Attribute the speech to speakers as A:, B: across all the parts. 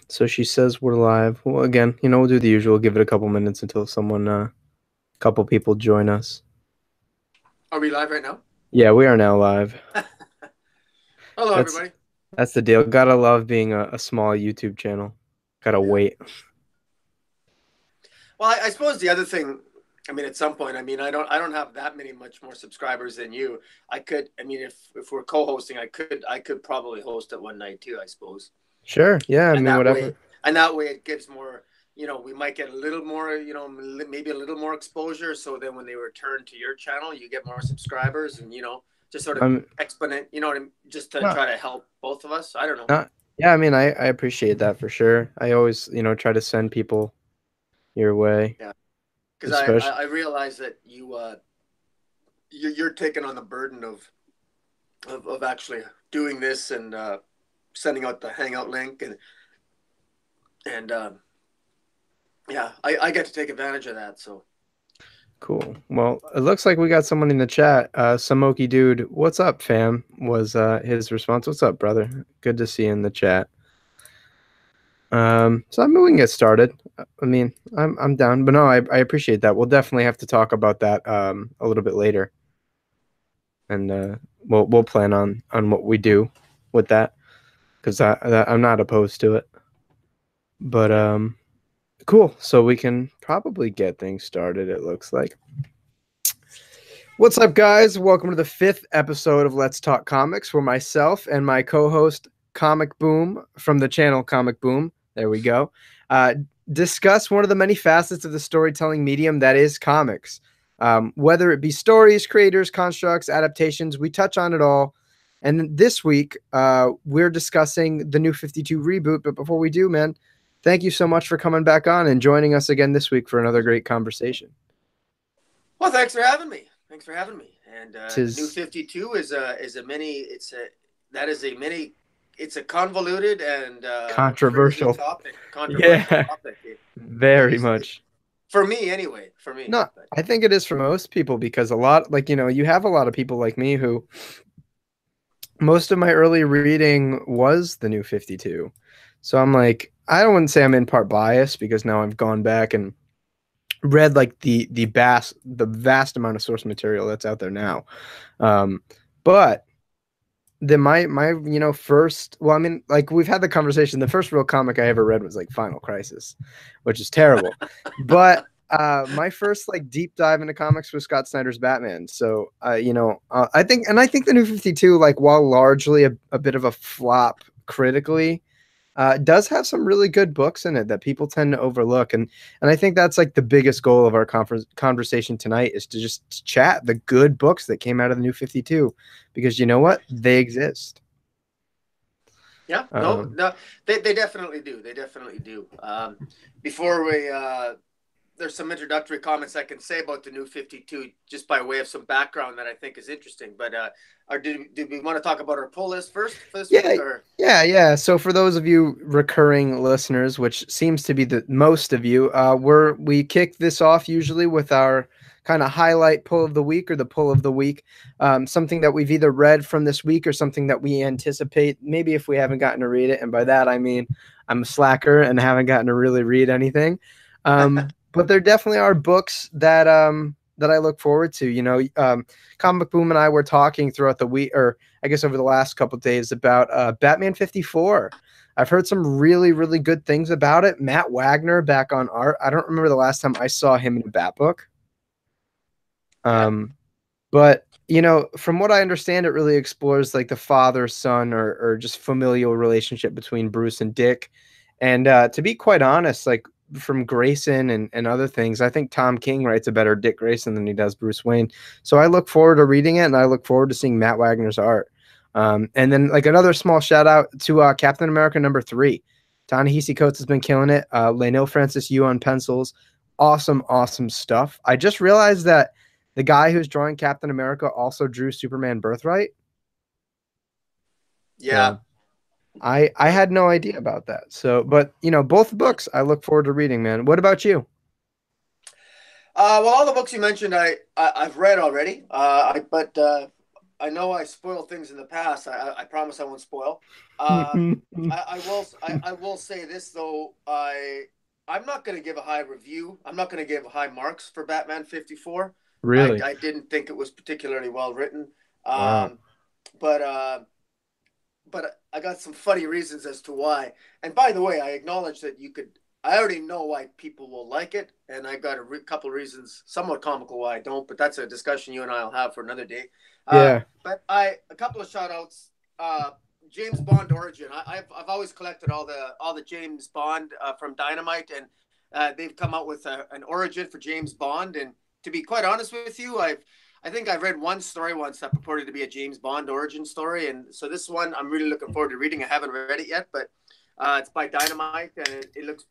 A: So she says we're live. Well, again, we'll do the usual. Give it a couple minutes until a couple people join us.
B: Are we live right now?
A: Yeah, we are now live.
B: Hello,
A: That's
B: everybody.
A: that's the deal. Gotta love being a small YouTube channel. Gotta
B: Yeah.
A: wait.
B: Well, I suppose the other thing, I mean, at some point, I don't have that many much more subscribers than you. I could, I mean, if we're co-hosting, I could probably host it one night too, I suppose.
A: Sure. Yeah. I
B: And
A: mean,
B: that
A: whatever.
B: way, and that way, it gives more. We might get a little more, maybe a little more exposure. So then, when they return to your channel, you get more subscribers, and just sort of
A: I'm
B: exponent. Just to
A: not
B: try to help both of us. I don't know.
A: not. Yeah. I mean, I appreciate that for sure. I always try to send people your way,
B: Yeah, because
A: especially.
B: I realize that you're taking on the burden of actually doing this and sending out the Hangout link and yeah, I get to take advantage of that. So
A: Cool. Well, it looks like we got someone in the chat. Samoki dude, what's up, fam? Was his response. What's up, brother? Good to see you in the chat. So I mean, we can get started. I mean, I'm down, but no, I appreciate that. We'll definitely have to talk about that a little bit later, and we'll plan on what we do with that because I'm not opposed to it. But
B: yeah.
A: cool. So we can probably get things started. It looks like. What's up, guys? Welcome to the 5th episode of Let's Talk Comics, where myself and my co-host ComicBoom from the channel ComicBoom, there we go, uh, discuss one of the many facets of the storytelling medium that is comics. Whether it be stories, creators, constructs, adaptations, we touch on it all. And this week, we're discussing the New 52 reboot. But before we do, man, thank you so much for coming back on and joining us again this week for another great conversation.
B: Well, thanks for having me. Thanks for having me. And New
A: Tis
B: 52 is a mini. That is a mini. It's a convoluted and crazy
A: controversial.
B: topic, controversial
A: Yeah.
B: topic. It
A: Very
B: is
A: much.
B: for me anyway. For me,
A: No,
B: but
A: I think it is for most people because a lot, like, you have a lot of people like me who most of my early reading was the New 52. So I'm like, I don't want to say I'm in part biased because now I've gone back and read like the vast amount of source material that's out there now. But then my first, well, I mean, like, we've had the conversation. The first real comic I ever read was like Final Crisis, which is terrible. But my first like deep dive into comics was Scott Snyder's Batman. So I think the New 52, like, while largely a bit of a flop critically, does have some really good books in it that people tend to overlook. And I think that's like the biggest goal of our conversation tonight, is to just chat the good books that came out of the New 52, because you know what? They exist.
B: yeah, no,
A: Um,
B: no, they definitely do. They definitely do. Before we there's some introductory comments I can say about the New 52, just by way of some background that I think is interesting. But did we want to talk about our pull list first for this
A: Yeah,
B: week, or
A: yeah. So for those of you recurring listeners, which seems to be the most of you, we kick this off usually with our kind of highlight pull of the week, or the pull of the week, something that we've either read from this week or something that we anticipate, maybe if we haven't gotten to read it. And by that I mean I'm a slacker and haven't gotten to really read anything. But there definitely are books that I look forward to. Comic Boom and I were talking throughout the week, or I guess over the last couple of days, about Batman 54. I've heard some really, really good things about it. Matt Wagner back on art. I don't remember the last time I saw him in a Bat book.
B: yeah,
A: But from what I understand, it really explores like the father son, or just familial relationship between Bruce and Dick. And to be quite honest, like, from Grayson and other things, I think Tom King writes a better Dick Grayson than he does Bruce Wayne. So I look forward to reading it, and I look forward to seeing Matt Wagner's art. And then, like, another small shout out to Captain America #3. Ta-Nehisi Coates has been killing it. Lainil Francis Yu on pencils. Awesome, awesome stuff. I just realized that the guy who's drawing Captain America also drew Superman Birthright.
B: yeah.
A: So I had no idea about that. So, but both books I look forward to reading, man. What about you?
B: Well, all the books you mentioned, I've read already. But I know I spoiled things in the past. I promise I won't spoil. Um, I will say this though. I'm not going to give a high review. I'm not going to give high marks for Batman 54.
A: Really?
B: I didn't think it was particularly well written.
A: Wow.
B: Um, but I got some funny reasons as to why. And by the way, I acknowledge that you could. I already know why people will like it, and I got a couple reasons, somewhat comical, why I don't. But that's a discussion you and I will have for another day.
A: Yeah.
B: But a couple of shout outs. James Bond origin. I've always collected all the James Bond from Dynamite, and they've come out with an origin for James Bond. And to be quite honest with you, I think I've read one story once that purported to be a James Bond origin story, and so this one I'm really looking forward to reading. I haven't read it yet, but it's by Dynamite, and it looks.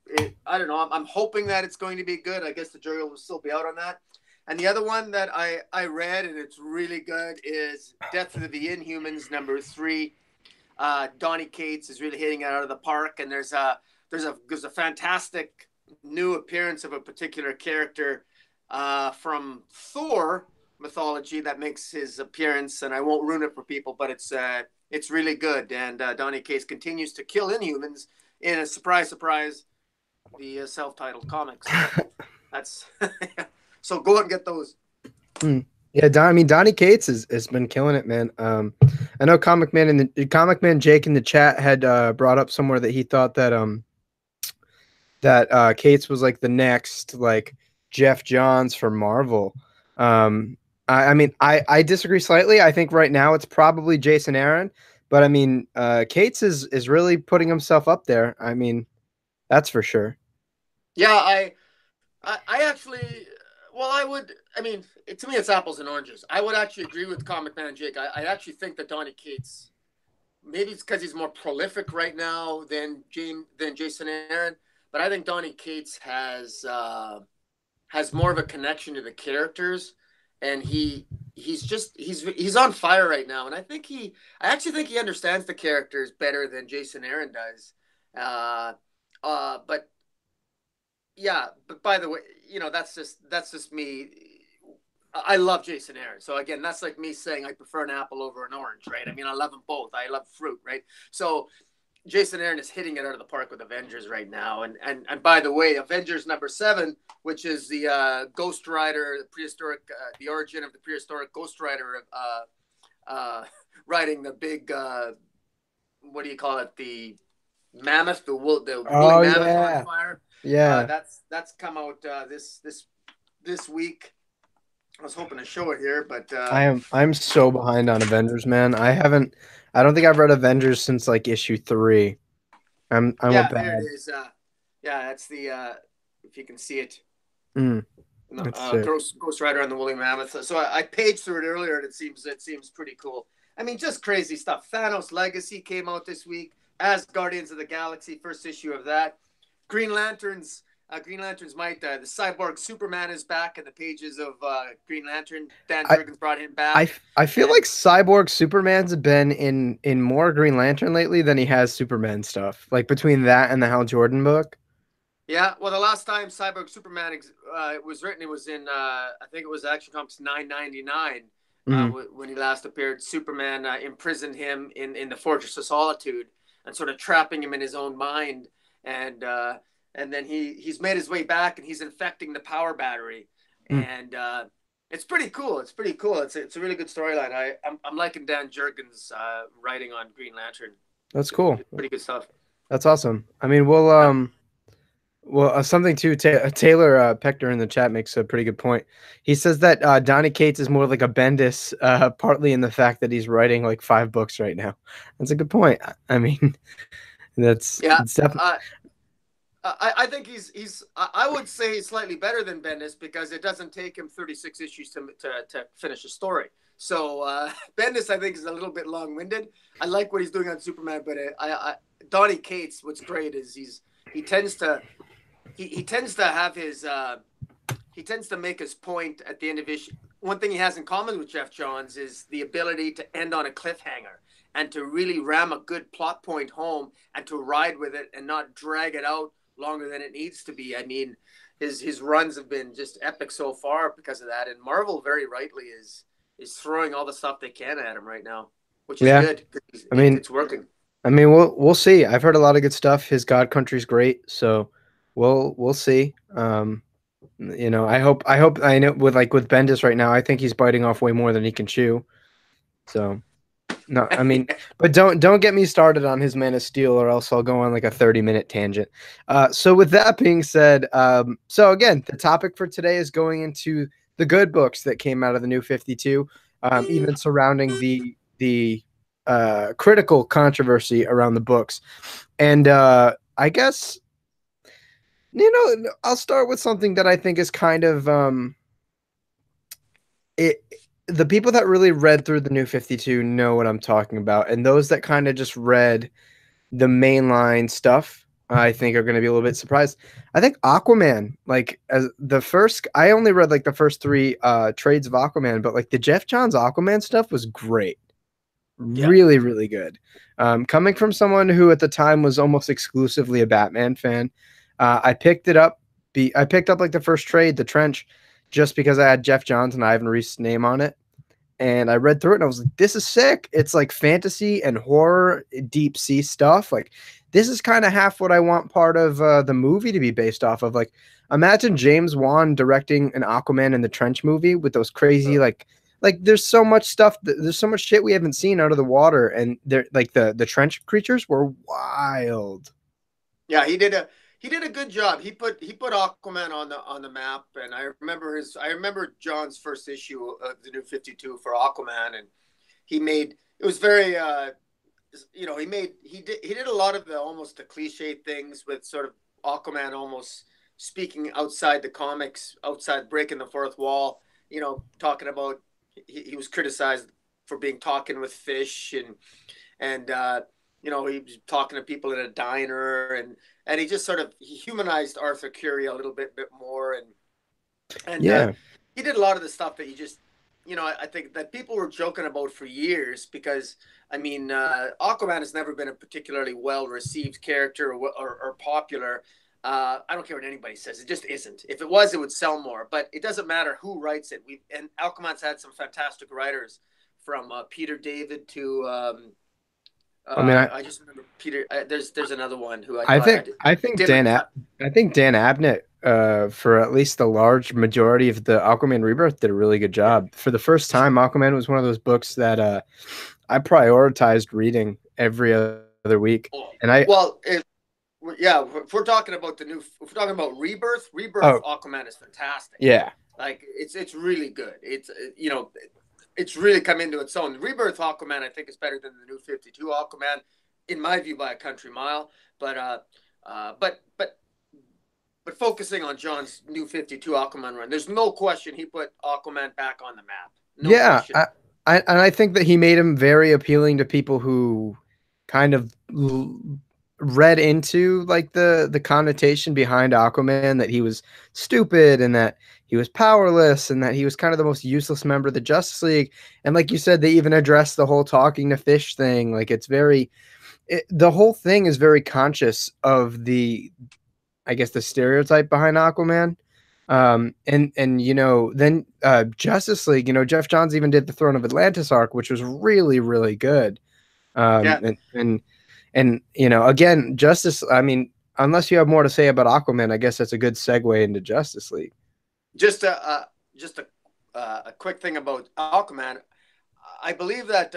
B: I don't know. I'm hoping that it's going to be good. I guess the jury will still be out on that. And the other one that I read, and it's really good, is Death of the Inhumans #3. Donny Cates is really hitting it out of the park, and there's a fantastic new appearance of a particular character from Thor mythology that makes his appearance, and I won't ruin it for people, but it's really good. And Donny Cates continues to kill Inhumans in a surprise, the self-titled comics. So that's so go out and get those.
A: Yeah, I mean Donny Cates has been killing it, man. I know Comic Man Jake in the chat had brought up somewhere that he thought that Cates was like the next like Jeff Johns for Marvel. I mean I disagree slightly. I think right now it's probably Jason Aaron, but I mean Cates is really putting himself up there. I mean that's for sure.
B: Yeah, I actually, well, I would. I mean, to me, it's apples and oranges. I would actually agree with Comic Man Jake. I actually think that Donny Cates, maybe it's because he's more prolific right now than Jason Aaron, but I think Donny Cates has more of a connection to the characters, and he's on fire right now, and I actually think he understands the characters better than Jason Aaron does. But yeah, but by the way, that's just me. I love Jason Aaron. So again, that's like me saying I prefer an apple over an orange, right? I mean, I love them both. I love fruit, right? So Jason Aaron is hitting it out of the park with Avengers right now. And by the way, Avengers #7, which is the Ghost Rider, the prehistoric, the origin of the prehistoric Ghost Rider, riding the big, what do you call it? The mammoth, the woolly mammoth on fire.
A: Yeah.
B: That's come out this week. I was hoping to show it here, but
A: I'm so behind on Avengers, man. I don't think I've read Avengers since like issue 3. I'm a
B: yeah, there it
A: bad.
B: is. Yeah, that's the if you can see it.
A: That's sick.
B: Ghost Rider on the woolly mammoth. So I paged through it earlier, and it seems pretty cool. I mean, just crazy stuff. Thanos Legacy came out this week. As Guardians of the Galaxy, first issue of that. Green Lantern's might. The cyborg Superman is back in the pages of Green Lantern. Dan Jurgens brought him back.
A: I feel like Cyborg Superman's been in more Green Lantern lately than he has Superman stuff. Like between that and the Hal Jordan book.
B: Yeah, well, the last time Cyborg Superman was written, it was in I think it was Action Comics 999 when he last appeared. Superman imprisoned him in the Fortress of Solitude and sort of trapping him in his own mind, and then he's made his way back and he's infecting the power battery, and it's pretty cool. It's pretty cool. It's a really good storyline. I'm liking Dan Jurgens' writing on Green Lantern.
A: That's cool.
B: It's pretty good stuff.
A: That's awesome. I mean, something too. Taylor Pector in the chat makes a pretty good point. He says that Donny Cates is more like a Bendis, partly in the fact that he's writing like 5 books right now. That's a good point. I mean, that's definitely.
B: I think I would say he's slightly better than Bendis because it doesn't take him 36 issues to finish a story. So Bendis, I think, is a little bit long-winded. I like what he's doing on Superman, but Donny Cates, what's great is he tends to have his he tends to make his point at the end of issue. One thing he has in common with Jeff Johns is the ability to end on a cliffhanger and to really ram a good plot point home and to ride with it and not drag it out longer than it needs to be. I mean, his runs have been just epic so far because of that. And Marvel very rightly is is throwing all the stuff they can at him right now, which is
A: Yeah.
B: good.
A: I mean,
B: It's working.
A: we'll see. I've heard a lot of good stuff. His God Country's great, so we'll see. I know with Bendis right now, I think he's biting off way more than he can chew. So no, I mean, but don't get me started on his Man of Steel, or else I'll go on like a 30-minute tangent. So with that being said, so again, the topic for today is going into the good books that came out of the New 52, even surrounding the critical controversy around the books, and I guess I'll start with something that I think is kind of it. The people that really read through the New 52 know what I'm talking about, and those that kind of just read the mainline stuff, I think are going to be a little bit surprised. I think Aquaman, like as the first, I only read like the first three trades of Aquaman, but like the Jeff Johns Aquaman stuff was great,
B: Yeah.
A: really, really good. Coming from someone who at the time was almost exclusively a Batman fan, I picked it up. I picked up like the first trade, the Trench, just because I had Jeff Johns and Ivan Reis's name on it, and I read through it and I was like, this is sick. It's like fantasy and horror, deep sea stuff. Like, this is kind of half what I want part of the movie to be based off of. Like, imagine James Wan directing an Aquaman in the Trench movie with those crazy, like there's so much stuff, there's so much shit we haven't seen out of the water. And they're like the Trench creatures were wild.
B: Yeah, he did a good job. He put Aquaman on the map, and I remember John's first issue of the New 52 for Aquaman, and he made it was very he did a lot of the almost the cliche things with sort of Aquaman almost speaking outside the comics, outside breaking the fourth wall. Talking about he was criticized for being talking with fish and he was talking to people in a diner and he just sort of he humanized Arthur Curry a little bit more and
A: Yeah.
B: he did a lot of the stuff that you just I think that people were joking about for years because I mean Aquaman has never been a particularly well received character or popular. I don't care what anybody says; it just isn't. If it was, it would sell more. But it doesn't matter who writes it. And Aquaman's had some fantastic writers, from Peter David to
A: I mean,
B: I just remember Peter. There's another one who I
A: I
B: thought I
A: think
B: did.
A: I think
B: Dimmitt.
A: I think Dan Abnett, for at least the large majority of the Aquaman Rebirth, did a really good
B: Yeah.
A: job. For the first time, Aquaman was one of those books that I prioritized reading every other week.
B: Oh,
A: And I
B: well, yeah. If we're talking about if we're talking about Rebirth
A: oh
B: Aquaman is fantastic.
A: yeah
B: Like it's really good. It's really come into its own. Rebirth Aquaman, I think, is better than the New 52 Aquaman, in my view, by a country mile. But focusing on John's New 52 Aquaman run, there's no question he put Aquaman back on the map. No
A: yeah
B: question.
A: I think that he made him very appealing to people who kind of read into like the connotation behind Aquaman, that he was stupid and that he was powerless and that he was kind of the most useless member of the Justice League. And like you said, they even addressed the whole talking to fish thing. Like the whole thing is very conscious of I guess the stereotype behind Aquaman. And then Justice League, Jeff Johns even did the Throne of Atlantis arc, which was really, really good.
B: Yeah.
A: And again, I mean, unless you have more to say about Aquaman, I guess that's a good segue into Justice League.
B: Just a quick thing about Aquaman. I believe that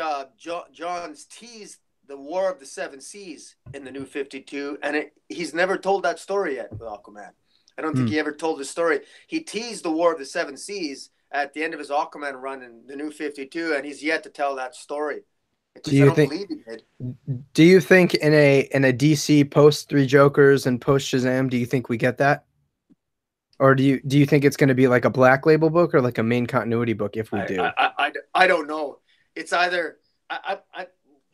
B: John's teased the War of the Seven Seas in the New 52, and he's never told that story yet with Aquaman. I don't think he ever told the story. He teased the War of the Seven Seas at the end of his Aquaman run in the New 52, and he's yet to tell that story.
A: Do
B: I
A: you
B: don't
A: think?
B: believe he did.
A: Do you think in a DC post Three Jokers and post Shazam, do you think we get that? Or do you think it's going to be like a Black Label book or like a main continuity book if we do?
B: I don't know. It's either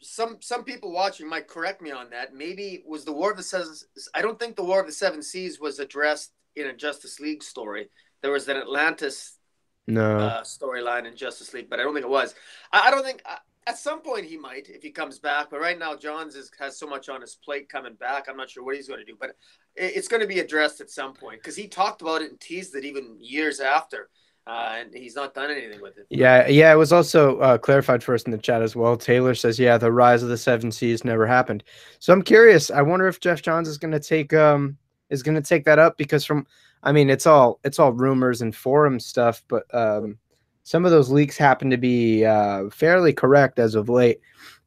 B: some people watching might correct me on that. Maybe it was the War of the Seven. I don't think the War of the Seven Seas was addressed in a Justice League story. There was an Atlantis storyline in Justice League, but I don't think it was. I don't think. At some point he might if he comes back, but right now Johns has so much on his plate coming back. I'm not sure what he's going to do, but it's going to be addressed at some point because he talked about it and teased it even years after. and he's not done anything with it. But
A: Yeah, yeah, it was also clarified for us in the chat as well. Taylor says, "Yeah, the rise of the Seven Seas never happened." So I'm curious. I wonder if Jeff Johns is going to take that up because from I mean, it's all rumors and forum stuff, but some of those leaks happen to be fairly correct as of late.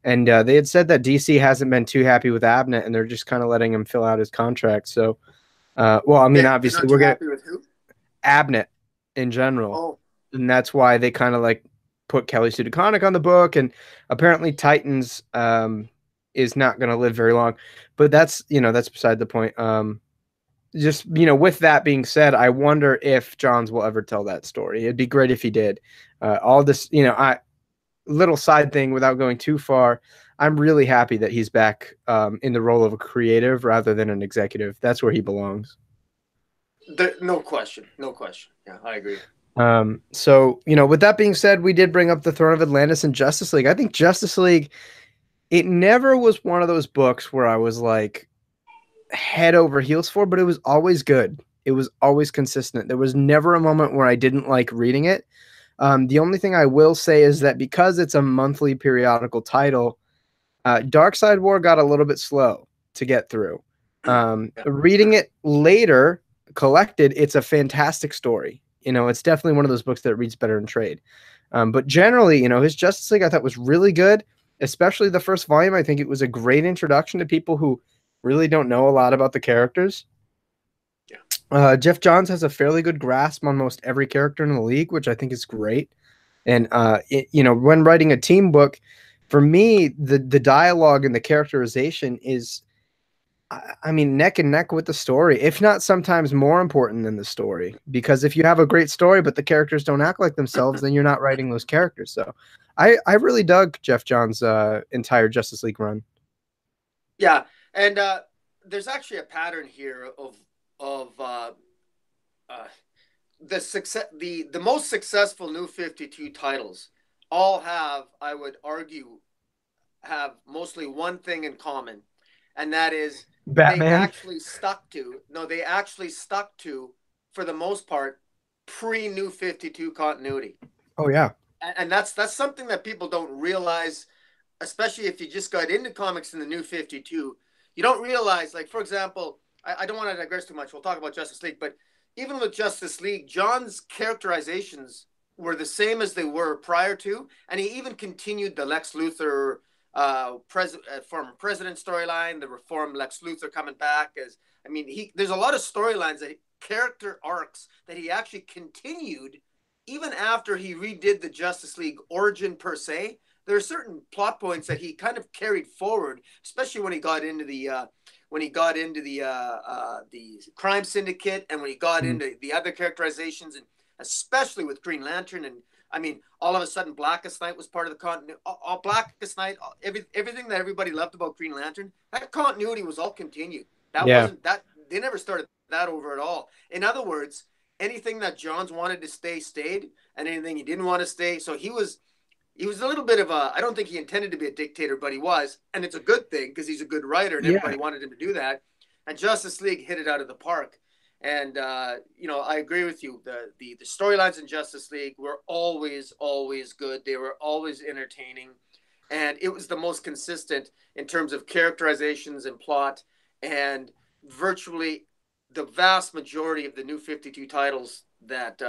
A: And they had said that DC hasn't been too happy with Abnett, and they're just kind of letting him fill out his contract. So, well, I mean,
B: they're
A: obviously,
B: not
A: we're
B: too
A: gonna
B: happy with who?
A: Abnett in general,
B: Oh,
A: and that's why they kind of like put Kelly Sue DeConnick on the book, and apparently Titans is not going to live very long, but that's beside the point. Just with that being said, I wonder if Johns will ever tell that story. It'd be great if he did. All this, I little side thing without going too far. I'm really happy that he's back in the role of a creative rather than an executive. That's where he belongs.
B: no question, no question. Yeah, I agree.
A: So, with that being said, we did bring up the Throne of Atlantis and Justice League. I think Justice League, it never was one of those books where I was like head over heels for, but it was always good. It was always consistent. There was never a moment where I didn't like reading it. The only thing I will say is that because it's a monthly periodical title, Dark Side War got a little bit slow to get through.
B: Yeah.
A: Reading it later, collected, it's a fantastic story. It's definitely one of those books that reads better in trade. But generally, his Justice League I thought was really good, especially the first volume. I think it was a great introduction to people who really don't know a lot about the characters.
B: Yeah.
A: Jeff Johns has a fairly good grasp on most every character in the league, which I think is great. And when writing a team book, for me, the dialogue and the characterization is, I mean, neck and neck with the story, if not sometimes more important than the story. Because if you have a great story, but the characters don't act like themselves, then you're not writing those characters. So I really dug Jeff Johns' entire Justice League run.
B: Yeah, and there's actually a pattern here of the success, the most successful New 52 titles all have, I would argue, have mostly one thing in common, and that is
A: Batman.
B: they actually stuck to, for the most part, pre New 52 continuity.
A: Oh yeah.
B: And that's something that people don't realize, especially if you just got into comics in the New 52. You don't realize, like, for example, I don't want to digress too much. We'll talk about Justice League, but even with Justice League, John's characterizations were the same as they were prior to, and he even continued the Lex Luthor former president storyline, the reformed Lex Luthor coming back. There's a lot of storylines, that character arcs that he actually continued even after he redid the Justice League origin per se. There are certain plot points that he kind of carried forward, especially when he got into the crime syndicate, and when he got into the other characterizations, and especially with Green Lantern. And all of a sudden, Blackest Night was part of the continuity. All Blackest Night, everything that everybody loved about Green Lantern, that continuity was all continued. That wasn't that they never started that over at all. In other words, anything that Johns wanted to stay stayed, and anything he didn't want to stay. So he was a little bit of a, I don't think he intended to be a dictator, but he was. And it's a good thing because he's a good writer and everybody wanted him to do that. And Justice League hit it out of the park. And, I agree with you. The storylines in Justice League were always, always good. They were always entertaining. And it was the most consistent in terms of characterizations and plot. And virtually the vast majority of the New 52 titles that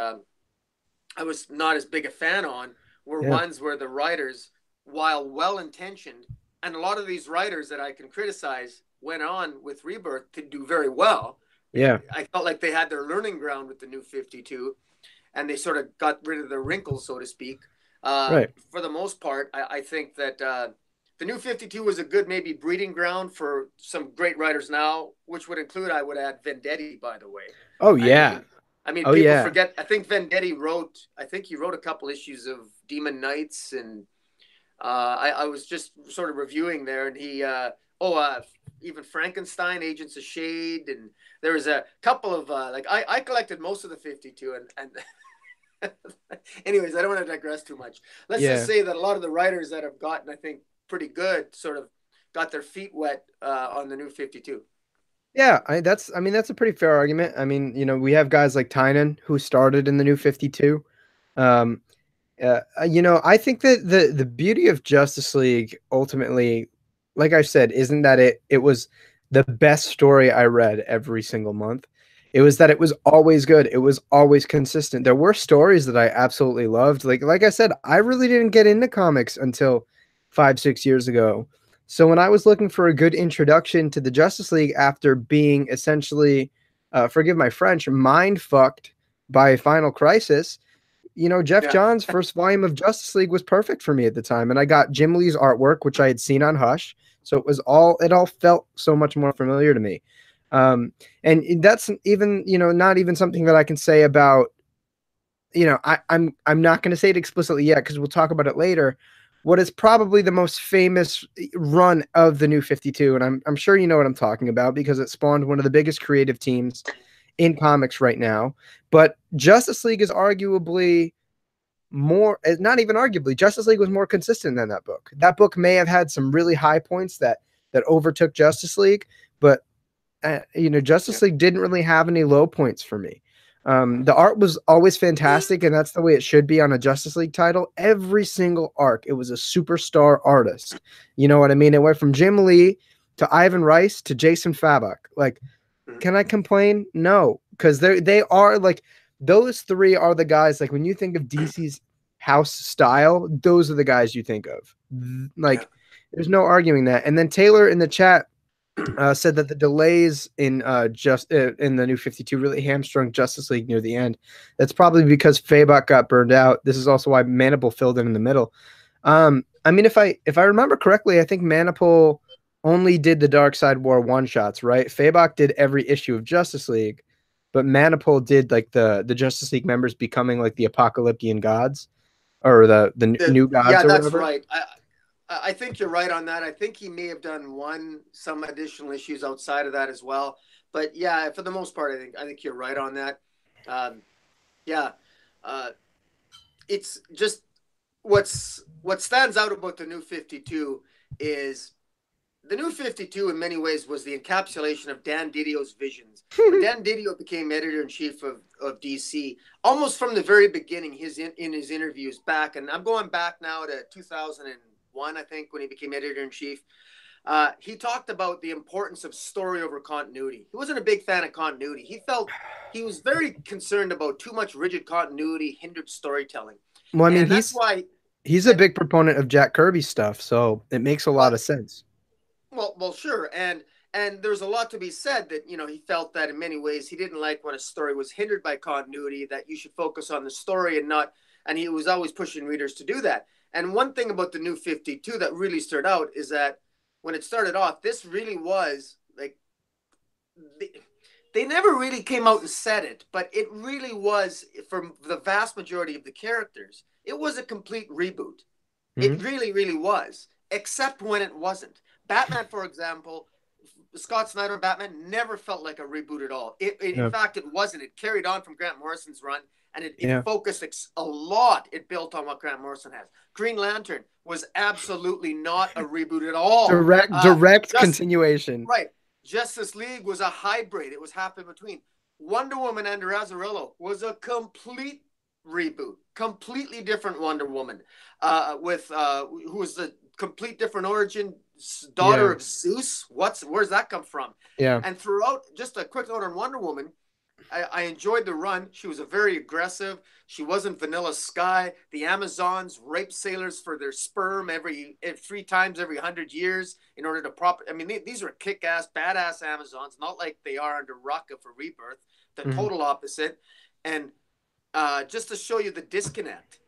B: I was not as big a fan on were ones where the writers, while well-intentioned, and a lot of these writers that I can criticize went on with Rebirth to do very well.
A: Yeah.
B: I felt like they had their learning ground with the New 52, and they sort of got rid of their wrinkles, so to speak.
A: Right.
B: For the most part, I think that the New 52 was a good maybe breeding ground for some great writers now, which would include, I would add, Vendetti, by the way.
A: Oh, yeah.
B: People forget. I think Vendetti wrote a couple issues of Demon Knights, and I was just sort of reviewing there, and he even Frankenstein, Agents of Shade, and there was a couple of I collected most of the 52, and anyways, I don't want to digress too much. Let's just say that a lot of the writers that have gotten, I think, pretty good, sort of got their feet wet on the New 52.
A: Yeah, that's a pretty fair argument. We have guys like Tynan who started in the New 52. Um, I think that the beauty of Justice League ultimately, like I said, isn't that it was the best story I read every single month. It was that it was always good. It was always consistent. There were stories that I absolutely loved. Like I said, I really didn't get into comics until 5, 6 years ago. So when I was looking for a good introduction to the Justice League after being essentially, forgive my French, mind fucked by Final Crisis, Jeff
B: Yeah.
A: Johns' first volume of Justice League was perfect for me at the time, and I got Jim Lee's artwork, which I had seen on Hush, so it all felt so much more familiar to me. And that's even not even something that I can say about I'm not going to say it explicitly yet because we'll talk about it later. What is probably the most famous run of the New 52, and I'm sure you know what I'm talking about because it spawned one of the biggest creative teams in comics right now. But Justice League is arguably more, not even arguably, Justice League was more consistent than that book. That book may have had some really high points that overtook Justice League, but Justice League didn't really have any low points for me. The art was always fantastic, and that's the way it should be on a Justice League title. Every single arc, it was a superstar artist. You know what I mean? It went from Jim Lee to Ivan Rice to Jason Fabok. Like, can I complain? No, because they are like those three are the guys. Like when you think of DC's house style, those are the guys you think of.
B: Yeah.
A: Like, there's no arguing that. And then Taylor in the chat said that the delays in in the New 52 really hamstrung Justice League near the end. That's probably because Fabok got burned out. This is also why Manipul filled in the middle. I mean, if I remember correctly, I think Manipul only did the Dark Side War one shots, right? Fabok did every issue of Justice League, but Manipul did like the Justice League members becoming like the Apocalyptian gods or the new gods
B: Yeah,
A: or
B: that's
A: whatever.
B: right. I think you're right on that. I think he may have done some additional issues outside of that as well. But yeah, for the most part, I think you're right on that. Um, yeah, uh, it's just what stands out about the New 52 is the New 52 in many ways was the encapsulation of Dan Didio's visions. When Dan Didio became editor-in-chief of DC, almost from the very beginning, in his interviews back, and I'm going back now to 2001, I think, when he became editor-in-chief, he talked about the importance of story over continuity. He wasn't a big fan of continuity. He was very concerned about too much rigid continuity hindered storytelling.
A: Well, I mean,
B: And that's why
A: he's a big proponent of Jack Kirby stuff, so it makes a lot
B: well,
A: of sense.
B: sure, and there's a lot to be said that he felt that in many ways he didn't like when a story was hindered by continuity. That you should focus on the story and not. And he was always pushing readers to do that. And one thing about the New 52 that really stood out is that when it started off, this really was like they never really came out and said it, but it really was for the vast majority of the characters. It was a complete reboot. It
A: Mm-hmm.
B: really, really was, except when it wasn't. Batman, for example, Scott Snyder Batman never felt like a reboot at all. In
A: Yeah.
B: fact, it wasn't. It carried on from Grant Morrison's run, and it
A: Yeah.
B: focused a lot. It built on what Grant Morrison has. Green Lantern was absolutely not a reboot at all.
A: Direct
B: Just
A: continuation.
B: right. Justice League was a hybrid. It was half in between. Wonder Woman under Azzarello was a complete reboot, completely different Wonder Woman, with who was a complete different origin, daughter
A: Yeah.
B: of Zeus. Where's that come from?
A: Yeah.
B: And throughout, just a quick note on Wonder Woman. I enjoyed the run. She was a very aggressive. She wasn't Vanilla Sky. The Amazons raped sailors for their sperm every 3 times every 100 years in order to prop. I mean, these are kick-ass, badass Amazons, not like they are under Rucka for Rebirth. The
A: Mm-hmm.
B: total opposite. And just to show you the disconnect,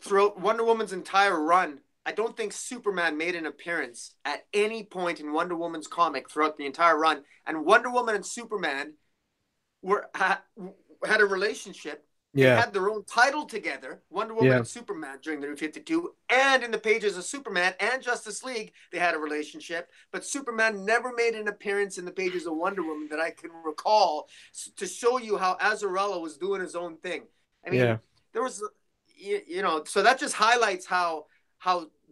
B: throughout Wonder Woman's entire run, I don't think Superman made an appearance at any point in Wonder Woman's comic throughout the entire run. And Wonder Woman and Superman had a relationship. They
A: Yeah.
B: had their own title together, Wonder Woman
A: Yeah.
B: and Superman, during the New 52. And in the pages of Superman and Justice League, they had a relationship. But Superman never made an appearance in the pages of Wonder Woman that I can recall, to show you how Azzarello was doing his own thing. I mean,
A: Yeah.
B: there was, so that just highlights how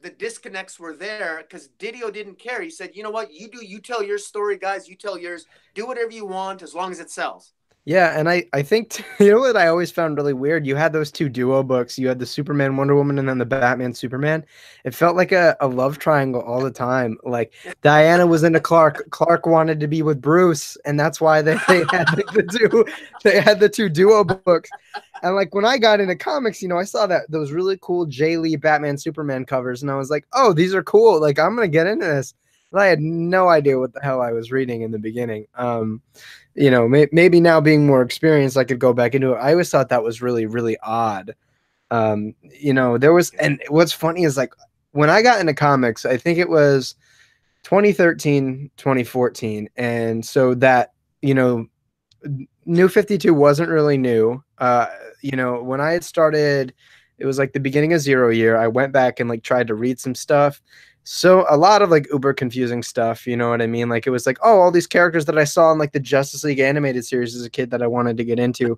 B: the disconnects were there, because Didio didn't care. He said, you know what, you tell your story, guys, you tell yours, do whatever you want as long as it sells.
A: Yeah, and I think you know what I always found really weird? You had those two duo books. You had the Superman Wonder Woman and then the Batman Superman. It felt like a love triangle all the time. Like Diana was into Clark, Clark wanted to be with Bruce, and that's why they had like the two duo books. And like when I got into comics, you know, I saw that those really cool Jay Lee Batman Superman covers, and I was like, oh, these are cool. Like I'm gonna get into this. But I had no idea what the hell I was reading in the beginning. You know, maybe now being more experienced, I could go back into it. I always thought that was really, really odd. You know, there was, and what's funny is like when I got into comics, I think it was 2013, 2014. And so that, you know, New 52 wasn't really new. You know, when I had started, it was like the beginning of Zero Year. I went back and like tried to read some stuff. So a lot of like uber confusing stuff, you know what I mean? Like it was like, oh, all these characters that I saw in like the Justice League animated series as a kid that I wanted to get into.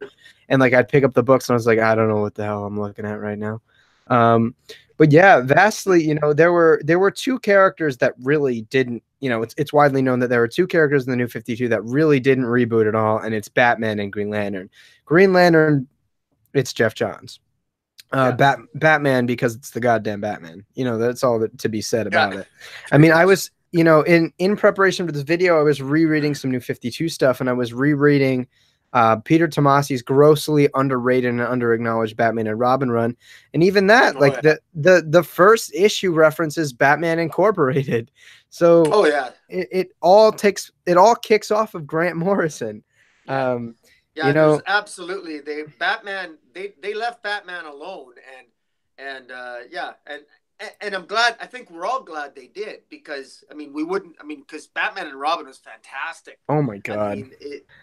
A: And like I'd pick up the books and I was like, I don't know what the hell I'm looking at right now. Um, but yeah, vastly, you know, there were two characters that really didn't, you know, it's widely known that there were two characters in the New 52 that really didn't reboot at all, and it's Batman and Green Lantern. Green Lantern, it's Jeff Johns.
B: Yeah,
A: Batman because it's the goddamn Batman. You know, that's all that to be said about
B: yeah,
A: it. I
B: pretty
A: mean, I
B: much.
A: was, you know, in preparation for this video, I was rereading some New 52 stuff, and I was rereading Peter Tomasi's grossly underrated and underacknowledged Batman and Robin run, and even that,
B: Oh
A: like
B: yeah,
A: the first issue references Batman Incorporated, so
B: oh yeah,
A: it all kicks off of Grant Morrison.
B: yeah.
A: Um, you
B: Yeah, there's
A: know,
B: absolutely they left Batman alone, yeah, and I'm glad. I think we're all glad they did, because I mean we wouldn't. I mean, because Batman and Robin was fantastic.
A: oh my
B: I
A: God.
B: mean,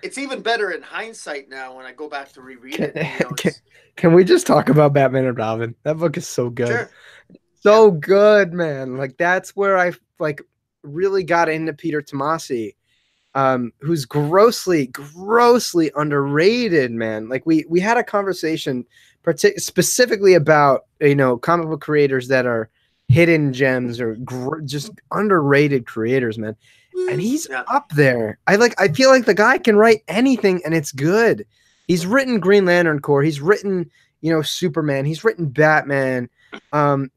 B: it's even better in hindsight now when I go back to reread
A: Can,
B: it. You know,
A: can,
B: it's
A: can we just talk about Batman and Robin? That book is so good.
B: sure, yeah,
A: So good, man. Like that's where I like really got into Peter Tomasi, who's grossly underrated, man. Like we had a conversation specifically about, you know, comic book creators that are hidden gems or just underrated creators, man. And he's
B: yeah,
A: up there. I feel like the guy can write anything and it's good. He's written Green Lantern Corps. He's written, you know, Superman. He's written Batman.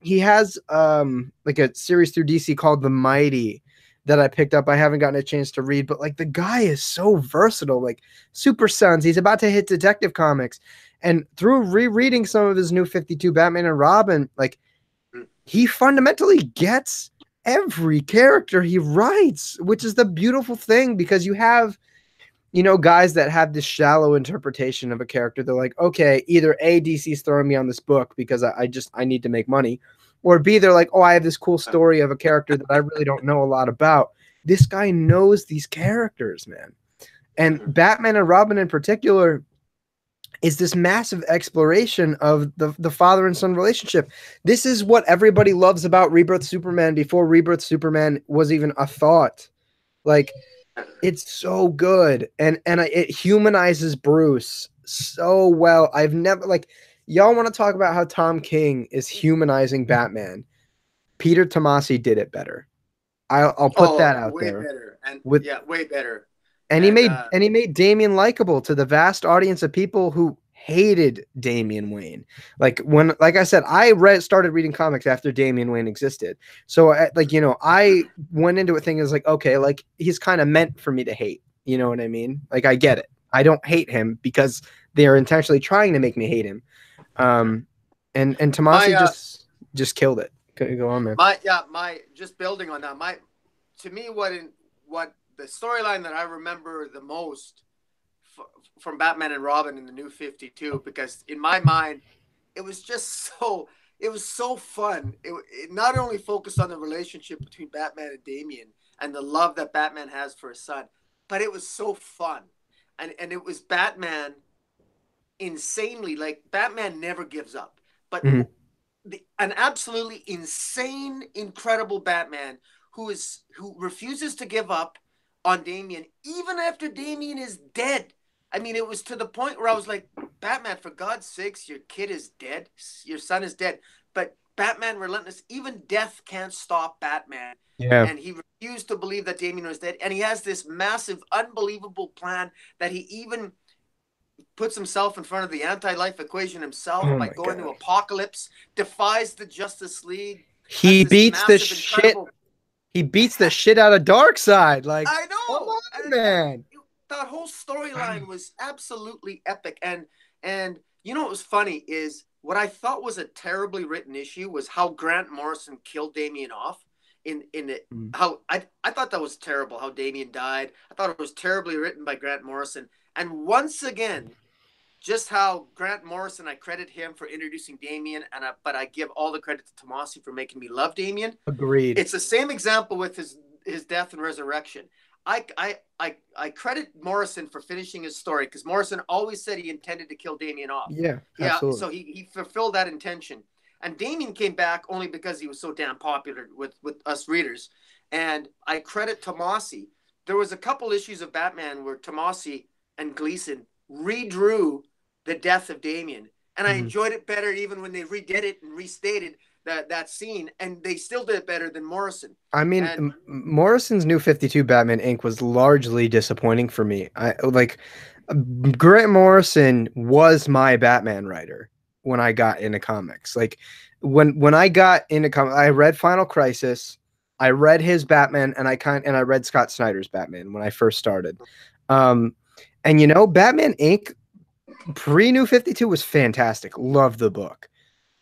A: He has like a series through DC called The Mighty that I picked up. I haven't gotten a chance to read, but like the guy is so versatile. Like Super Sons, he's about to hit Detective Comics. And through rereading some of his New 52 Batman and Robin, like he fundamentally gets every character he writes, which is the beautiful thing, because you have, you know, guys that have this shallow interpretation of a character. They're like, okay, either A, DC's throwing me on this book because I need to make money, or B, they're like, oh, I have this cool story of a character that I really don't know a lot about. This guy knows these characters, man. And Batman and Robin in particular is this massive exploration of the father and son relationship. This is what everybody loves about Rebirth Superman before Rebirth Superman was even a thought. Like it's so good, and it humanizes Bruce so well. I've never like y'all want to talk about how Tom King is humanizing Batman. Peter Tomasi did it better. I'll put
B: oh,
A: that out
B: way
A: there.
B: better, and
A: With
B: yeah, way better,
A: and
B: and
A: he made Damian likable to the vast audience of people who hated Damian Wayne. Like I said, I started reading comics after Damian Wayne existed. So like, you know, I went into it thinking, it's like, okay, like he's kind of meant for me to hate. You know what I mean? Like I get it. I don't hate him because they are intentionally trying to make me hate him. Um, and
B: my
A: Tomasi just killed it. Go on, man.
B: my just building on that, my to me what the storyline that I remember the most from Batman and Robin in the New 52, because in my mind it was just it was so fun. It not only focused on the relationship between Batman and Damian and the love that Batman has for his son, but it was so fun. And it was Batman insanely, like Batman never gives up. But
A: Mhm.
B: an absolutely insane, incredible Batman who refuses to give up on Damian even after Damian is dead. I mean, it was to the point where I was like, Batman, for God's sakes, your kid is dead, your son is dead. But Batman, relentless, even death can't stop Batman.
A: Yeah.
B: And he refused to believe that Damian was dead. And he has this massive, unbelievable plan that he even puts himself in front of the anti-life equation himself
A: Oh
B: by
A: my
B: going to
A: god.
B: Apocalypse, defies the Justice League, has
A: He
B: this
A: beats the
B: massive,
A: shit.
B: incredible.
A: He beats the shit out of Darkseid. Like,
B: I
A: come
B: know,
A: on, man.
B: that whole storyline was absolutely epic. And you know what was funny is what I thought was a terribly written issue was how Grant Morrison killed Damien off in it.
A: Mm.
B: How I thought that was terrible. How Damien died. I thought it was terribly written by Grant Morrison. And once again, just how Grant Morrison, I credit him for introducing Damien, but I give all the credit to Tomasi for making me love Damien.
A: Agreed.
B: It's the same example with his death and resurrection. I credit Morrison for finishing his story because Morrison always said he intended to kill Damien off.
A: Yeah,
B: Yeah,
A: absolutely.
B: so he fulfilled that intention. And Damien came back only because he was so damn popular with us readers. And I credit Tomasi. There was a couple issues of Batman where Tomasi and Gleason redrew the death of Damien. And I
A: Mhm.
B: enjoyed it better even when they redid it and restated that scene, and they still did it better than Morrison.
A: I mean,
B: And
A: Morrison's New 52 Batman Inc. was largely disappointing for me. I like Grant Morrison was my Batman writer when I got into comics. Like when I got into comics, I read Final Crisis, I read his Batman, and I read Scott Snyder's Batman when I first started. Um, and Batman Inc. pre New 52 was fantastic. Loved the book.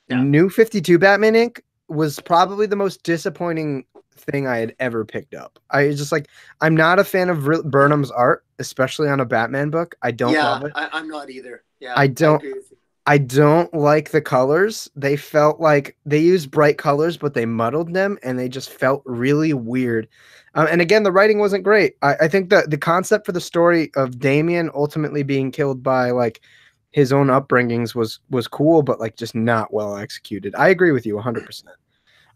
B: yeah,
A: New 52 Batman Inc. was probably the most disappointing thing I had ever picked up. I just like I'm not a fan of Burnham's art, especially on a Batman book. I don't
B: yeah,
A: love it.
B: I'm not either. Yeah,
A: I
B: I
A: don't
B: agree with you.
A: I don't like the colors. They felt like they used bright colors, but they muddled them and they just felt really weird. And again, the writing wasn't great. I think that the concept for the story of Damien ultimately being killed by like his own upbringings was cool, but like just not well executed. I agree with you 100%.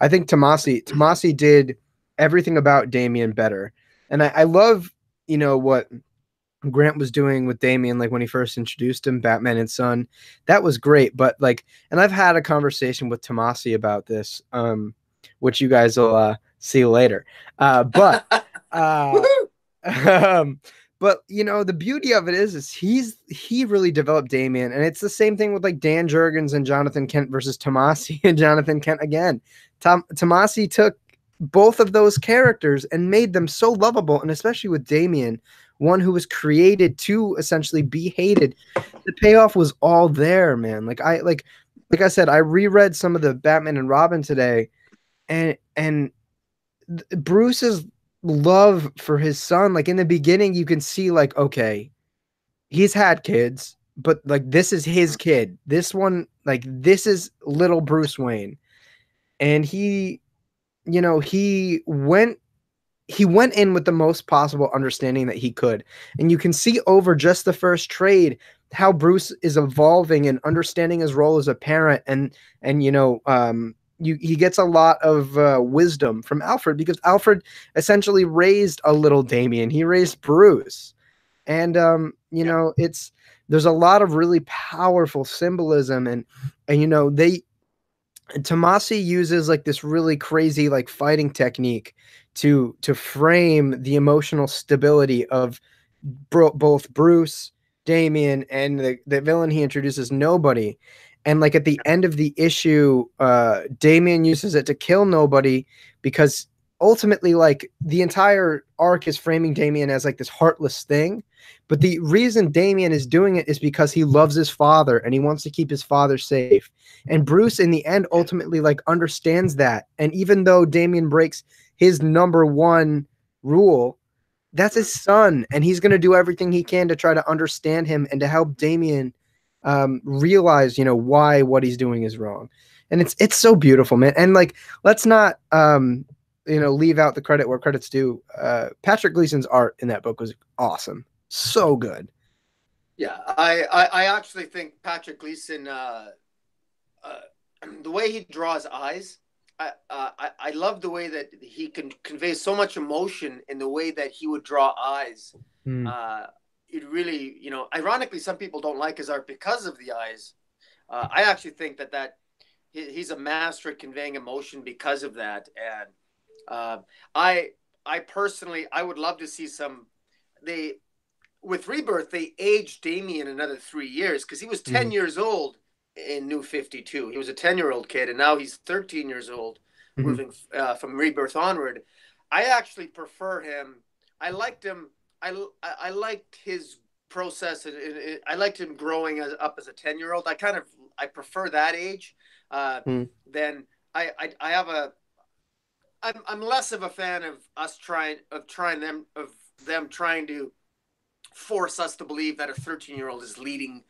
A: I think Tomasi did everything about Damien better. And I love, what Grant was doing with Damien, like when he first introduced him, Batman and Son, that was great. But like, and I've had a conversation with Tomasi about this, which you guys will see later. But uh, um, but the beauty of it is he really developed Damien, and it's the same thing with like Dan Jurgens and Jonathan Kent versus Tomasi and Jonathan Kent again. Tomasi took both of those characters and made them so lovable, and especially with Damien, one who was created to essentially be hated. The payoff was all there, man. Like I said, I reread some of the Batman and Robin today, and Bruce's love for his son, like in the beginning, you can see like, okay, he's had kids, but like this is his kid. This one, like this is little Bruce Wayne, and he went in with the most possible understanding that he could. And you can see over just the first trade how Bruce is evolving and understanding his role as a parent. He gets a lot of wisdom from Alfred because Alfred essentially raised a little Damien. He raised Bruce. And,
B: Yeah,
A: there's a lot of really powerful symbolism and Tomasi uses like this really crazy like fighting technique to frame the emotional stability of both Bruce, Damien, and the villain he introduces, Nobody. And like at the end of the issue, Damien uses it to kill Nobody because ultimately, like the entire arc is framing Damien as like this heartless thing. But the reason Damien is doing it is because he loves his father and he wants to keep his father safe. And Bruce, in the end, ultimately like understands that. And even though Damien breaks his number one rule, that's his son, and he's going to do everything he can to try to understand him and to help Damien realize, why what he's doing is wrong. And it's so beautiful, man. And like, let's not leave out the credit where credit's due. Patrick Gleason's art in that book was awesome, so good.
B: yeah. I actually think Patrick Gleason, uh, the way he draws eyes, I love the way that he can convey so much emotion in the way that he would draw eyes.
A: Hmm.
B: It really, ironically, some people don't like his art because of the eyes. I actually think that he's a master at conveying emotion because of that. And uh, I I personally I would love to see some they with Rebirth, they aged Damian another 3 years because he was 10
A: Mhm.
B: years old in New 52. He was a 10-year-old kid, and now he's 13 years old,
A: Mhm.
B: moving from Rebirth onward. I actually prefer him. I liked him. I liked his process, and I liked him growing up as a 10-year-old. I prefer that age. Uh,
A: Mhm.
B: than I have a I'm less of a fan of us them trying to force us to believe that a 13-year-old is leading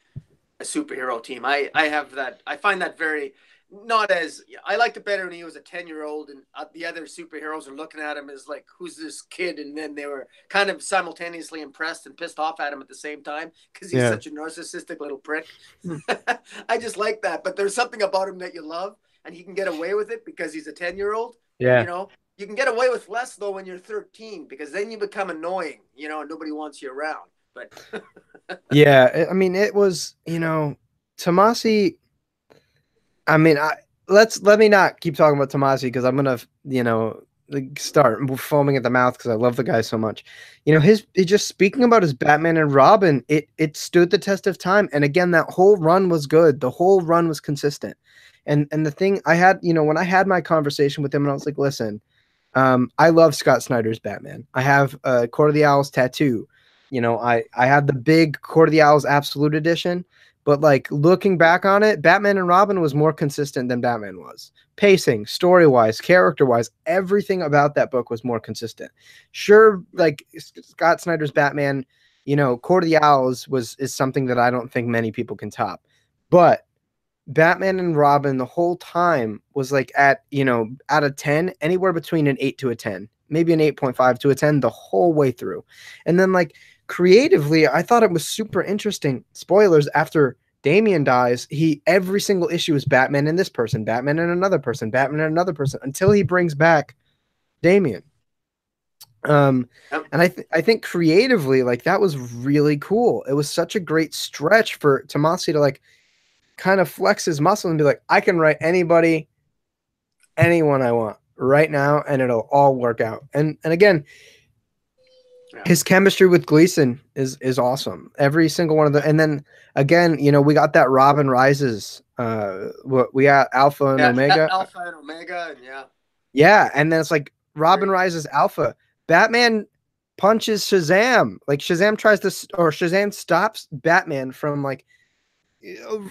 B: a superhero team. I have that. I find that very not as I liked it better when he was a 10-year-old and the other superheroes are looking at him as like, who's this kid? And then they were kind of simultaneously impressed and pissed off at him at the same time because he's
A: Yeah.
B: such a narcissistic little prick. I just like that. But there's something about him that you love, and he can get away with it because he's a 10-year-old. You
A: Yeah.
B: know, you can get away with less though when you're 13 because then you become annoying, and nobody wants you around. But
A: Yeah. I mean, it was, Tomasi. I mean, let me not keep talking about Tomasi because I'm gonna, like, start foaming at the mouth because I love the guy so much. His just speaking about his Batman and Robin, it stood the test of time. And again, that whole run was good. The whole run was consistent. And the thing I had, when I had my conversation with him, and I was like, listen, I love Scott Snyder's Batman. I have a Court of the Owls tattoo. I have the big Court of the Owls Absolute Edition. But like looking back on it, Batman and Robin was more consistent than Batman was. Pacing, story wise, character wise, everything about that book was more consistent. Sure, like Scott Snyder's Batman, Court of the Owls is something that I don't think many people can top. But Batman and Robin the whole time was like out of 10, anywhere between an 8 to a 10, maybe an 8.5 to a 10 the whole way through. And then like creatively, I thought it was super interesting. Spoilers, after Damian dies, every single issue is Batman and this person, Batman and another person, Batman and another person until he brings back Damian. Um
B: yep.
A: and I think creatively, like, that was really cool. It was such a great stretch for Tomasi to like kind of flex his muscle and be like, I can write anybody, anyone I want right now, and it'll all work out. And again,
B: Yeah.
A: his chemistry with Gleason is awesome. Every single one of the, and then again, we got that Robin Rises. We got Alpha and
B: Yeah,
A: Omega.
B: Alpha and Omega, and yeah.
A: Yeah, and then it's like Robin
B: Great.
A: Rises Alpha. Batman punches Shazam. Like Shazam stops Batman from like,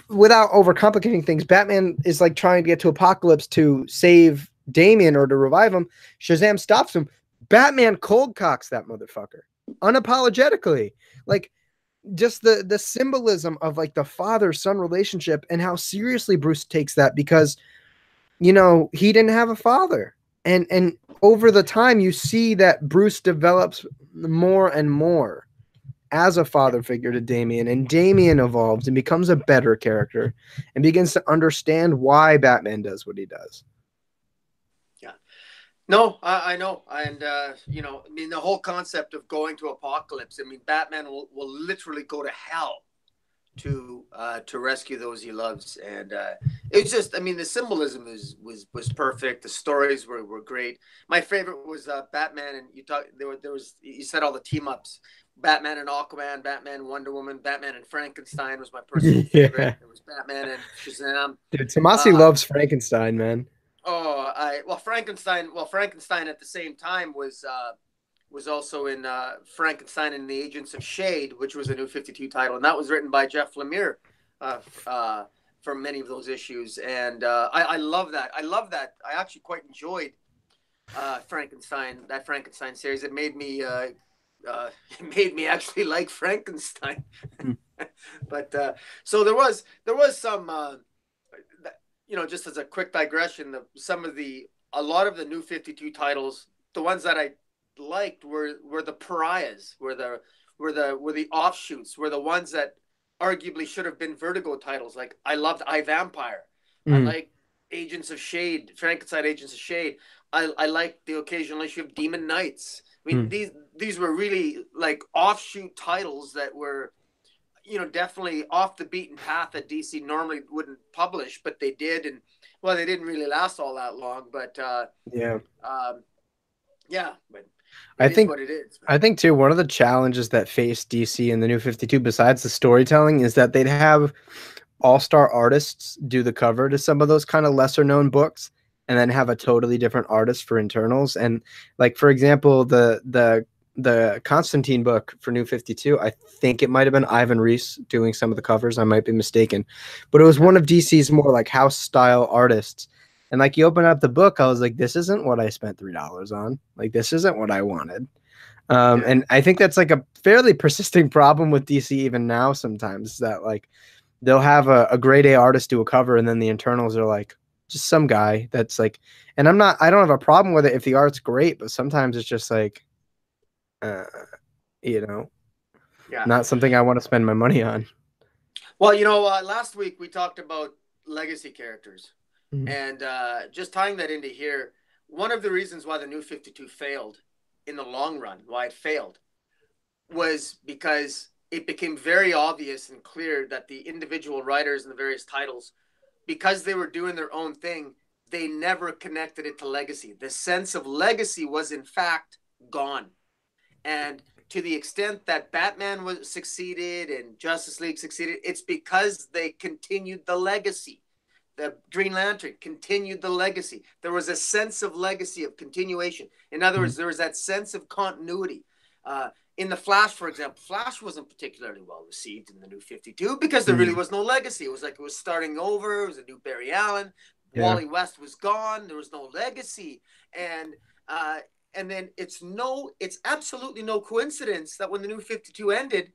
A: without overcomplicating things, Batman is like trying to get to Apocalypse to save Damian or to revive him. Shazam stops him. Batman cold cocks that motherfucker unapologetically. Like, just the symbolism of like the father-son relationship and how seriously Bruce takes that, because he didn't have a father. And over the time you see that Bruce develops more and more as a father figure to Damian, and Damian evolves and becomes a better character and begins to understand why Batman does what he does.
B: Yeah. No, I know. And, I mean, the whole concept of going to Apocalypse, I mean, Batman will literally go to hell to rescue those he loves. And it's just, I mean, the symbolism was perfect. The stories were great. My favorite was Batman, and you said all the team ups. Batman and Aquaman, Batman, Wonder Woman, Batman and Frankenstein was my personal favorite.
A: Yeah.
B: There was Batman and Shazam.
A: Dude, Tomasi
B: Uh,
A: loves Frankenstein, man.
B: Frankenstein at the same time was also in Frankenstein and the Agents of Shade, which was a New 52 title, and that was written by Jeff Lemire for many of those issues. And I love that. I love that. I actually quite enjoyed that Frankenstein series. It made me actually like Frankenstein. But so there was some just as a quick digression, a lot of the New 52 titles, the ones that I liked were the pariahs, were the offshoots, were the ones that arguably should have been Vertigo titles. Like, I loved I Vampire. I
A: Mm.
B: like Agents of Shade, Frankenstein Agents of Shade. I like the occasional issue of Demon Knights. I mean,
A: Mm.
B: these were really like offshoot titles that were, definitely off the beaten path that DC normally wouldn't publish, but they did. And well, they didn't really last all that long, but
A: Yeah.
B: yeah, but
A: I
B: it is
A: think
B: what it is.
A: I think too, one of the challenges that faced DC in the New 52, besides the storytelling, is that they'd have all-star artists do the cover to some of those kind of lesser known books, and then have a totally different artist for internals. And like for example, the Constantine book for New 52, I think it might have been Ivan Reis doing some of the covers. I might be mistaken, but it was
B: Yeah,
A: one of DC's more like house style artists. And like you open up the book, I was like, this isn't what I spent $3 on. Like this isn't what I wanted.
B: yeah,
A: And I think that's like a fairly persisting problem with DC even now. Sometimes that like they'll have a grade A artist do a cover, and then the internals are like just some guy that's like. And I don't have a problem with it if the art's great, but sometimes it's just like, uh, you know,
B: yeah.
A: not something I want to spend my money on.
B: Well, last week we talked about legacy characters,
A: Mhm.
B: and just tying that into here, one of the reasons why the New 52 failed in the long run, why it failed, was because it became very obvious and clear that the individual writers and the various titles, because they were doing their own thing, they never connected it to legacy. The sense of legacy was in fact gone. And to the extent that Batman was succeeded and Justice League succeeded, it's because they continued the legacy. The Green Lantern continued the legacy. There was a sense of legacy, of continuation. In other words, there was that sense of continuity. In the Flash, for example, Flash wasn't particularly well received in the New 52 because there really
A: Mhm.
B: was no legacy. It was like it was starting over. It was a new Barry Allen.
A: Yeah.
B: Wally West was gone. There was no legacy. And uh, and then it's absolutely no coincidence that when the New 52 ended,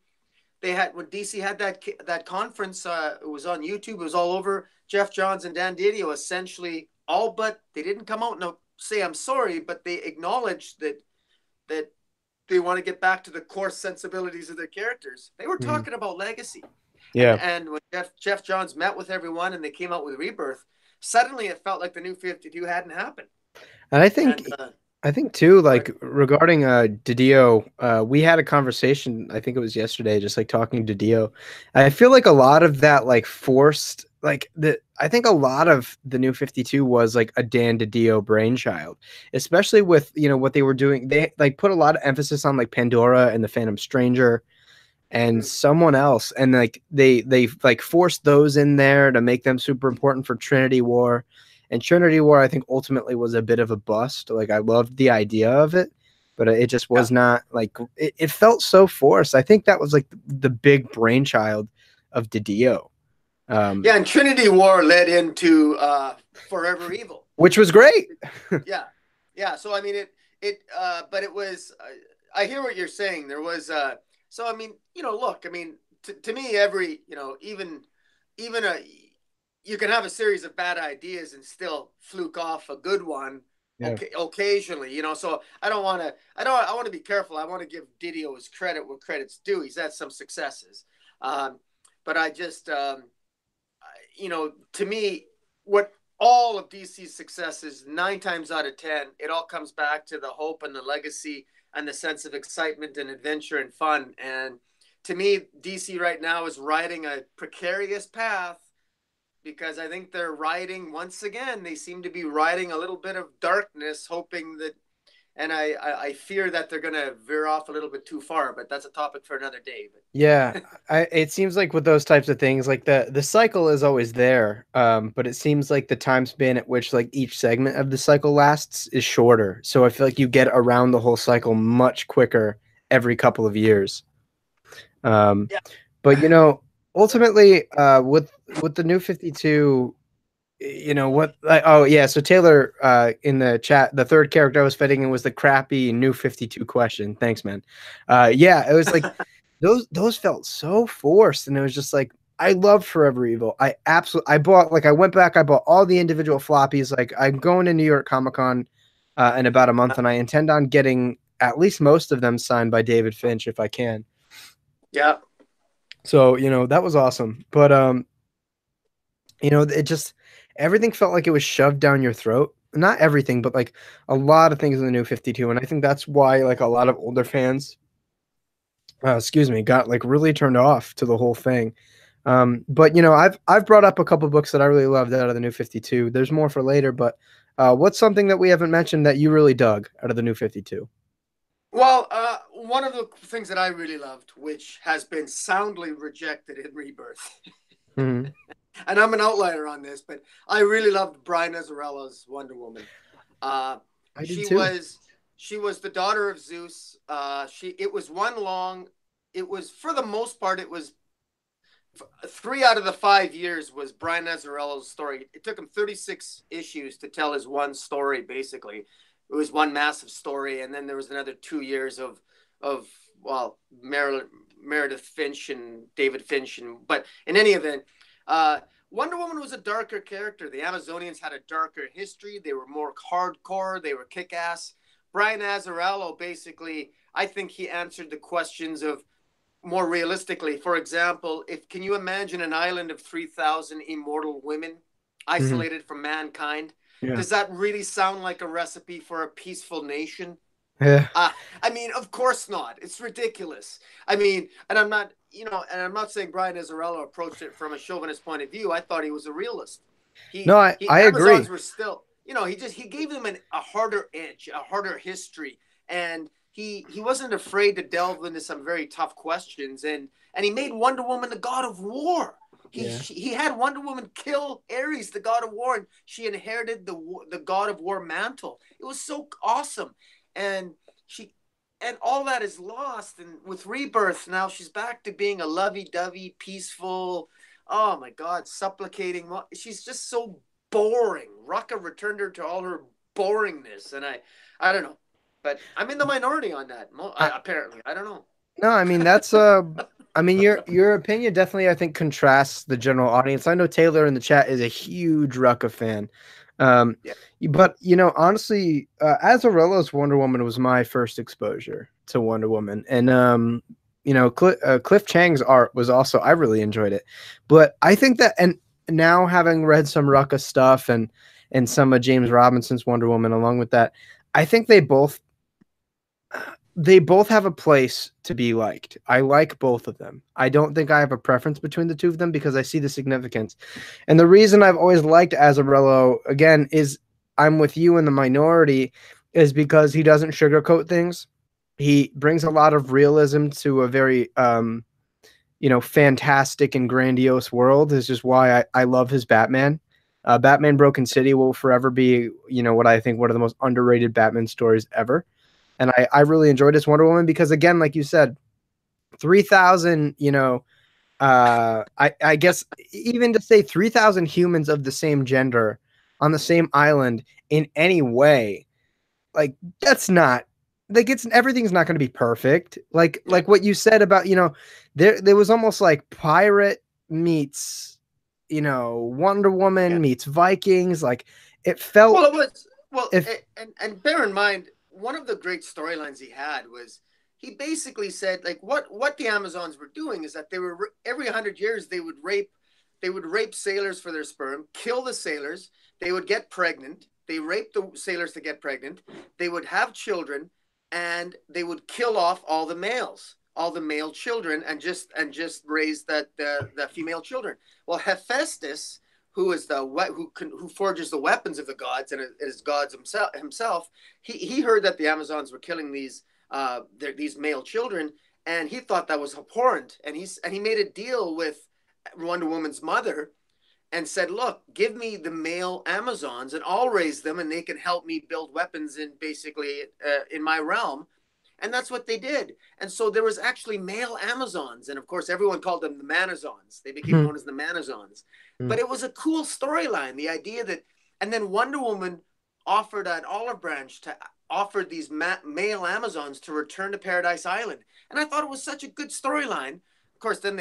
B: they had when DC had that conference. It was on YouTube. It was all over. Jeff Johns and Dan Didio essentially all but they didn't come out and say I'm sorry, but they acknowledged that they want to get back to the core sensibilities of their characters. They were
A: Mhm.
B: talking about legacy, and
A: Yeah.
B: and when Jeff Johns met with everyone and they came out with Rebirth, suddenly it felt like the New 52 hadn't happened.
A: And
B: And
A: I think too,
B: go ahead.
A: like regarding Didio, we had a conversation, I think it was yesterday, just like talking to Dio. I feel like a lot of that like forced like the I think a lot of the New 52 was like a Dan Didio brainchild, especially with, what they were doing. They like put a lot of emphasis on like Pandora and the Phantom Stranger and
B: Mm-hmm.
A: someone else, and like they like forced those in there to make them super important for Trinity War. And Trinity War I think ultimately was a bit of a bust. Like I loved the idea of it, but it just
B: Yeah.
A: was not like it felt so forced. I think that was like the big brainchild of Didio,
B: Yeah, and Trinity War led into Forever Evil.
A: which was great.
B: Yeah, yeah. So I mean, but it was. I hear what you're saying. There was. So I mean, look. I mean, to me, every even a you can have a series of bad ideas and still fluke off a good one.
A: Yeah.
B: Okay, occasionally, So I don't want to. I want to be careful. I want to give Didio his credit where credit's due. He's had some successes, but I just to me, what all of DC's successes, 9 times out of 10, it all comes back to the hope and the legacy and the sense of excitement and adventure and fun. And to me, DC right now is riding a precarious path because I think they're riding, once again, they seem to be riding a little bit of darkness, hoping that, and I fear that they're going to veer off a little bit too far, but that's a topic for another day.
A: Yeah, it seems like with those types of things, like the cycle is always there, but it seems like the time span at which like each segment of the cycle lasts is shorter. So I feel like you get around the whole cycle much quicker every couple of years. Um,
B: Yeah.
A: but ultimately, with the New 52, what? Oh yeah, so Taylor, in the chat, the third character I was fitting in was the crappy New 52 question. Thanks, man. Yeah, it was like. Those felt so forced, and it was just like I love Forever Evil. I went back, I bought all the individual floppies. Like I'm going to New York Comic Con in about a month, and I intend on getting at least most of them signed by David Finch if I can.
B: Yeah.
A: So that was awesome, but it just everything felt like it was shoved down your throat. Not everything, but like a lot of things in the New 52, and I think that's why like a lot of older fans excuse me, got like really turned off to the whole thing. But I've brought up a couple books that I really loved out of the New 52. There's more for later, but what's something that we haven't mentioned that you really dug out of the New 52?
B: Well, one of the things that I really loved, which has been soundly rejected in Rebirth,
A: Hmm.
B: and I'm an outlier on this, but I really loved Brian Azarella's Wonder Woman. Uh,
A: I did
B: she
A: too.
B: was she was the daughter of Zeus. She it was one long. It was for the most part. It was 3 out of the 5 years was Brian Azarella's story. It took him 36 issues to tell his one story. Basically, it was one massive story, and then there was another 2 years of well, Meredith Finch and David Finch, and but in any event, uh, Wonder Woman was a darker character. The Amazonians had a darker history. They were more hardcore. They were kick ass. Brian Azzarello basically, I think he answered the questions of more realistically. For example, if can you imagine an island of 3,000 immortal women
A: Hmm.
B: isolated from mankind?
A: Yeah.
B: Does that really sound like a recipe for a peaceful nation?
A: Yeah.
B: uh, I mean, of course not. It's ridiculous. I mean, and I'm not, and I'm not saying Brian Azzarello approached it from a chauvinist point of view. I thought he was a realist.
A: No,
B: He
A: I
B: Amazons
A: agree.
B: were still, he gave them a harder edge, a harder history, and he wasn't afraid to delve into some very tough questions, and he made Wonder Woman the god of war.
A: Yeah.
B: He had Wonder Woman kill Ares, the god of war, and she inherited the god of war mantle. It was so awesome, and she and all that is lost. And with Rebirth, now she's back to being a lovey-dovey, peaceful. Oh my God, supplicating. She's just so boring. Rucka returned her to all her boringness, and I don't know, but I'm in the minority on that.
A: I,
B: Apparently, I don't know.
A: no, I mean that's I mean your opinion definitely I think contrasts the general audience. I know Taylor in the chat is a huge Rucka fan. Um
B: Yeah,
A: but honestly, Azzarello's Wonder Woman was my first exposure to Wonder Woman. And Cliff Chang's art was also, I really enjoyed it. But I think that, and now having read some Rucka stuff and some of James Robinson's Wonder Woman along with that, I think they both have a place to be liked. I like both of them. I don't think I have a preference between the two of them because I see the significance. And the reason I've always liked Azzarello, again, is I'm with you in the minority, is because he doesn't sugarcoat things. He brings a lot of realism to a very fantastic and grandiose world. This is why I love his Batman. Batman Broken City will forever be, what I think one of the most underrated Batman stories ever. And I really enjoyed this Wonder Woman because, again, like you said, 3,000, I guess even to say 3,000 humans of the same gender on the same island in any way, like that's not, like, it's everything's not going to be perfect. Like
B: yeah,
A: what you said about, there was almost like pirate meets, Wonder
B: yeah.
A: Woman meets Vikings. Like it felt,
B: Well, it was well,
A: if
B: and bear in mind, one of the great storylines he had was he basically said like what the Amazons were doing is that they were every 100 years they would rape sailors for their sperm, kill the sailors, they would get pregnant, they raped the sailors to get pregnant, they would have children, and they would kill off all the males, all the male children, and just raise the female children. Well, Hephaestus, who is who forges the weapons of the gods and is gods himself, he heard that the Amazons were killing these male children, and he thought that was abhorrent, and he made a deal with Wonder Woman's mother and said, "Look, give me the male Amazons, and I'll raise them, and they can help me build weapons in basically in my realm." And that's what they did. And so there was actually male Amazons, and of course everyone called them the Manazons. They became known as the Manazons. But it was a cool storyline. The idea that, and then Wonder Woman offered an olive branch to offered these male Amazons to return to Paradise Island, and I thought it was such a good storyline. Of course, then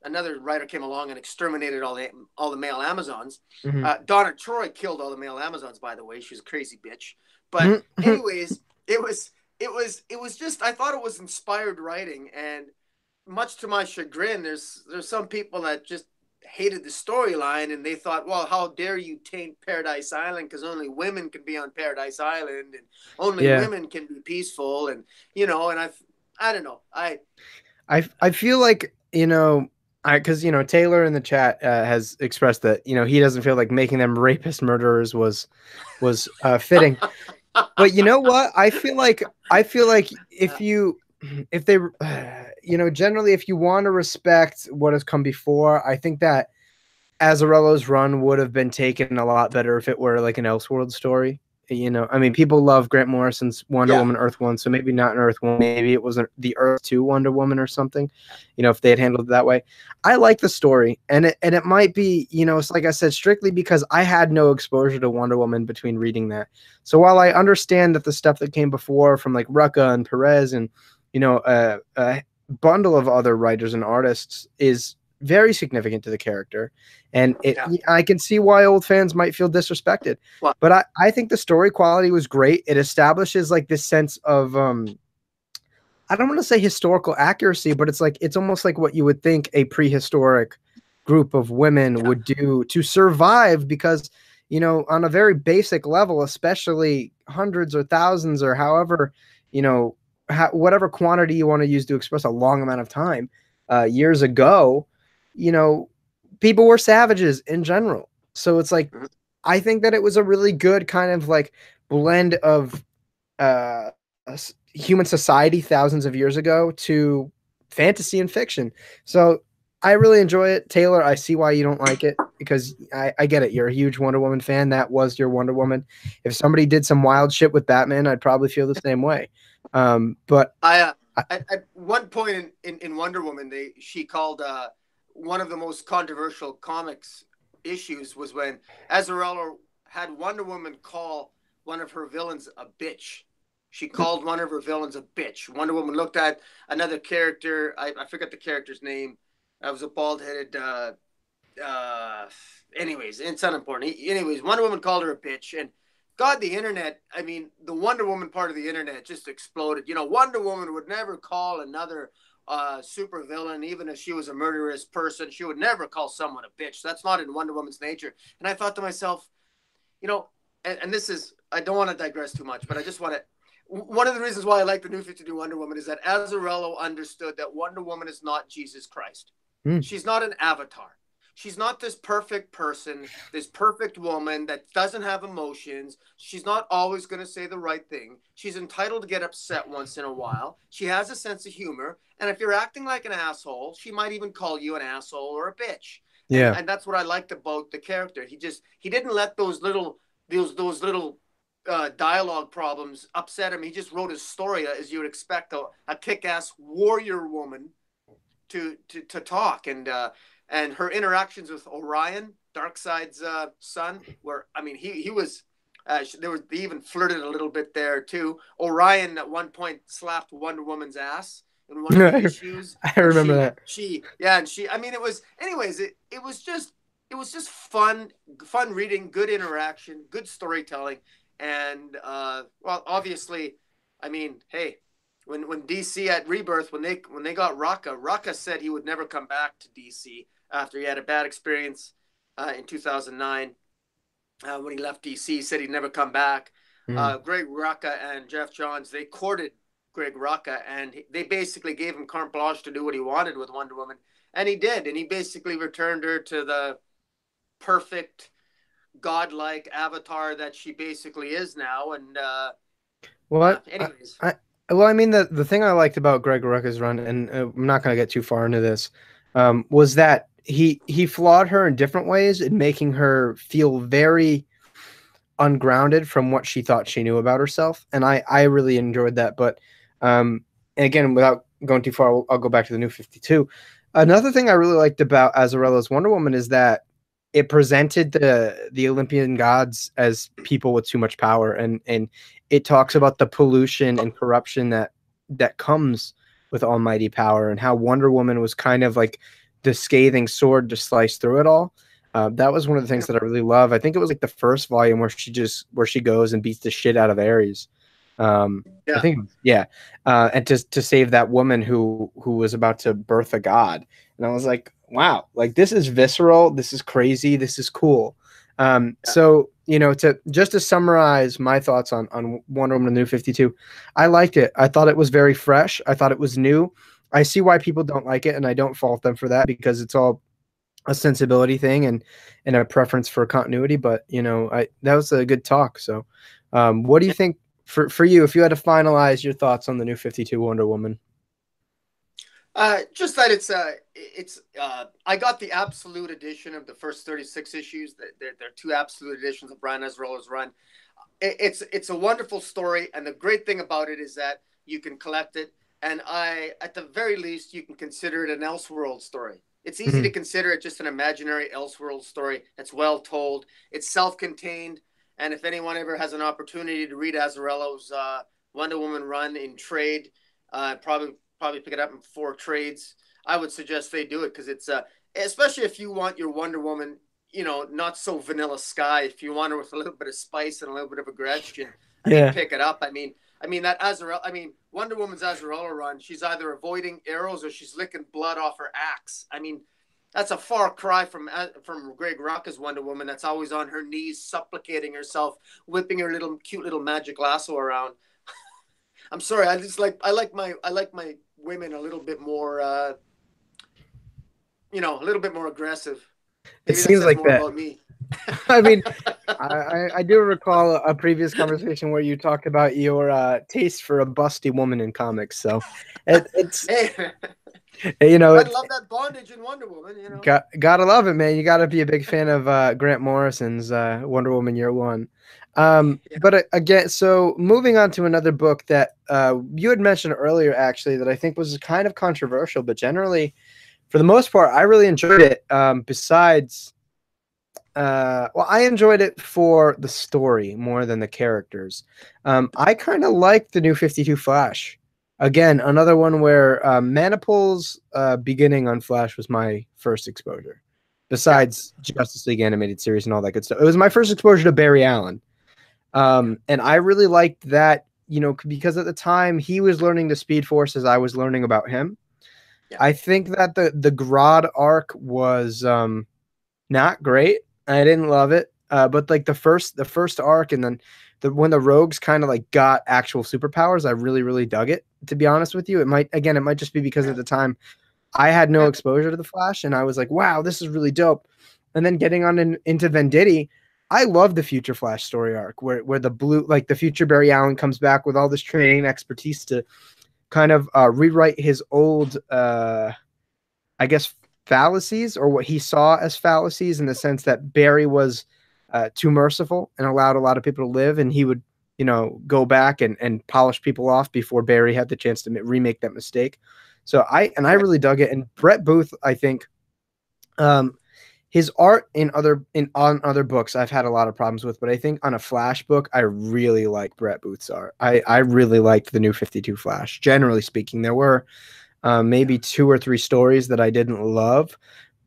B: another writer came along and exterminated all the male Amazons.
A: Mhm.
B: Donna Troy killed all the male Amazons. By the way, she was a crazy bitch. But anyways, it was just I thought it was inspired writing, and much to my chagrin, there's some people that just hated the storyline, and they thought, well, how dare you taint Paradise Island because only women can be on Paradise Island and only
A: Yeah.
B: women can be peaceful, and and I don't know.
A: I feel like, because Taylor in the chat has expressed that he doesn't feel like making them rapist murderers was fitting. But you know what? I feel like if they generally if you want to respect what has come before, I think that Azzarello's run would have been taken a lot better if it were like an Elseworld story. I mean, people love Grant Morrison's Wonder
B: Yeah.
A: Woman Earth 1, so maybe not an Earth 1, maybe it was the Earth 2 Wonder Woman or something, if they had handled it that way. I like the story, and it might be, it's like I said, strictly because I had no exposure to Wonder Woman between reading that. So while I understand that the stuff that came before from like Rucka and Perez and, a bundle of other writers and artists is very significant to the character, and
B: Yeah.
A: I can see why old fans might feel disrespected,
B: Well,
A: but I think the story quality was great. It establishes like this sense of I don't want to say historical accuracy, but it's almost like what you would think a prehistoric group of women
B: yeah.
A: would do to survive, because on a very basic level, especially hundreds or thousands or however, whatever quantity you want to use to express a long amount of time, years ago, you know people were savages in general. So it's like,
B: Mhm.
A: I think that it was a really good kind of like blend of uh human society thousands of years ago to fantasy and fiction. So I really enjoy it. Taylor, I see why you don't like it, because I get it. You're a huge Wonder Woman fan. That was your Wonder Woman. If somebody did some wild shit with Batman, I'd probably feel the same way. But I,
B: At one point in Wonder Woman, she called one of the most controversial comics issues was when Azzarello had Wonder Woman call one of her villains a bitch. She called one of her villains a bitch. Wonder Woman looked at another character. I forget the character's name. That was a bald headed. Uh, Anyways, it's unimportant. Anyways, Wonder Woman called her a bitch, and God, the internet. I mean, the Wonder Woman part of the internet just exploded. Wonder Woman would never call another super villain, even if she was a murderous person. She would never call someone a bitch. That's not in Wonder Woman's nature. And I thought to myself, and this is, I don't want to digress too much, but I just want to. One of the reasons why I like the New 52 Wonder Woman is that Azzarello understood that Wonder Woman is not Jesus Christ.
A: mm,
B: She's not an avatar. She's not this perfect person, this perfect woman that doesn't have emotions. She's not always going to say the right thing. She's entitled to get upset once in a while. She has a sense of humor. And if you're acting like an asshole, she might even call you an asshole or a bitch. And
A: yeah,
B: and that's what I liked about the character. He didn't let those little dialogue problems upset him. He just wrote his story as you would expect a kick-ass warrior woman to talk, and her interactions with Orion, Darkseid's son, where I mean he was. They even flirted a little bit there too. Orion at one point slapped Wonder Woman's ass in one of the issues,
A: I
B: and
A: remember
B: she
A: that.
B: she yeah, and she. I mean, it was anyways. It was just fun reading, good interaction, good storytelling, and well, obviously, I mean, hey, when DC at Rebirth, when they got Rocca said he would never come back to DC after he had a bad experience in 2009 when he left DC. He said he'd never come back.
A: Mm.
B: Greg Rucka and Jeff Johns, they courted Greg Rucka, and they basically gave him carte blanche to do what he wanted with Wonder Woman, and he did, and he basically returned her to the perfect godlike avatar that she basically is now. And
A: What?
B: anyways,
A: Well, I mean, the thing I liked about Greg Rucka's run, and I'm not going to get too far into this, was that he flawed her in different ways in making her feel very ungrounded from what she thought she knew about herself, and I really enjoyed that. But and again, without going too far, I'll go back to the New 52. Another thing I really liked about Azzarello's Wonder Woman is that it presented the Olympian gods as people with too much power, and it talks about the pollution and corruption that comes with almighty power, and how Wonder Woman was kind of like the scathing sword to slice through it all. That was one of the things that I really love. I think it was like the first volume where she goes and beats the shit out of Ares. I
B: yeah,
A: think, yeah, and to save that woman who was about to birth a god, and I was like, wow, like this is visceral, this is crazy, this is cool.
B: yeah,
A: So to summarize my thoughts on Wonder Woman: The New 52, I liked it. I thought it was very fresh. I thought it was new. I see why people don't like it, and I don't fault them for that, because it's all a sensibility thing and a preference for continuity. But I that was a good talk. So What do you think for you, if you had to finalize your thoughts on the new 52 Wonder Woman?
B: Just that it's I got the absolute edition of the first 36 issues. They're two absolute editions of Brian Azzarello's run. It's a wonderful story, and the great thing about it is that you can collect it, and at the very least you can consider it an Elseworld story. It's easy to
A: Mhm.
B: consider it just an imaginary Elseworld story. It's well told. It's self-contained, and if anyone ever has an opportunity to read Azzarello's Wonder Woman run in trade, probably pick it up in 4 trades. I would suggest they do it because it's especially if you want your Wonder Woman, not so vanilla sky. If you want her with a little bit of spice and a little bit of aggression,
A: Yeah.
B: pick it up. That Azarello. Wonder Woman's Azarello run. She's either avoiding arrows or she's licking blood off her axe. That's a far cry from Greg Rucka's Wonder Woman. That's always on her knees, supplicating herself, whipping her little cute little magic lasso around. I'm sorry. I like my women a little bit more. A little bit more aggressive.
A: It
B: Maybe that
A: seems
B: says
A: like
B: more
A: that.
B: about me.
A: I mean, I do recall a previous conversation where you talked about your taste for a busty woman in comics. So it's
B: Hey, gotta
A: it's
B: love that bondage in Wonder Woman.
A: gotta love it, man. You gotta be a big fan of Grant Morrison's Wonder Woman Year One.
B: Yeah,
A: But again, so moving on to another book that you had mentioned earlier, actually, that I think was kind of controversial, but generally, for the most part, I really enjoyed it. Besides, well, I enjoyed it for the story more than the characters. I kind of like the new 52 Flash. Again, another one where Manipul's beginning on Flash was my first exposure.
B: yeah,
A: Besides Justice League animated series and all that good stuff, it was my first exposure to Barry Allen.
B: yeah,
A: And I really liked that, because at the time he was learning the Speed Force as I was learning about him.
B: yeah,
A: I think that the Grodd arc was not great. I didn't love it. But like the first arc, and then when the rogues kind of like got actual superpowers, I really, really dug it, to be honest with you. It might just be because
B: yeah,
A: at the time I had no
B: yeah,
A: exposure to the Flash, and I was like, wow, this is really dope. And then getting on into Venditti, I love the Future Flash story arc where the future Barry Allen comes back with all this training and expertise to kind of rewrite his old I guess, fallacies, or what he saw as fallacies, in the sense that Barry was too merciful and allowed a lot of people to live, and he would, go back and polish people off before Barry had the chance to remake that mistake. So I
B: right.
A: really dug it. And Brett Booth, I think, um, his art on other books I've had a lot of problems with, but I think on a Flash book, I really like Brett Booth's art. I really liked the new 52 Flash. Generally speaking, there were
B: Yeah,
A: maybe 2 or 3 stories that I didn't love,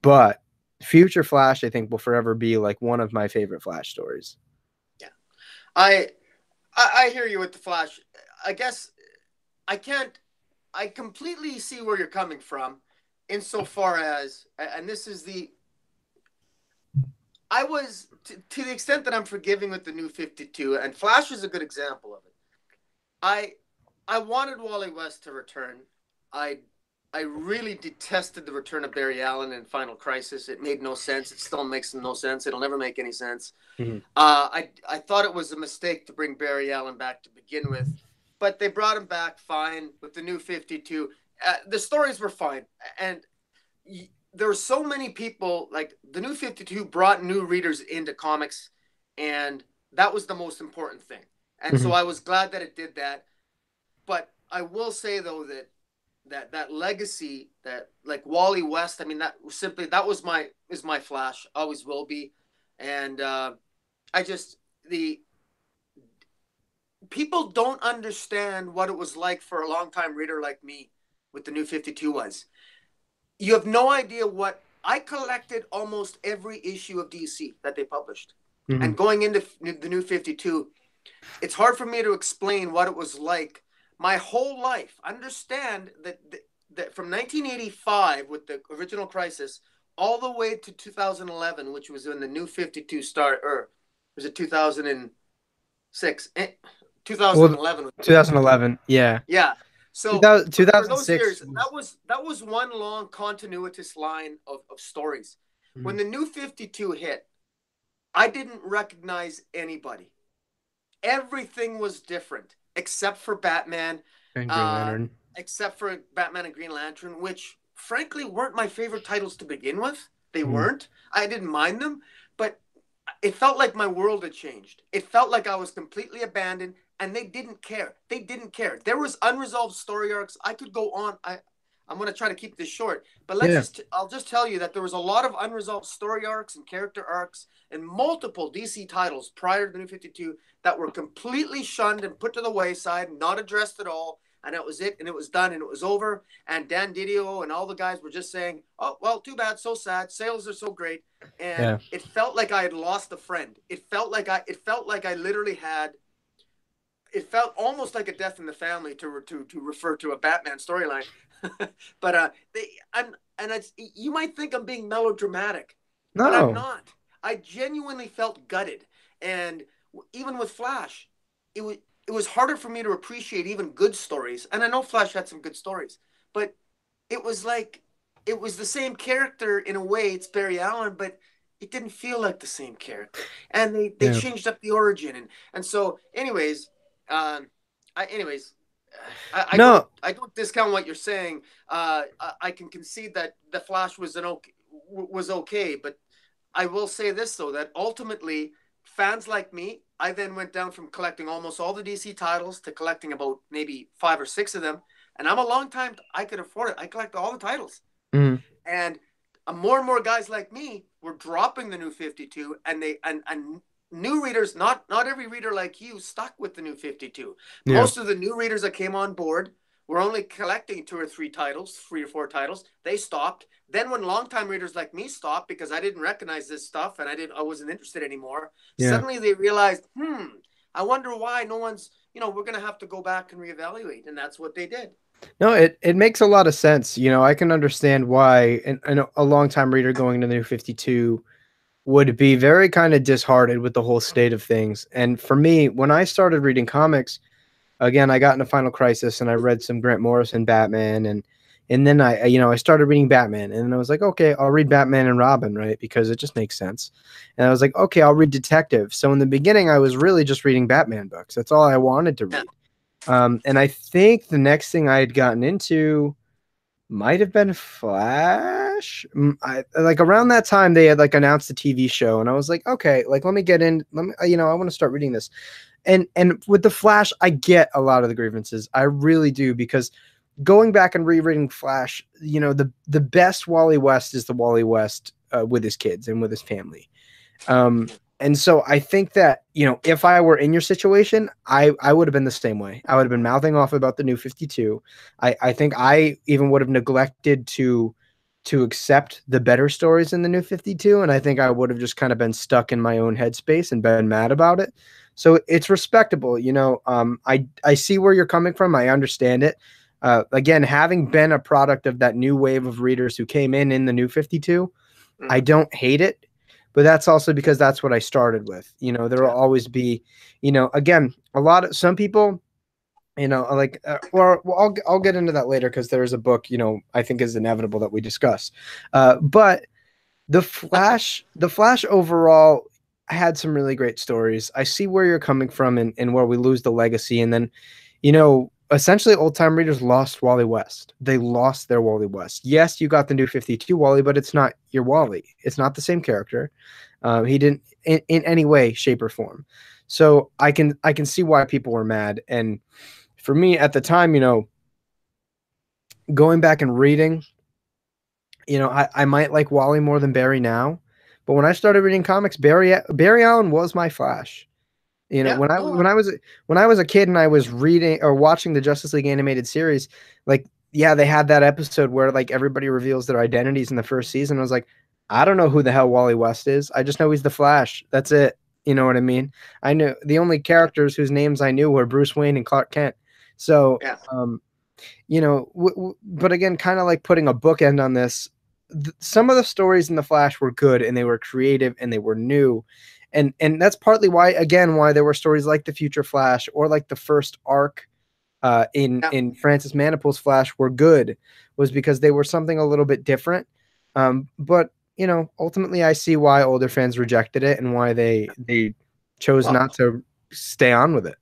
A: but Future Flash, I think, will forever be like one of my favorite Flash stories.
B: yeah. I I hear you with the Flash. I guess I can't. I completely see where you're coming from, insofar as, and this is the I was to the extent that I'm forgiving with the new 52, and Flash is a good example of it. I I wanted Wally West to return. I I really detested the return of Barry Allen in Final Crisis. It made no sense. It still makes no sense. It'll never make any sense.
A: Mhm.
B: I thought it was a mistake to bring Barry Allen back to begin with, but they brought him back fine with the new 52. The stories were fine, and there were so many people. Like, the new 52 brought new readers into comics, and that was the most important thing. And so
A: Mhm.
B: I was glad that it did that. But I will say, though, that legacy, that, like, Wally West, that was my Flash, always will be. And I just the people don't understand what it was like for a longtime reader like me with the new 52 was. You have no idea what I collected. Almost every issue of DC that they published.
A: Mhm.
B: And going into the new 52, it's hard for me to explain what it was like my whole life. Understand that from 1985 with the original Crisis all the way to 2011, which was when the new 52 start, or was it 2006?
A: Well,
B: 2011.
A: 2011, yeah.
B: Yeah. So
A: 2000,
B: for those
A: 2006
B: years,
A: was.
B: that was one long continuous line of stories. When
A: Mhm.
B: the new 52 hit, I didn't recognize anybody. everything was different except for Batman,
A: And Green
B: uh,
A: Lantern.
B: except for Batman and Green Lantern, which frankly weren't my favorite titles to begin with. They
A: Mm.
B: weren't. I didn't mind them, but it felt like my world had changed. It felt like I was completely abandoned, and they didn't care. They didn't care. There was unresolved story arcs. I could go on. I'm going to try to keep this short, but
A: Yeah.
B: I'll just tell you that there was a lot of unresolved story arcs and character arcs in multiple DC titles prior to the New 52 that were completely shunned and put to the wayside, not addressed at all. And that was it, and it was done, and it was over. And Dan Didio and all the guys were just saying, "Oh well, too bad, so sad. Sales are so great." And
A: Yeah.
B: it felt like I had lost a friend. It felt like I literally had. It felt almost like a death in the family to refer to a Batman storyline. But you might think I'm being melodramatic, but I'm
A: No.
B: not. I genuinely felt gutted, and even with Flash, it was harder for me to appreciate even good stories. And I know Flash had some good stories, but it was like it was the same character in a way. It's Barry Allen, but it didn't feel like the same character. And they
A: Yeah.
B: changed up the origin, and so anyways, um, anyways,
A: No.
B: I don't discount what you're saying. I can concede that the Flash was okay, but I will say this though, that ultimately fans like me, I then went down from collecting almost all the DC titles to collecting about maybe 5 or 6 of them, and I'm a long time. I could afford it. I collect all the titles,
A: Mm.
B: and more and more guys like me were dropping the New 52, and new readers, not every reader like you stuck with the New 52.
A: Yeah.
B: Most of the new readers that came on board were only collecting 3 or 4 titles. They stopped. Then when longtime readers like me stopped because I didn't recognize this stuff and I wasn't interested anymore,
A: Yeah.
B: suddenly they realized, I wonder why no one's, we're gonna have to go back and reevaluate, and that's what they did.
A: No, it makes a lot of sense. I can understand why and a longtime reader going to the New 52 would be very kind of disheartened with the whole state of things. And for me, when I started reading comics, again, I got into Final Crisis and I read some Grant Morrison Batman and then I started reading Batman and I was like, okay, I'll read Batman and Robin, right? Because it just makes sense. And I was like, okay, I'll read Detective. So in the beginning, I was really just reading Batman books. That's all I wanted to
B: Yeah.
A: read. And I think the next thing I had gotten into might have been Flash. Like around that time they had like announced the TV show, and I was like, okay, like let me get in. Let me, I want to start reading this. And with the Flash, I get a lot of the grievances. I really do because going back and rereading Flash, the best Wally West is the Wally West with his kids and with his family. Um, and so I think that, if I were in your situation, I would have been the same way. I would have been mouthing off about the New 52. I think I even would have neglected to accept the better stories in the New 52. And I think I would have just kind of been stuck in my own headspace and been mad about it. So it's respectable. I see where you're coming from. I understand it. Again, having been a product of that new wave of readers who came in the New 52, I don't hate it, but that's also because that's what I started with. There will
B: Yeah.
A: always be, again, some people, like, or well, I'll get into that later because there's a book, I think is inevitable that we discuss. But the Flash overall had some really great stories. I see where you're coming from and where we lose the legacy. And then, essentially old time readers lost Wally West. They lost their Wally West. Yes, you got the New 52 Wally, but it's not your Wally. It's not the same character. He didn't in any way, shape, or form. So I can see why people were mad. And for me at the time, going back and reading, I might like Wally more than Barry now. But when I started reading comics, Barry Allen was my Flash.
B: Yeah.
A: When I
B: No.
A: was a kid and I was reading or watching the Justice League animated series, like yeah, they had that episode where like everybody reveals their identities in the first season. I was like, I don't know who the hell Wally West is. I just know he's the Flash. That's it. You know what I mean? I knew the only characters whose names I knew were Bruce Wayne and Clark Kent. So,
B: Yeah.
A: but again, kind of like putting a bookend on this. Some of the stories in the Flash were good and they were creative and they were new, and that's partly why there were stories like the Future Flash or like the first arc
B: Yeah.
A: in Francis Manipul's Flash were good, was because they were something a little bit different. But ultimately, I see why older fans rejected it and why they chose
B: Well,
A: not to. stay on with it.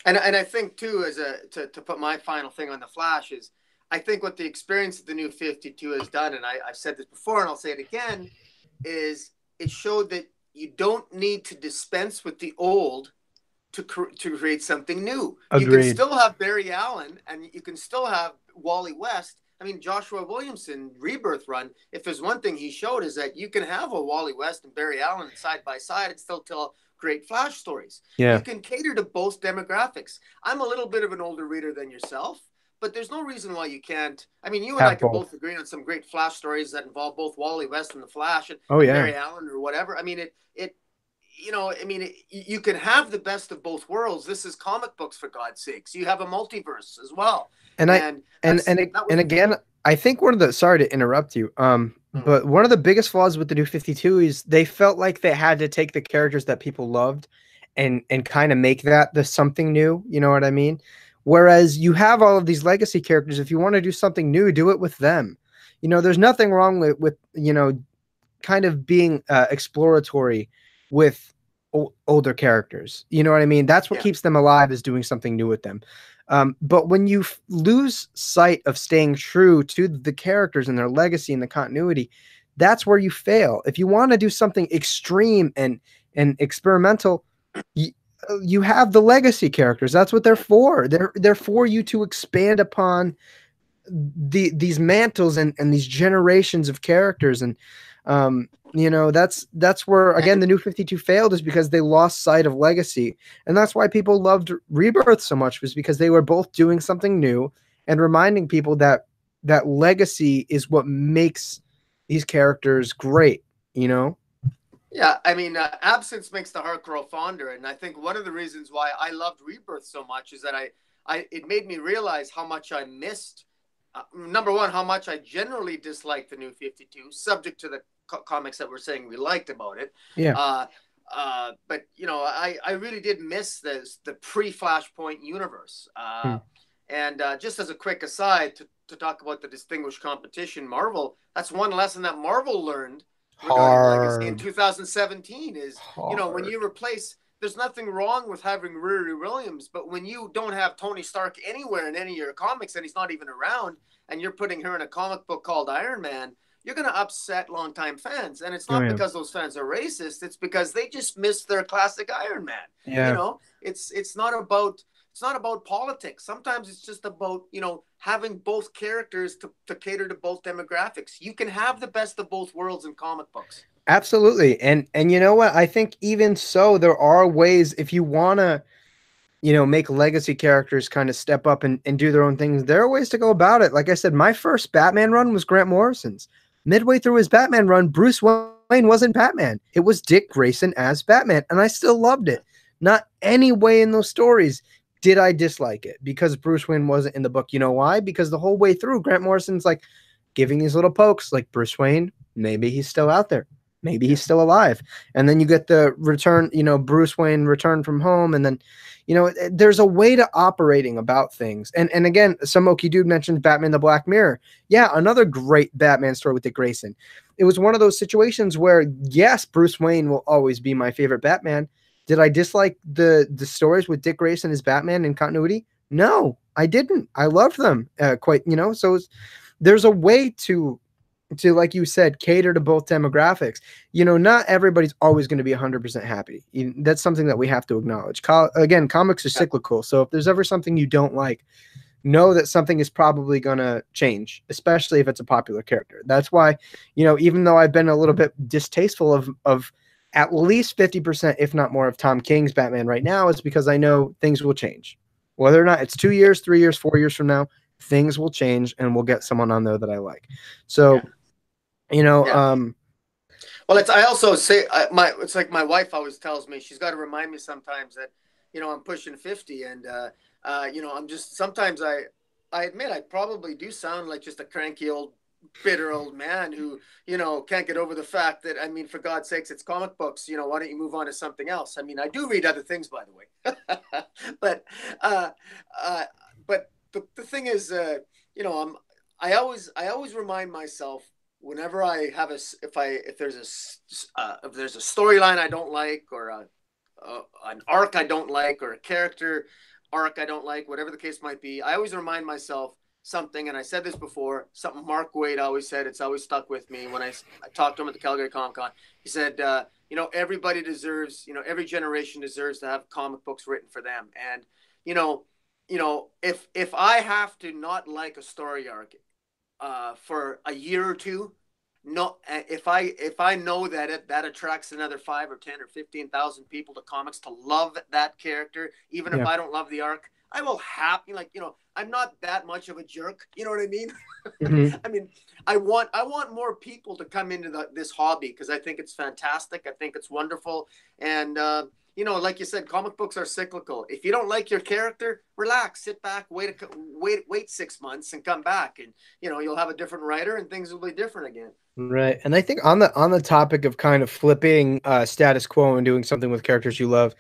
B: And I think too, as a to put my final thing on the Flash is, I think what the experience of the new 52 has done, and I've said this before and I'll say it again, is it showed that you don't need to dispense with the old to create something new. You can
A: Agreed.
B: still have Barry Allen and you can still have Wally West. I mean, Joshua Williamson Rebirth run. If there's one thing he showed is that you can have a Wally West and Barry Allen side by side and still tell great Flash stories. You
A: Yeah.
B: can cater to both demographics. I'm a little bit of an older reader than yourself, but there's no reason why you can't. I mean, you and I
A: Have
B: can
A: both.
B: both agree on some great Flash stories that involve both Wally West and the Flash
A: Oh
B: and
A: yeah.
B: Barry Allen or whatever. I mean, you can have the best of both worlds. This is comic books, for God's sakes. You have a multiverse as well,
A: And I
B: and that was.
A: and again, I think one of the sorry to interrupt you,
B: Mm,
A: but one of the biggest flaws with the new 52 is they felt like they had to take the characters that people loved and kind of make that the something new, you know what I mean? Whereas you have all of these legacy characters, if you want to do something new, do it with them. You know, there's nothing wrong with you know, kind of being exploratory with older characters. You know what I mean? That's what
B: yeah,
A: keeps them alive, is doing something new with them. But when you lose sight of staying true to the characters and their legacy and the continuity, that's where you fail. If you want to do something extreme and experimental, you, you have the legacy characters. That's what they're for. They're for you to expand upon these mantles and these generations of characters. And you know, that's where again
B: and
A: the new 52 failed, is because they lost sight of legacy. And that's why people loved Rebirth so much, was because they were both doing something new and reminding people that that legacy is what makes these characters great, you know.
B: yeah, I mean, absence makes the heart grow fonder, and I think one of the reasons why I loved Rebirth so much is that it made me realize how much I missed. Number one, how much I generally disliked the new 52, subject to the comics that we're saying we liked about it.
A: Yeah.
B: Uh, but I really did miss the pre-Flashpoint universe.
A: Hmm.
B: And just as a quick aside, to talk about the distinguished competition, Marvel, that's one lesson that Marvel learned regarding legacy in
A: Hard.
B: 2017 is, when
A: Hard.
B: you replace, there's nothing wrong with having Riri Williams, but when you don't have Tony Stark anywhere in any of your comics and he's not even around, and you're putting her in a comic book called Iron Man, you're going to upset longtime fans. And it's
A: Oh
B: not
A: yeah.
B: because those fans are racist. It's because they just missed their classic Iron Man.
A: Yeah.
B: It's not about politics. Sometimes it's just about, having both characters to cater to both demographics. You can have the best of both worlds in comic books.
A: Absolutely. And you know what? I think even so, there are ways, if you want to, you know, make legacy characters kind of step up and do their own things, there are ways to go about it. Like I said, my first Batman run was Grant Morrison's. Midway through his Batman run, Bruce Wayne wasn't Batman. It was Dick Grayson as Batman, and I still loved it. Not any way in those stories did I dislike it because Bruce Wayne wasn't in the book. You know why? Because the whole way through, Grant Morrison's like giving these little pokes, like Bruce Wayne, maybe he's still out there. Maybe he's still alive. And then you get the return, you know, Bruce Wayne return from home. And then, you know, there's a way to operating about things. And again, some Okie dude mentioned Batman the Black Mirror. Yeah, another great Batman story with Dick Grayson. It was one of those situations where, yes, Bruce Wayne will always be my favorite Batman. Did I dislike the stories with Dick Grayson as Batman in continuity? No, I didn't. I loved them quite, you know. So there's a way to like you said, cater to both demographics. You know, not everybody's always going to be 100% happy. That's something that we have to acknowledge. Again, comics are cyclical. So if there's ever something you don't like, know that something is probably going to change, especially if it's a popular character. That's why, you know, even though I've been a little bit distasteful of at least 50%, if not more, of Tom King's Batman right now, is because I know things will change. Whether or not it's 2 years, 3 years, 4 years from now, things will change and we'll get someone on there that I like. So,
B: Yeah.
A: you know,
B: Yeah. Well, I also say it's like my wife always tells me, she's got to remind me sometimes that, I'm pushing 50 and, I'm just, sometimes I admit I probably do sound like just a cranky old, bitter old man who, can't get over the fact that, I mean, for God's sakes, it's comic books, why don't you move on to something else? I mean, I do read other things, by the way, but, but the thing is, I always remind myself whenever I have if there's a storyline I don't like or an arc I don't like or a character arc I don't like, whatever the case might be, I always remind myself something, and I said this before, something Mark Waid always said, it's always stuck with me when I talked to him at the Calgary Comic Con. He said, everybody deserves, every generation deserves to have comic books written for them. And, you know, if I have to not like a story arc for a year or two, no, if I know that that attracts another 5 or 10 or 15,000 people to comics to love that character, even if
A: Yeah.
B: I don't love the arc, I will happy, I'm not that much of a jerk. You know what I mean?
A: Hmm.
B: I mean, I want more people to come into this hobby because I think it's fantastic. I think it's wonderful, and like you said, comic books are cyclical. If you don't like your character, relax, sit back, wait 6 months, and come back, and you'll have a different writer, and things will be different again.
A: Right. And I think on the topic of kind of flipping status quo and doing something with characters you love,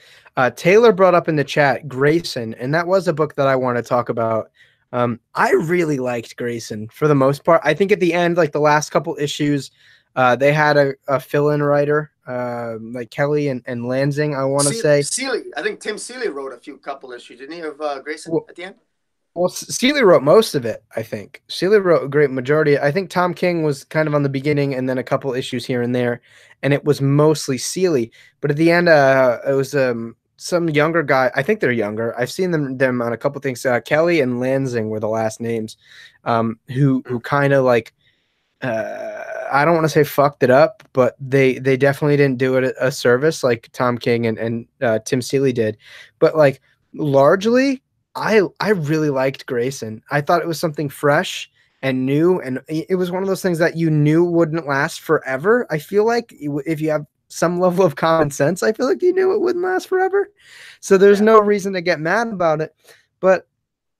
A: Taylor brought up in the chat Grayson, and that was a book that I want to talk about. I really liked Grayson for the most part. I think at the end, like the last couple issues, they had a fill-in writer, like Kelly and Lansing, I want to say.
B: Seeley, I think Tim Seeley wrote a few couple issues, didn't he, of Grayson
A: Well,
B: at the end?
A: Well, Seeley wrote most of it, I think. Seeley wrote a great majority. I think Tom King was kind of on the beginning and then a couple issues here and there, and it was mostly Seeley. But at the end, it was some younger guy. I think they're younger. I've seen them on a couple things. Kelly and Lansing were the last names, who kind of like I don't want to say fucked it up, but they definitely didn't do it a service like Tom King and Tim Seeley did. But like largely, I really liked Grayson. I thought it was something fresh and new, and it was one of those things that you knew wouldn't last forever. I feel like if you have some level of common sense, I feel like you knew it wouldn't last forever. So there's
B: Yeah,
A: no reason to get mad about it. But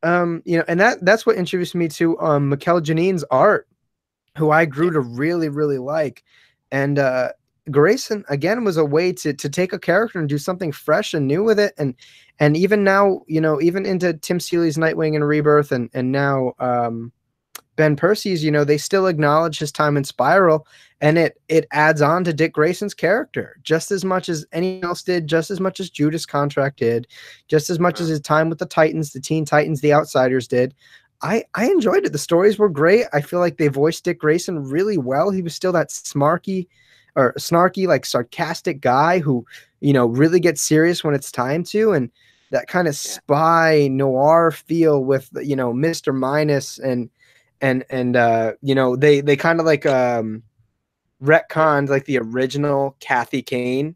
A: and that's what introduced me to Mikel Janin's art, who I
B: yeah,
A: grew to really, really like. And Grayson again was a way to take a character and do something fresh and new with it. And even now, even into Tim Seeley's Nightwing and Rebirth and now Ben Percy's, they still acknowledge his time in Spiral, and it adds on to Dick Grayson's character just as much as anyone else did, just as much as Judas Contract did, just as much as his time with the Titans, the Teen Titans, the Outsiders did. I enjoyed it. The stories were great. I feel like they voiced Dick Grayson really well. He was still that snarky, like sarcastic guy who, really gets serious when it's time to, and that kind of
B: yeah,
A: spy noir feel with, Mr. Minus and they kind of like
B: yeah,
A: retconned like the original Kathy Kane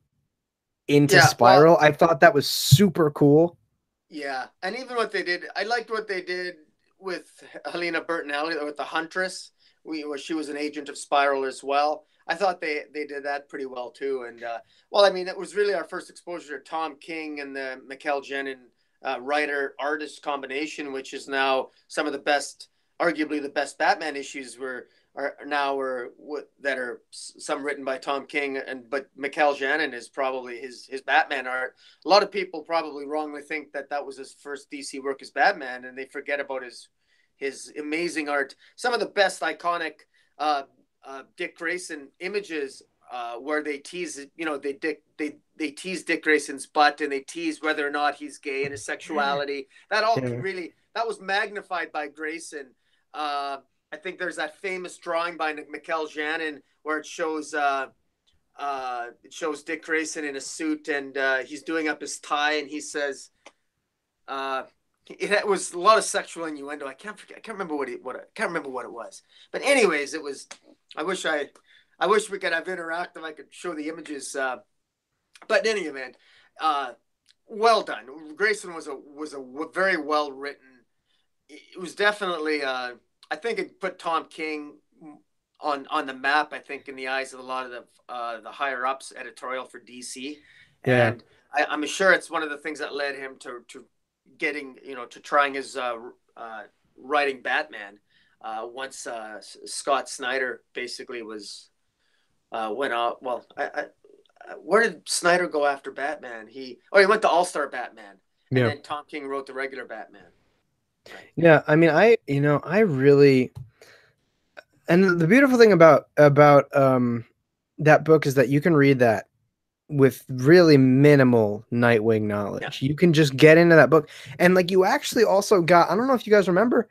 A: into
B: yeah. Well,
A: Spiral. I thought that was super cool.
B: yeah, and even what they did, I liked what they did with Helena Bertinelli with the Huntress. Where she was an agent of Spiral as well. I thought they did that pretty well too. And well, I mean, it was really our first exposure to Tom King and the Mikel Janin writer artist combination, which is now some of the best, arguably the best Batman issues that are some written by Tom King, but Mikel Janin is probably his Batman art. A lot of people probably wrongly think that that was his first DC work as Batman, and they forget about his amazing art. Some of the best iconic Dick Grayson images where they tease, they tease Dick Grayson's butt, and they tease whether or not he's gay and his sexuality.
A: Yeah.
B: That was magnified by Grayson. I think there's that famous drawing by Mikel Janin where it shows Dick Grayson in a suit, and he's doing up his tie, and he says, uh, it was a lot of sexual innuendo. I can't remember I can't remember what it was. But anyways, it was. I wish we could have interactive. I could show the images. But in any event, well done. Grayson was a very well written. It was definitely. I think it put Tom King on the map. I think in the eyes of a lot of the higher ups editorial for DC,
A: Yeah.
B: and I'm sure it's one of the things that led him to getting to trying his writing Batman once Scott Snyder basically was went out. Well, where did Snyder go after Batman? He went to All Star Batman, and
A: Yeah.
B: then Tom King wrote the regular Batman. Right.
A: Yeah, I mean, I really, and the beautiful thing about that book is that you can read that with really minimal Nightwing
B: Yeah.
A: knowledge. You can just get into that book. And like you actually also got, I don't know if you guys remember,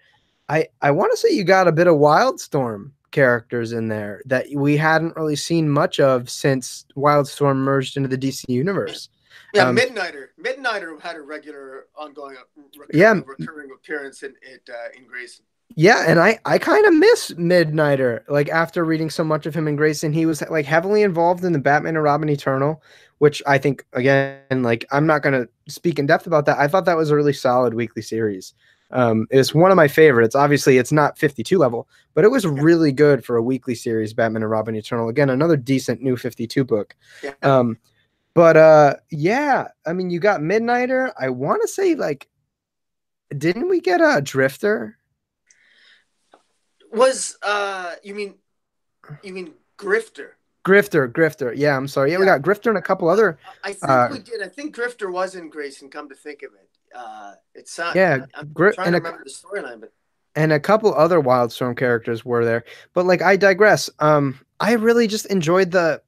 A: I want to say you got a bit of Wildstorm characters in there that we hadn't really seen much of since Wildstorm merged into the DC universe.
B: Yeah,
A: Um,
B: Midnighter had a regular, ongoing,
A: yeah,
B: recurring appearance in Grayson.
A: yeah, and I kind of miss Midnighter. Like after reading so much of him in Grayson, he was like heavily involved in the Batman and Robin Eternal, which I think again, like I'm not gonna speak in depth about that. I thought that was a really solid weekly series. It's one of my favorites. Obviously, it's not 52 level, but it was really good for a weekly series, Batman and Robin Eternal. Again, another decent new 52 book.
B: Yeah.
A: But yeah, I mean, you got Midnighter. I want to say like, didn't we get a Drifter?
B: Was you mean Grifter?
A: Grifter. Yeah, I'm sorry. Yeah, we
B: Yeah,
A: got Grifter and a couple other.
B: I think
A: Uh,
B: we did. I think Grifter was in Grayson. Come to think of it, it's
A: yeah,
B: I'm trying
A: and
B: to
A: a
B: remember the storyline, but
A: couple other Wildstorm characters were there. But like, I digress. I really just enjoyed the.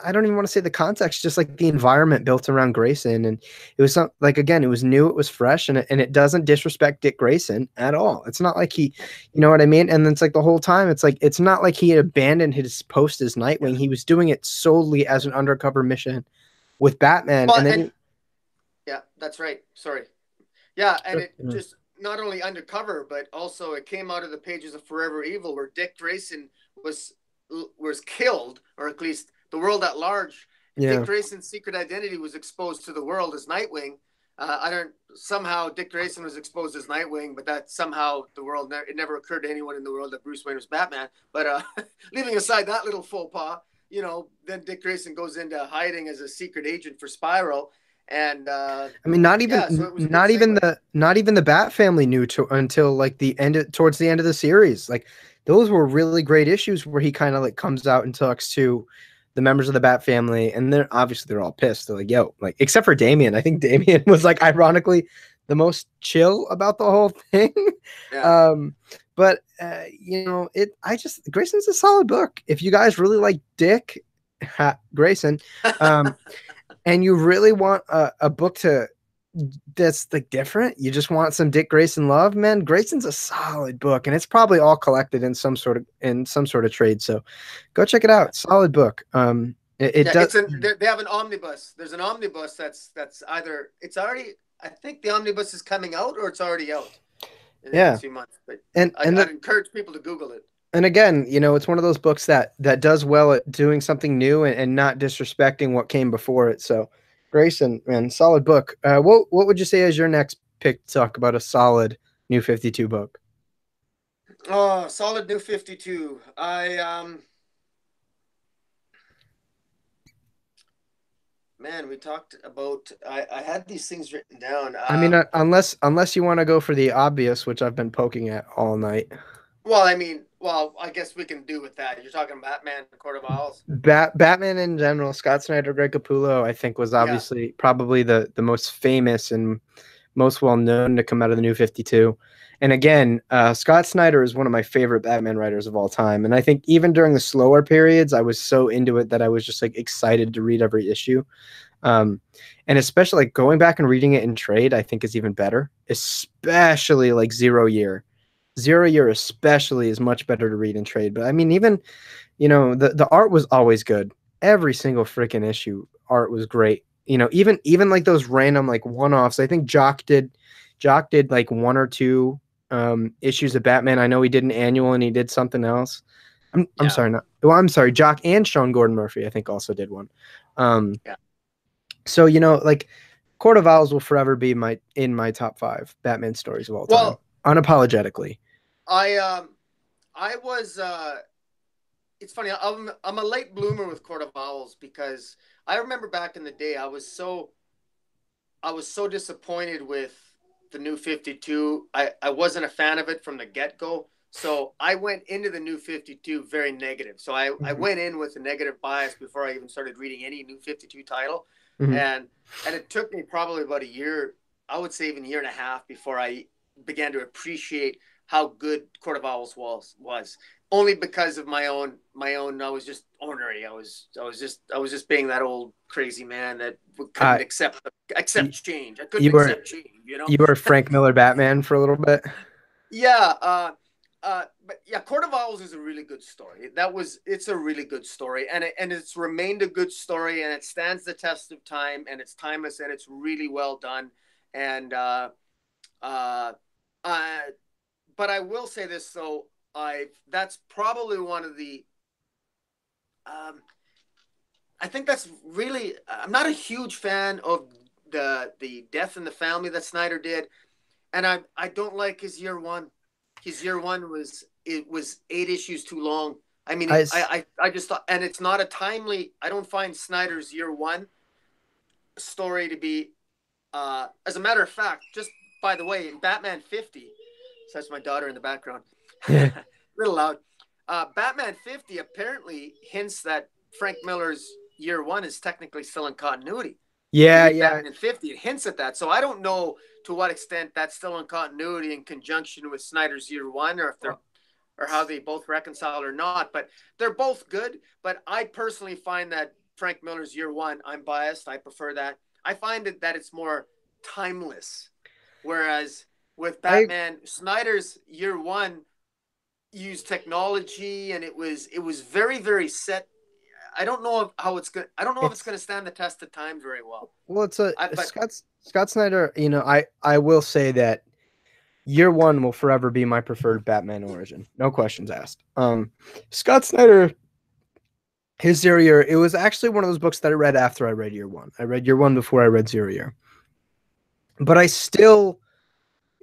A: I don't even want to say the context, just like the environment built around Grayson, and it was some like again, it was new, it was fresh, and it doesn't disrespect Dick Grayson at all. It's not like he, you know what I mean. And it's like the whole time, it's like it's not like he had abandoned his post as
B: yeah.
A: Nightwing. He was doing it solely as an undercover mission with Batman,
B: Well,
A: and then
B: and
A: he,
B: yeah, that's right. Sorry. Yeah, and
A: Sure.
B: it just not only undercover, but also it came out of the pages of Forever Evil, where Dick Grayson was killed, or at least the world at large. Dick
A: Yeah.
B: Grayson's secret identity was exposed to the world as Nightwing. I don't somehow Dick Grayson was exposed as Nightwing, but that somehow the world it never occurred to anyone in the world that Bruce Wayne was Batman. But leaving aside that little faux pas, then Dick Grayson goes into hiding as a secret agent for Spiral, and
A: I mean, not
B: yeah, so
A: even
B: it was a good segue.
A: not even the Bat family knew until like towards the end of the series. Like those were really great issues where he kind of like comes out and talks to the members of the Bat family, and they're all pissed. They're like, "Yo," like except for Damien. I think Damien was like ironically the most chill about the whole thing.
B: Yeah.
A: But Grayson's a solid book. If you guys really like Dick Grayson, and you really want a book that's like different, you just want some Dick Grayson love, man, Grayson's a solid book, and it's probably all collected in some sort of trade. So go check it out. Solid book. It
B: Yeah,
A: does.
B: they have an omnibus. There's an omnibus that's either it's already. I think the omnibus is coming out or it's already out in the next few months. But I'd encourage people to Google it.
A: And again, it's one of those books that does well at doing something new and not disrespecting what came before it. So, Grayson, man, solid book. What would you say is your next pick to talk about a solid new 52 book?
B: Oh, solid new 52. Man, we talked about. I had these things written down.
A: I mean, unless you want to go for the obvious, which I've been poking at all night.
B: Well, I guess we can do with that. You're talking Batman, Court of Owls.
A: Batman in general, Scott Snyder, Greg Capullo, I think was obviously probably the most famous and most well known to come out of the New 52. And again, Scott Snyder is one of my favorite Batman writers of all time. And I think even during the slower periods, I was so into it that I was just like excited to read every issue. And especially like going back and reading it in trade, I think is even better, especially like Zero Year. Zero Year especially is much better to read in trade. But I mean, even, the art was always good. Every single freaking issue art was great. Even like those random like one-offs. I think Jock did like one or two issues of Batman. I know he did an annual and he did something else. I'm sorry, I'm sorry. Jock and Sean Gordon Murphy, I think, also did one.
B: Yeah.
A: So like Court of Owls will forever be in my top 5 Batman stories of all time. Unapologetically.
B: I was it's funny, I'm a late bloomer with Court of Owls because I remember back in the day I was so disappointed with the New 52. I wasn't a fan of it from the get-go. So I went into the New 52 very negative. So I went in with a negative bias before I even started reading any New 52 title.
A: Mm-hmm.
B: And it took me probably about a year, I would say even a year and a half before I began to appreciate how good Court of Owls was. only because of my own. I was just ornery. I was just being that old crazy man that couldn't
A: Uh,
B: accept
A: y-
B: change. I couldn't
A: you were
B: accept change. You know.
A: you were Frank Miller Batman for a little bit.
B: Yeah. But yeah, Court of Owls is a really good story. It's a really good story, and it's remained a good story, and it stands the test of time, and it's timeless, and it's really well done. And uh, uh, but I will say this though, I that's probably one of the um, I think that's really. I'm not a huge fan of the Death in the Family that Snyder did, and I don't like his year one. His year one was 8 issues too long. I mean,
A: I s-
B: I just thought, and it's not a timely. I don't find Snyder's year one story to be. As a matter of fact, just by the way, in Batman 50, so that's my daughter in the background, a little loud. Batman 50 apparently hints that Frank Miller's year one is technically still in continuity. If you
A: yeah,
B: read
A: yeah.
B: Batman 50, it hints at that. So I don't know to what extent that's still in continuity in conjunction with Snyder's year one, or if they're or how they both reconcile or not. But they're both good. But I personally find that Frank Miller's year one, I'm biased. I prefer that. I find that it's more timeless. Whereas with
A: I
B: Batman, Snyder's year one used technology and it was very, very set. I don't know how it's good. I don't know if it's
A: it's
B: going to stand the test of time very well.
A: well, it's a
B: But
A: Scott Snyder. I will say that year one will forever be my preferred Batman origin. No questions asked. Scott Snyder, his Zero Year, it was actually one of those books that I read after I read year one. I read year one before I read Zero Year. But I still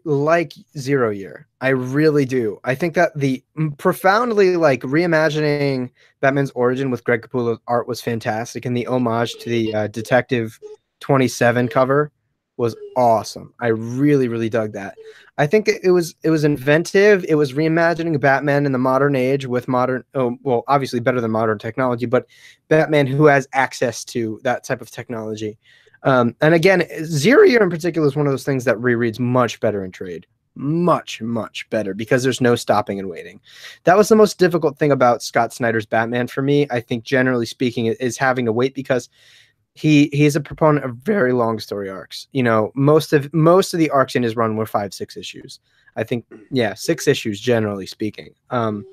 A: like Zero Year. I really do. I think that the profoundly like reimagining Batman's origin with Greg Capullo's art was fantastic, and the homage to the Detective 27 cover was awesome. I really, really dug that. I think it was inventive. It was reimagining Batman in the modern age with modern, oh well, obviously better than modern technology, but Batman who has access to that type of technology. And again, Zero Year in particular is one of those things that rereads much better in trade. Much, much better because there's no stopping and waiting. That was the most difficult thing about Scott Snyder's Batman for me. I think generally speaking, is having to wait because he's a proponent of very long story arcs. Most of the arcs in his run were 5-6 issues. I think, yeah, 6 issues generally speaking. And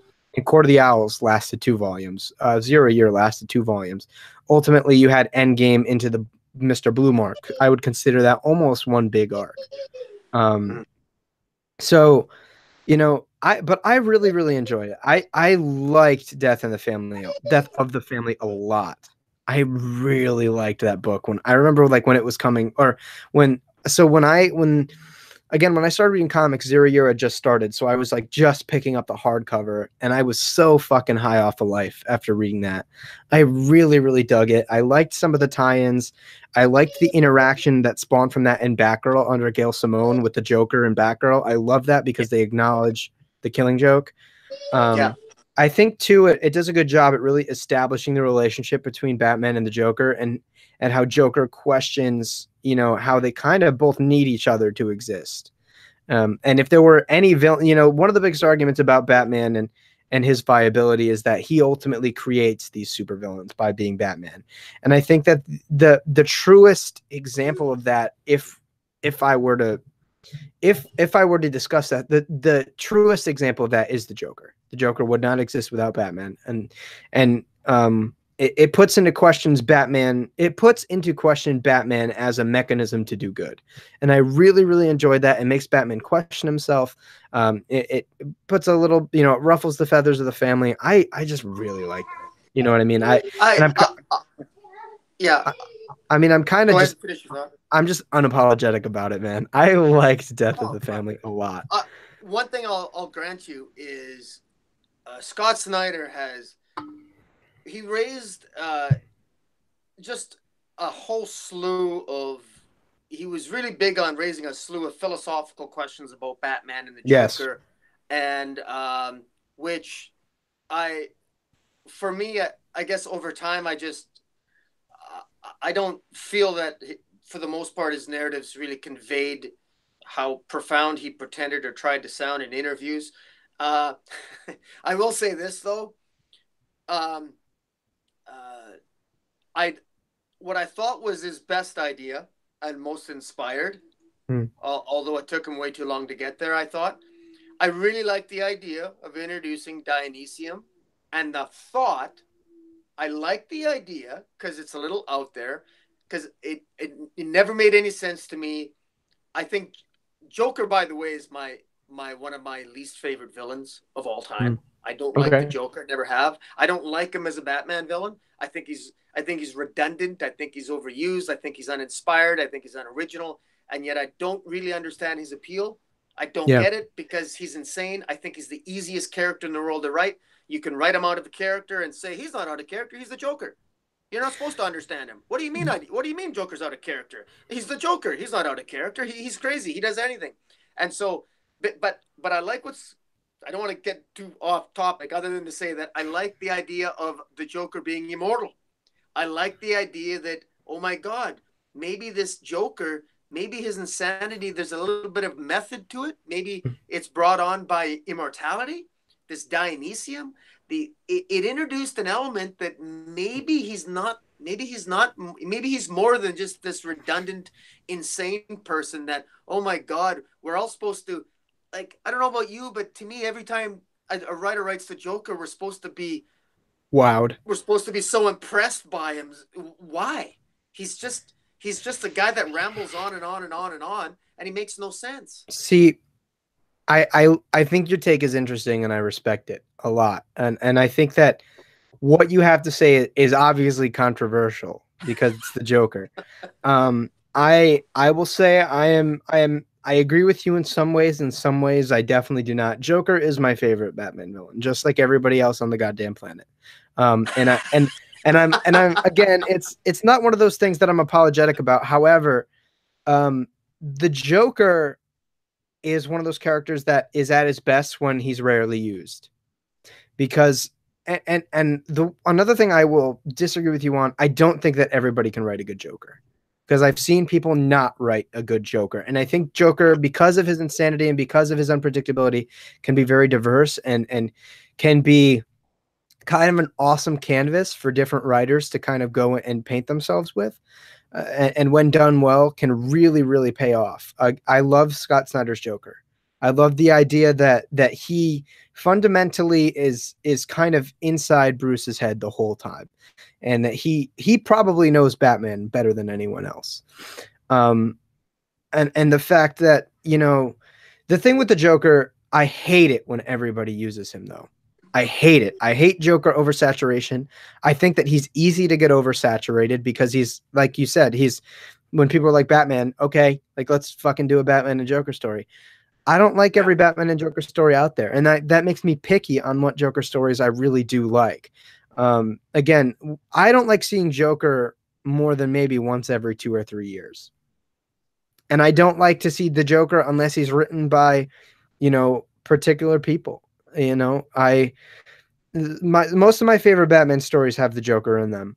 A: Court of the Owls lasted 2 volumes. Zero Year lasted 2 volumes. Ultimately, you had Endgame into the Mr. Blue Mark. I would consider that almost one big arc. Um, so but I really, really enjoyed it. I liked Death of the Family a lot. I really liked that book when I remember like when it was coming or when so when I started reading comics, Zero Year had just started, so I was like just picking up the hardcover, and I was so fucking high off of life after reading that. I really, really dug it. I liked some of the tie-ins. I liked the interaction that spawned from that in Batgirl under Gail Simone with the Joker and Batgirl. I love that because they acknowledge the Killing Joke.
B: yeah,
A: Um, I think too it does a good job at really establishing the relationship between Batman and the Joker and how Joker questions, how they kind of both need each other to exist. And if there were any villain, one of the biggest arguments about Batman and his viability is that he ultimately creates these supervillains by being Batman. And I think that the truest example of that, if I were to if I were to discuss that, the truest example of that is the Joker. The Joker would not exist without Batman, and it puts into questions Batman. It puts into question Batman as a mechanism to do good, and I really, really enjoyed that. It makes Batman question himself. It puts a little, it ruffles the feathers of the family. I just really liked it. You know what I mean? And
B: I,
A: I'm
B: yeah.
A: I, I mean I'm kind of
B: Go ahead
A: just
B: and finish your thought.
A: I'm just unapologetic about it, man. I liked Death of
B: Oh,
A: the Family a lot.
B: one thing I'll grant you is Scott Snyder he raised just a whole slew of. He was really big on raising a slew of philosophical questions about Batman and the
A: Yes.
B: Joker, and which I, for me, I guess over time, I don't feel that for the most part his narratives really conveyed how profound he pretended or tried to sound in interviews. Uh, I will say this though. Um, uh, I what I thought was his best idea and most inspired,
A: Hmm.
B: although it took him way too long to get there. I really like the idea of introducing Dionysium, and the thought. I like the idea because it's a little out there. Because it never made any sense to me. I think Joker, by the way, is my one of my least favorite villains of all
A: Hmm.
B: time. I don't like the
A: Okay.
B: Joker, never have. I don't like him as a Batman villain. I think he's redundant. I think he's overused. I think he's uninspired. I think he's unoriginal. And yet I don't really understand his appeal. I don't
A: Yeah.
B: get it because he's insane. I think he's the easiest character in the world to write. You can write him out of a character and say he's not out of character. He's the Joker. You're not supposed to understand him. What do you mean? What do you mean Joker's out of character? He's the Joker. He's not out of character. He's crazy. He does anything. And so, but I like what's. I don't want to get too off topic, other than to say that I like the idea of the Joker being immortal. I like the idea that, oh my God, maybe this Joker, maybe his insanity, there's a little bit of method to it. Maybe it's brought on by immortality, this Dionysium. It introduced an element that maybe he's more than just this redundant, insane person that, oh my God, we're all supposed to, like, I don't know about you, but to me, every time a writer writes the Joker,
A: Wowed.
B: we're supposed to be so impressed by him. Why? He's just a guy that rambles on and on and on and on, and he makes no sense.
A: See, I think your take is interesting, and I respect it a lot. And I think that what you have to say is obviously controversial because it's the Joker. I will say I agree with you in some ways. In some ways, I definitely do not. Joker is my favorite Batman villain, just like everybody else on the goddamn planet. And I and I'm again, it's not one of those things that I'm apologetic about. However, the Joker is one of those characters that is at his best when he's rarely used. Because and the another thing I will disagree with you on, I don't think that everybody can write a good Joker. Because I've seen people not write a good Joker. And I think Joker, because of his insanity and because of his unpredictability, can be very diverse and can be kind of an awesome canvas for different writers to kind of go and paint themselves with. And when done well, can really, really pay off. I love Scott Snyder's Joker. I love the idea that he fundamentally is kind of inside Bruce's head the whole time, and that he probably knows Batman better than anyone else. And the fact that, you know, the thing with the Joker, I hate it when everybody uses him though. I hate it. I hate Joker oversaturation. I think that he's easy to get oversaturated because he's, like you said, he's, when people are like Batman, okay, like let's fucking do a Batman and Joker story. I don't like every Batman and Joker story out there, and that makes me picky on what Joker stories I really do like. Again, I don't like seeing Joker more than maybe once every 2 or 3 years. And I don't like to see the Joker unless he's written by, you know, particular people. You know, most of my favorite Batman stories have the Joker in them,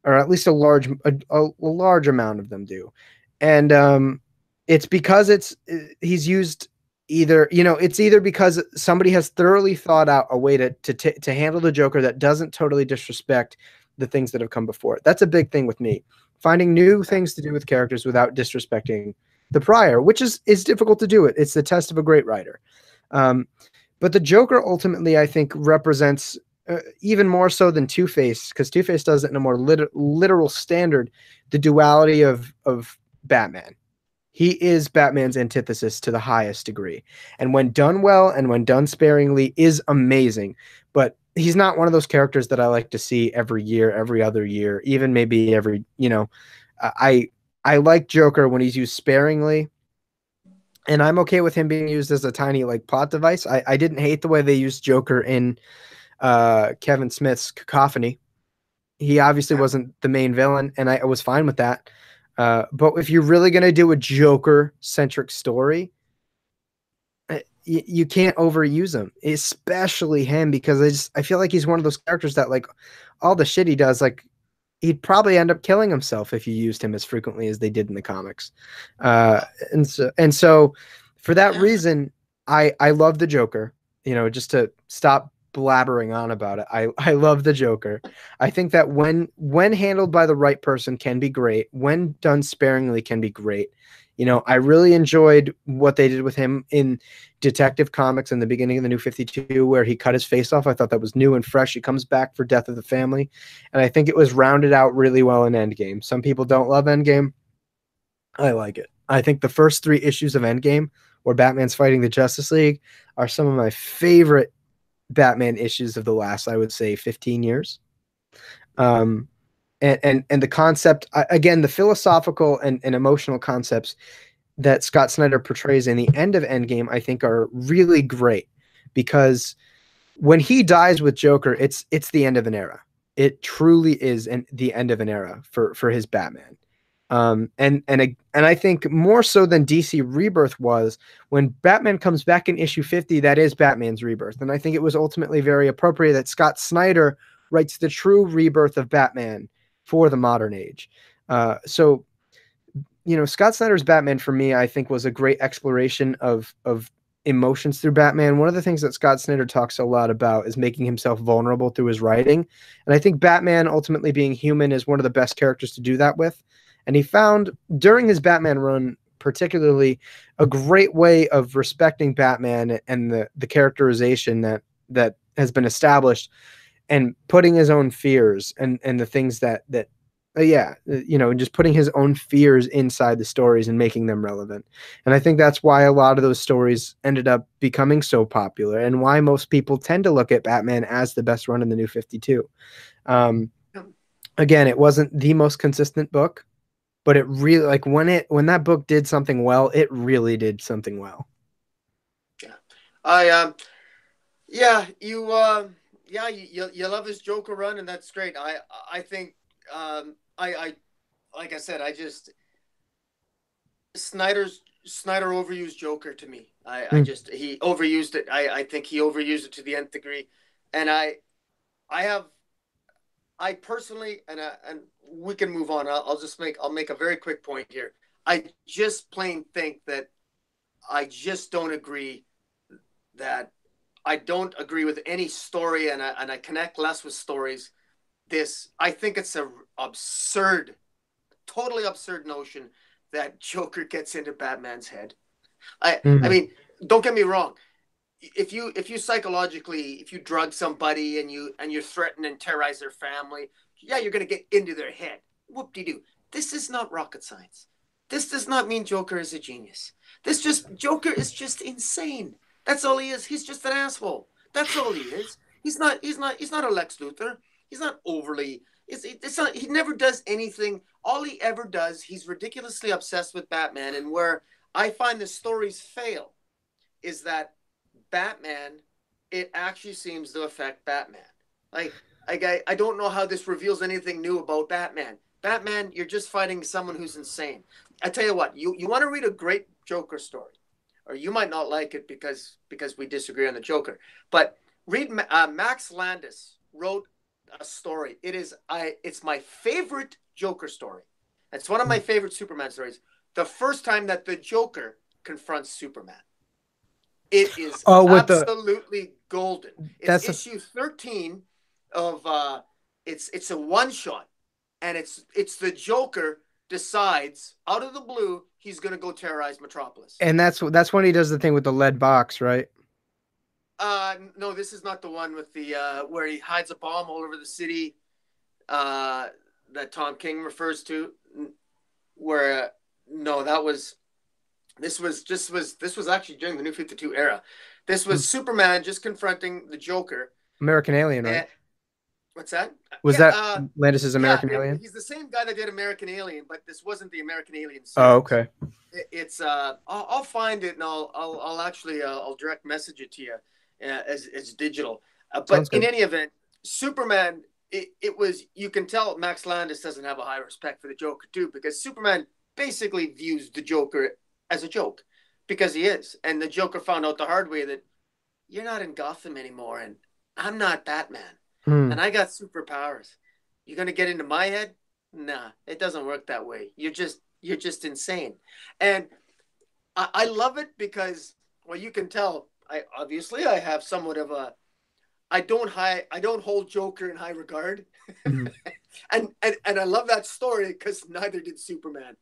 A: or at least a large amount of them do. And it's because he's used either, you know, it's either because somebody has thoroughly thought out a way to handle the Joker that doesn't totally disrespect the things that have come before it. That's a big thing with me. Finding new things to do with characters without disrespecting the prior, which is difficult to do it. It's the test of a great writer. But the Joker ultimately, I think, represents even more so than Two-Face, because Two-Face does it in a more literal standard, the duality of Batman. He is Batman's antithesis to the highest degree. And when done well and when done sparingly is amazing. But he's not one of those characters that I like to see every year, every other year, even maybe every, you know, I like Joker when he's used sparingly. And I'm okay with him being used as a tiny like plot device. I didn't hate the way they used Joker in Kevin Smith's Cacophony. He obviously wasn't the main villain, and I was fine with that. But if you're really going to do a Joker-centric story, you can't overuse him, especially him, because I feel like he's one of those characters that, like, all the shit he does, like, he'd probably end up killing himself if you used him as frequently as they did in the comics. And so for that reason, I love the Joker. just to stop blabbering on about it, I love the Joker. I think that when handled by the right person can be great, when done sparingly can be great. I really enjoyed what they did with him in Detective Comics in the beginning of the New 52, where he cut his face off. I thought that was new and fresh. He comes back for Death of the Family, and I think it was rounded out really well in Endgame. Some people don't love Endgame. I like it. I think the first 3 issues of Endgame, where Batman's fighting the Justice League, are some of my favorite Batman issues of the last, I would say, 15 years. Um, and the concept, again, the philosophical and emotional concepts that Scott Snyder portrays in the end of Endgame, I think are really great, because when he dies with Joker, it's the end of an era. It truly is the end of an era for his Batman. And I think more so than DC Rebirth was, when Batman comes back in issue 50, that is Batman's rebirth. And I think it was ultimately very appropriate that Scott Snyder writes the true rebirth of Batman for the modern age. So Scott Snyder's Batman for me, I think, was a great exploration of emotions through Batman. One of the things that Scott Snyder talks a lot about is making himself vulnerable through his writing. And I think Batman ultimately being human is one of the best characters to do that with. And he found during his Batman run, particularly, a great way of respecting Batman and the characterization that has been established, and putting his own fears and the things just putting his own fears inside the stories and making them relevant. And I think that's why a lot of those stories ended up becoming so popular, and why most people tend to look at Batman as the best run in the New 52. Again, it wasn't the most consistent book, but it really, like, when that book did something well, it really did something well.
B: Yeah. You love his Joker run, and that's great. I think I like I said, Snyder overused Joker to me. He overused it. I think he overused it to the nth degree, and I personally, and we can move on. I'll make a very quick point here. I just plain think that I just don't agree that I don't agree with any story, and I connect less with stories. I think it's a absurd, totally absurd notion that Joker gets into Batman's head. I mean, don't get me wrong. If you psychologically, if you drug somebody and you threaten and terrorize their family, yeah, you're gonna get into their head. Whoop-de-doo. This is not rocket science. This does not mean Joker is a genius. Joker is just insane. That's all he is. He's just an asshole. That's all he is. He's not a Lex Luthor. He's not overly. It's not. He never does anything. All he ever does, he's ridiculously obsessed with Batman. And where I find the stories fail is that Batman, it actually seems to affect Batman. I don't know how this reveals anything new about Batman. Batman, you're just fighting someone who's insane. I tell you what, you want to read a great Joker story, or you might not like it because we disagree on the Joker, but read Max Landis wrote a story. It's my favorite Joker story. It's one of my favorite Superman stories. The first time that the Joker confronts Superman. It is absolutely golden. It's issue 13 of it's a one shot, and it's the Joker decides out of the blue he's gonna go terrorize Metropolis.
A: And that's when he does the thing with the lead box, right?
B: No, this is not the one with the where he hides a bomb all over the city that Tom King refers to. Where no, this was actually during the New 52 era. This was Superman just confronting the Joker.
A: American Alien, right?
B: What's that?
A: Was that Landis's American Alien?
B: He's the same guy that did American Alien, but this wasn't the American Alien series.
A: Oh, okay.
B: It's I'll find it and I'll actually I'll direct message it to you as digital. But in any event, Superman, it was, you can tell Max Landis doesn't have a high respect for the Joker too, because Superman basically views the Joker as a joke, because he is. And the Joker found out the hard way that you're not in Gotham anymore, and I'm not Batman. And I got superpowers. You're going to get into my head? Nah, it doesn't work that way. You're just insane. And I love it because, well, you can tell I obviously I have somewhat of a I don't hold Joker in high regard.
A: Mhm.
B: And I love that story because neither did Superman.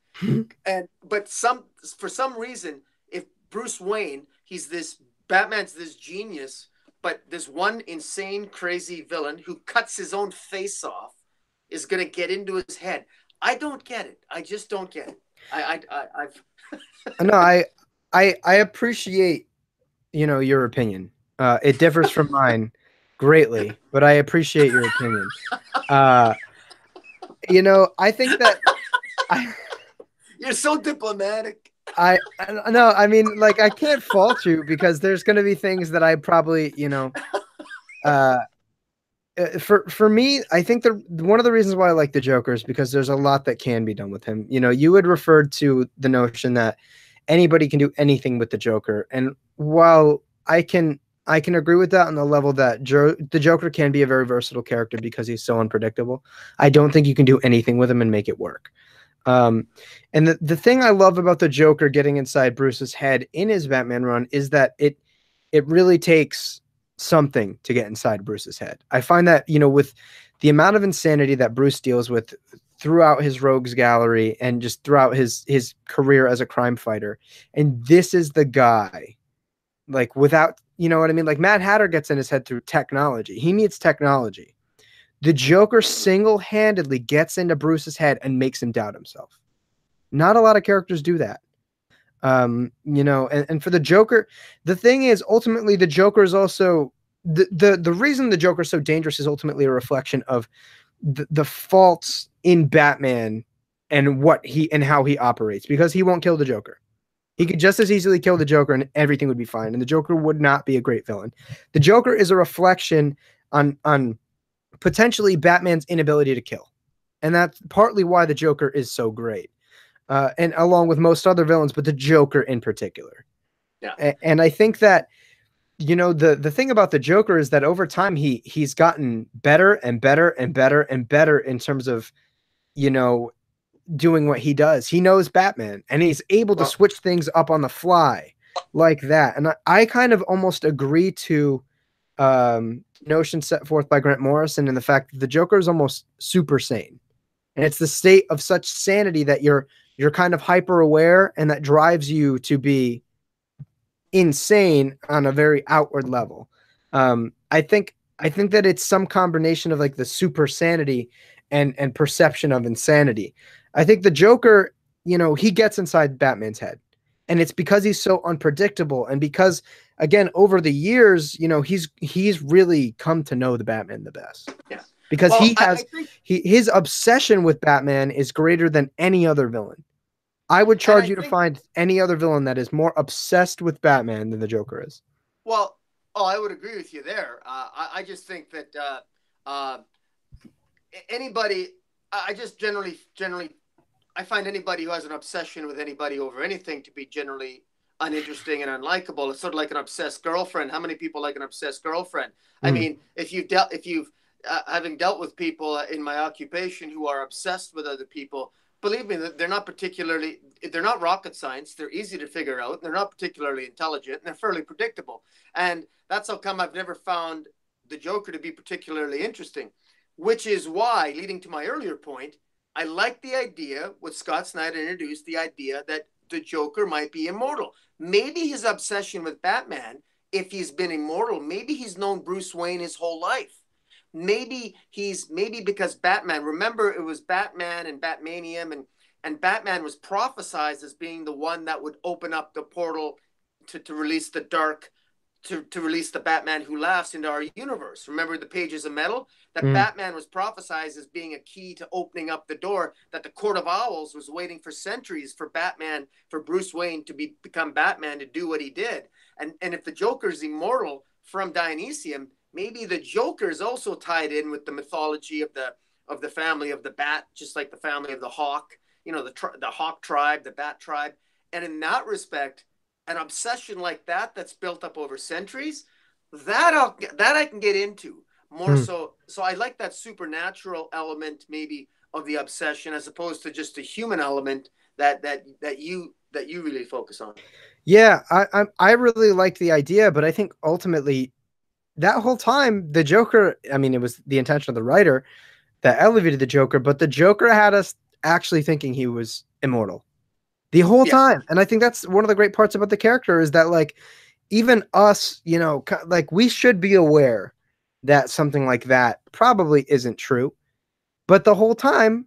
B: And but some for some reason, if Bruce Wayne, he's this Batman's this genius, but this one insane crazy villain who cuts his own face off is gonna get into his head. I don't get it. I just don't get it. I've
A: No, I appreciate, your opinion. It differs from mine greatly, but I appreciate your opinion. Uh, I think that I
B: You're so diplomatic.
A: I no, I mean, like, I can't fault you because there's going to be things that I probably, uh for me, I think the one of the reasons why I like the Joker is because there's a lot that can be done with him. You had referred to the notion that anybody can do anything with the Joker, and while I can agree with that on the level that the Joker can be a very versatile character because he's so unpredictable. I don't think you can do anything with him and make it work. Um, and the thing I love about the Joker getting inside Bruce's head in his Batman run is that it really takes something to get inside Bruce's head. I find that, with the amount of insanity that Bruce deals with throughout his rogues gallery and just throughout his career as a crime fighter, and this is the guy, like, without, you know what I mean? Like, Mad Hatter gets in his head through technology. He needs technology. The Joker single-handedly gets into Bruce's head and makes him doubt himself. Not a lot of characters do that. And for the Joker, the thing is, ultimately, the Joker is also the reason the Joker is so dangerous is ultimately a reflection of the faults in Batman and how he operates, because he won't kill the Joker. He could just as easily kill the Joker and everything would be fine, and the Joker would not be a great villain. The Joker is a reflection on potentially Batman's inability to kill, and that's partly why the Joker is so great. And along with most other villains, but the Joker in particular.
B: Yeah.
A: And I think that, the thing about the Joker is that over time he's gotten better and better and better and better in terms of, doing what he does. He knows Batman and he's able to switch things up on the fly like that. And I kind of almost agree to notion set forth by Grant Morrison in the fact that the Joker is almost super sane. And it's the state of such sanity that you're kind of hyper aware, and that drives you to be insane on a very outward level. I think that it's some combination of, like, the super sanity and perception of insanity. I think the Joker, he gets inside Batman's head, and it's because he's so unpredictable, and because, again, over the years, he's really come to know the Batman the best.
B: Yeah.
A: Because
B: Well,
A: he has his obsession with Batman is greater than any other villain. I would charge you to find any other villain that is more obsessed with Batman than the Joker is.
B: Well, I would agree with you there. I just think that anybody, I just generally, I find anybody who has an obsession with anybody over anything to be generally uninteresting and unlikable. It's sort of like an obsessed girlfriend. How many people like an obsessed girlfriend? I mean, if you've having dealt with people in my occupation who are obsessed with other people, believe me, they're not rocket science. They're easy to figure out. They're not particularly intelligent, and they're fairly predictable. And that's how come I've never found the Joker to be particularly interesting, which is why, leading to my earlier point, I like the idea what Scott Snyder introduced, the idea that the Joker might be immortal. Maybe his obsession with Batman, if he's been immortal, maybe he's known Bruce Wayne his whole life. Maybe because Batman, remember, it was Batman and Batmanium, and Batman was prophesized as being the one that would open up the portal to release the dark, to release the Batman who laughs into our universe. Remember the Pages of Metal? That Batman was prophesized as being a key to opening up the door, that the Court of Owls was waiting for centuries for Bruce Wayne to become Batman, to do what he did. And if the Joker's immortal from Dionysium, maybe the Joker is also tied in with the mythology of the family of the Bat, just like the family of the Hawk, the Hawk tribe, the Bat tribe. And in that respect, an obsession like that's built up over centuries, that I can get into more. So I like that supernatural element maybe of the obsession, as opposed to just a human element that you really focus on.
A: Yeah, I really liked the idea, but I think ultimately that whole time the Joker, I mean, it was the intention of the writer that elevated the Joker, but the Joker had us actually thinking he was immortal the whole
B: Yeah,
A: time. And I think that's one of the great parts about the character is that like even us, you know, like we should be aware that something like that probably isn't true. But the whole time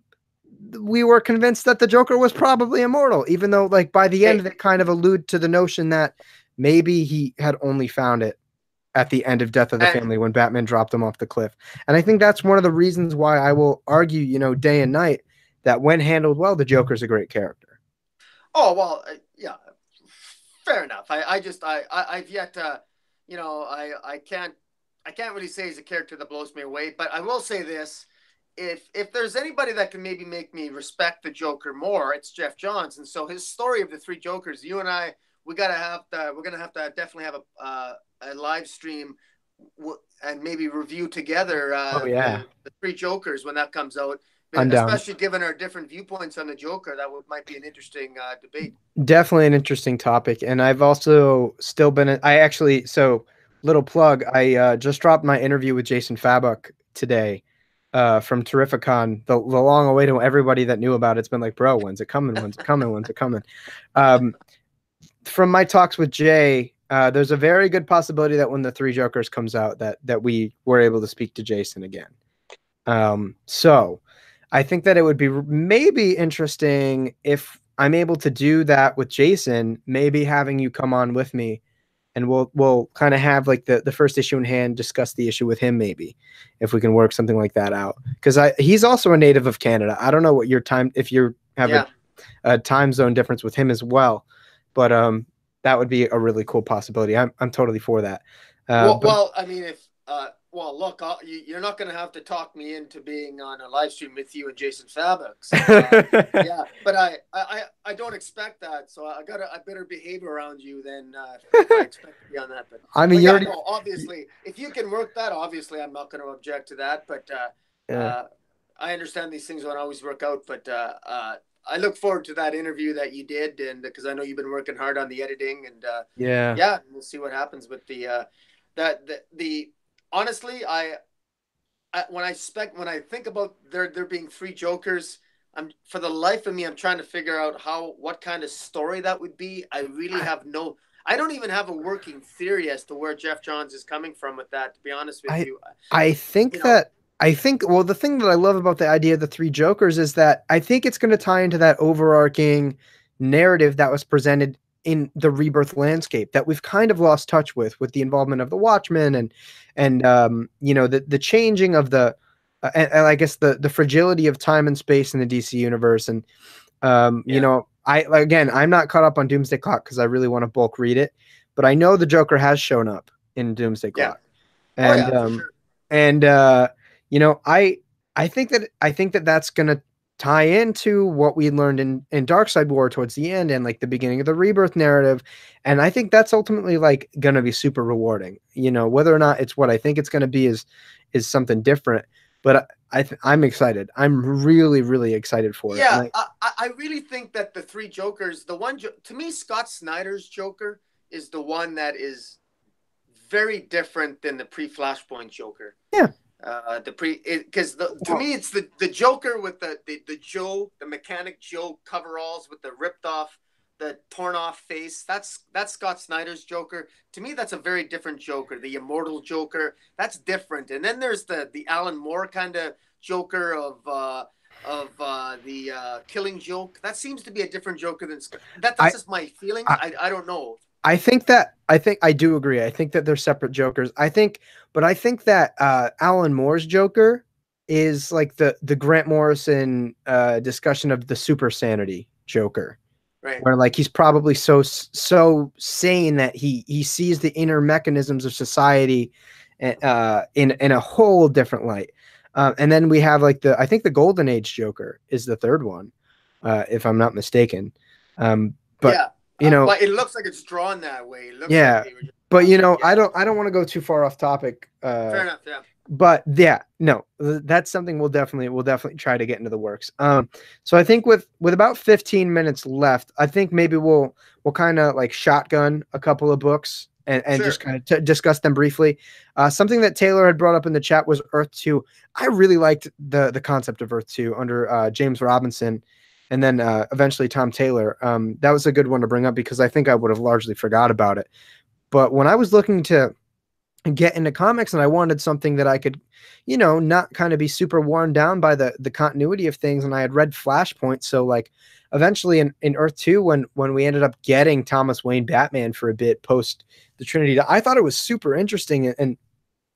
A: we were convinced that the Joker was probably immortal, even though like by the end
B: hey,
A: they kind of allude to the notion that maybe he had only found it at the end of Death of the
B: and
A: Family when Batman dropped him off the cliff. And I think that's one of the reasons why I will argue, you know, day and night that when handled well, the Joker's a great character.
B: oh well, yeah, fair enough. I've yet to, I can't really say he's a character that blows me away, but I will say this: if there's anybody that can maybe make me respect the Joker more, it's Jeff Johns. And so his story of the three Jokers, you and I, we're gonna have to definitely have a live stream and maybe review together
A: Oh yeah,
B: the three Jokers when that comes out.
A: I'm down.
B: Especially given our different viewpoints on the Joker, might be an interesting debate.
A: Definitely an interesting topic. And I've also still been, I actually, so little plug, I just dropped my interview with Jason Fabok today from Terrificon, the long awaited one. Everybody that knew about it's been like, bro, when's it coming? When's it coming? When's it coming? Um, from my talks with Jay, there's a very good possibility that when the Three Jokers comes out, that we were able to speak to Jason again. So I think that it would be maybe interesting if I'm able to do that with Jason, maybe having you come on with me and we'll kind of have like the first issue in hand, discuss the issue with him maybe if we can work something like that out. Because he's also a native of Canada. I don't know what your time if you have
B: Yeah.
A: a time zone difference with him as well, but that would be a really cool possibility. I'm totally for that. But
B: Well, I mean, if look, you're not going to have to talk me into being on a live stream with you and Jason Fabok. So, yeah, but I don't expect that. So I got a better behavior around you than if I expect to be on that.
A: I mean,
B: But
A: you
B: yeah,
A: already
B: no, obviously, if you can work that, obviously, I'm not going to object to that. But
A: yeah.
B: I understand these things won't always work out. But I look forward to that interview that you did, and because I know you've been working hard on the editing, and
A: Yeah.
B: yeah, we'll see what happens with that the honestly, when I think about there being three Jokers, I'm for the life of me, I'm trying to figure out what kind of story that would be. I really have no. I don't even have a working theory as to where Jeff Johns is coming from with that. To be honest with
A: I
B: you,
A: I think
B: you know,
A: that I think well the thing that I love about the idea of the three jokers is that I think it's going to tie into that overarching narrative that was presented in the rebirth landscape that we've kind of lost touch with the involvement of the Watchmen and you know the changing of the and I guess the fragility of time and space in the DC universe and you
B: yeah,
A: know I again I'm not caught up on Doomsday Clock because I really want to bulk read it but I know the Joker has shown up in Doomsday
B: yeah,
A: Clock
B: oh
A: and
B: yeah, for sure.
A: and you know I think that that's gonna tie into what we learned in Dark Side War towards the end and like the beginning of the rebirth narrative and I think that's ultimately like gonna be super rewarding you know whether or not it's what I think it's gonna be is something different but I'm excited I'm really excited for it and
B: Yeah, I really think that the three Jokers, to me, Scott Snyder's Joker is the one that is very different than the pre-Flashpoint Joker.
A: yeah
B: The pre because to
A: well
B: me it's the Joker with the mechanic Joe coveralls with the ripped off the torn off face. That's Scott Snyder's Joker. To me, that's a very different Joker. The immortal Joker, that's different. And then there's the Alan Moore kind of Joker of the Killing Joke. That seems to be a different Joker than that's
A: I,
B: just my feelings.
A: I
B: I don't know.
A: I think I do agree. I think that they're separate Jokers. But I think that Alan Moore's Joker is like the Grant Morrison discussion of the super sanity Joker,
B: Right.
A: where like he's probably so sane that he sees the inner mechanisms of society in a whole different light. And then we have like I think the Golden Age Joker is the third one, if I'm not mistaken. But
B: Yeah.
A: you know,
B: But it looks like it's drawn that way. It looks like
A: yeah,
B: they were.
A: But you know,
B: Yeah.
A: I don't want to go too far off topic.
B: Fair enough. Yeah.
A: But yeah, no, that's something we'll definitely try to get into the works. So I think with about 15 minutes left, I think maybe we'll kind of like shotgun a couple of books and just
B: Sure.
A: kind of discuss them briefly. Something that Taylor had brought up in the chat was Earth 2. I really liked the concept of Earth 2 under James Robinson and then eventually Tom Taylor. That was a good one to bring up because I think I would have largely forgot about it. But when I was looking to get into comics and I wanted something that I could, you know, not kind of be super worn down by the continuity of things, and I had read Flashpoint, so like eventually in Earth 2 when we ended up getting Thomas Wayne Batman for a bit post the Trinity, I thought it was super interesting, and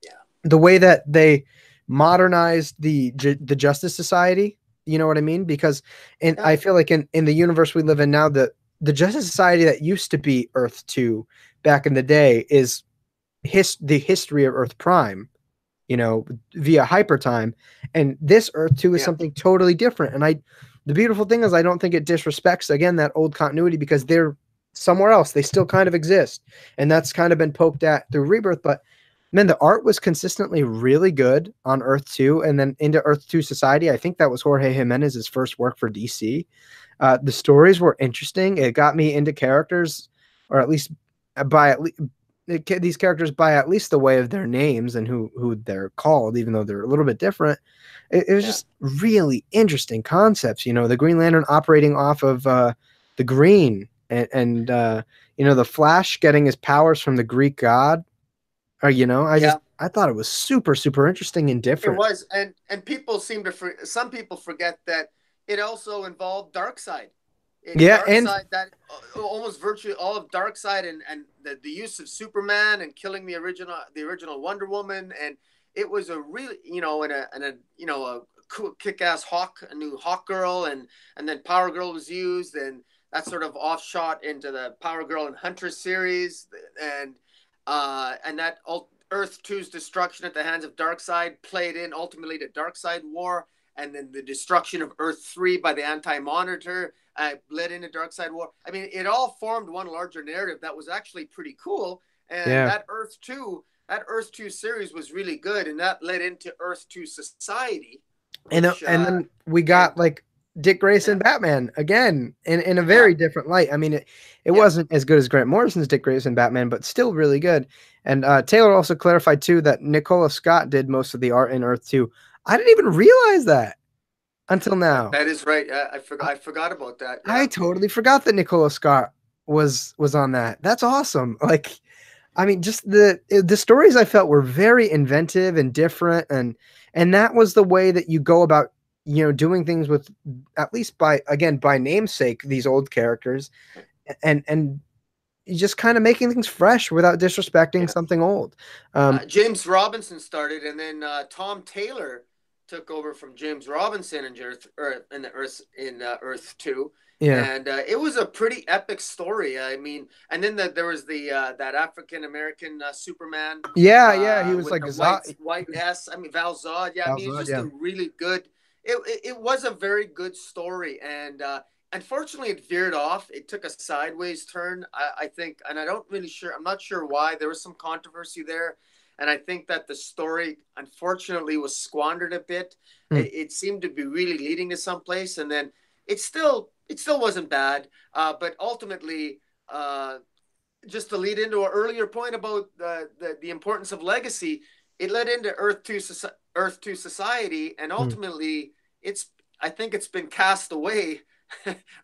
B: Yeah.
A: the way that they modernized the Justice Society, you know what I mean? Because
B: Yeah.
A: I feel like in the universe we live in now, the Justice Society that used to be Earth 2 back in the day is the history of Earth Prime, you know, via hyper time, and this Earth 2 is
B: Yeah.
A: something totally different. And the beautiful thing is I don't think it disrespects again that old continuity because they're somewhere else. They still kind of exist, and that's kind of been poked at through Rebirth. But man, the art was consistently really good on Earth 2 and then into Earth 2 Society. I think that was Jorge Jimenez's first work for DC. The stories were interesting. It got me into characters, or at least by at least these characters by at least the way of their names and who they're called, even though they're a little bit different. It was just really interesting concepts. You know, the Green Lantern operating off of the green, and you know, the Flash getting his powers from the Greek god. Or you know,
B: Yeah.
A: I thought it was super interesting and
B: It
A: different.
B: was, and people seem to some people forget that it also involved Darkseid. It
A: Yeah, and
B: Darkseid that almost virtually all of Darkseid and the use of Superman and killing the original Wonder Woman, and it was a really, you know, and a you know, a cool kick-ass Hawk, a new Hawk Girl, and then Power Girl was used, and that sort of offshot into the Power Girl and Huntress series, and that Earth 2's destruction at the hands of Darkseid played in ultimately to Darkseid War, and then the destruction of Earth 3 by the Anti-Monitor led into Darkseid War. I mean, it all formed one larger narrative that was actually pretty cool, and
A: yeah,
B: that Earth 2 series was really good, and that led into Earth 2 Society,
A: and
B: which
A: then we
B: and
A: got like Dick Grayson
B: yeah,
A: Batman again in a
B: yeah,
A: very different light. I mean, it
B: yeah,
A: wasn't as good as Grant Morrison's Dick Grayson Batman, but still really good. And Taylor also clarified too that Nicola Scott did most of the art in Earth 2. I didn't even realize that until now.
B: that is right. I forgot about that.
A: I
B: Yeah,
A: totally forgot that Nicola Scott was on that. That's awesome. Like, I mean, just the stories I felt were very inventive and different, and that was the way that you go about, you know, doing things with, at least by namesake, these old characters, and just kind of making things fresh without disrespecting
B: yeah.
A: something old. Um,
B: James Robinson started, and then Tom Taylor took over from James Robinson in Earth 2,
A: yeah,
B: and it was a pretty epic story. I mean, and then there was the that African American Superman
A: yeah. He was
B: with
A: like
B: the
A: Zod.
B: white S. I mean, Val Zod. Yeah, I
A: Val
B: mean, it's
A: Zod,
B: just
A: yeah,
B: a really good. It was a very good story, and unfortunately it veered off. It took a sideways turn, I think, and I'm not sure why. There was some controversy there, and I think that the story unfortunately was squandered a bit.
A: hmm.
B: It seemed to be really leading to someplace, and then it still wasn't bad, but ultimately, just to lead into an earlier point about the importance of legacy, it led into Earth 2 Society, and
A: Hmm.
B: ultimately it's I think it's been cast away.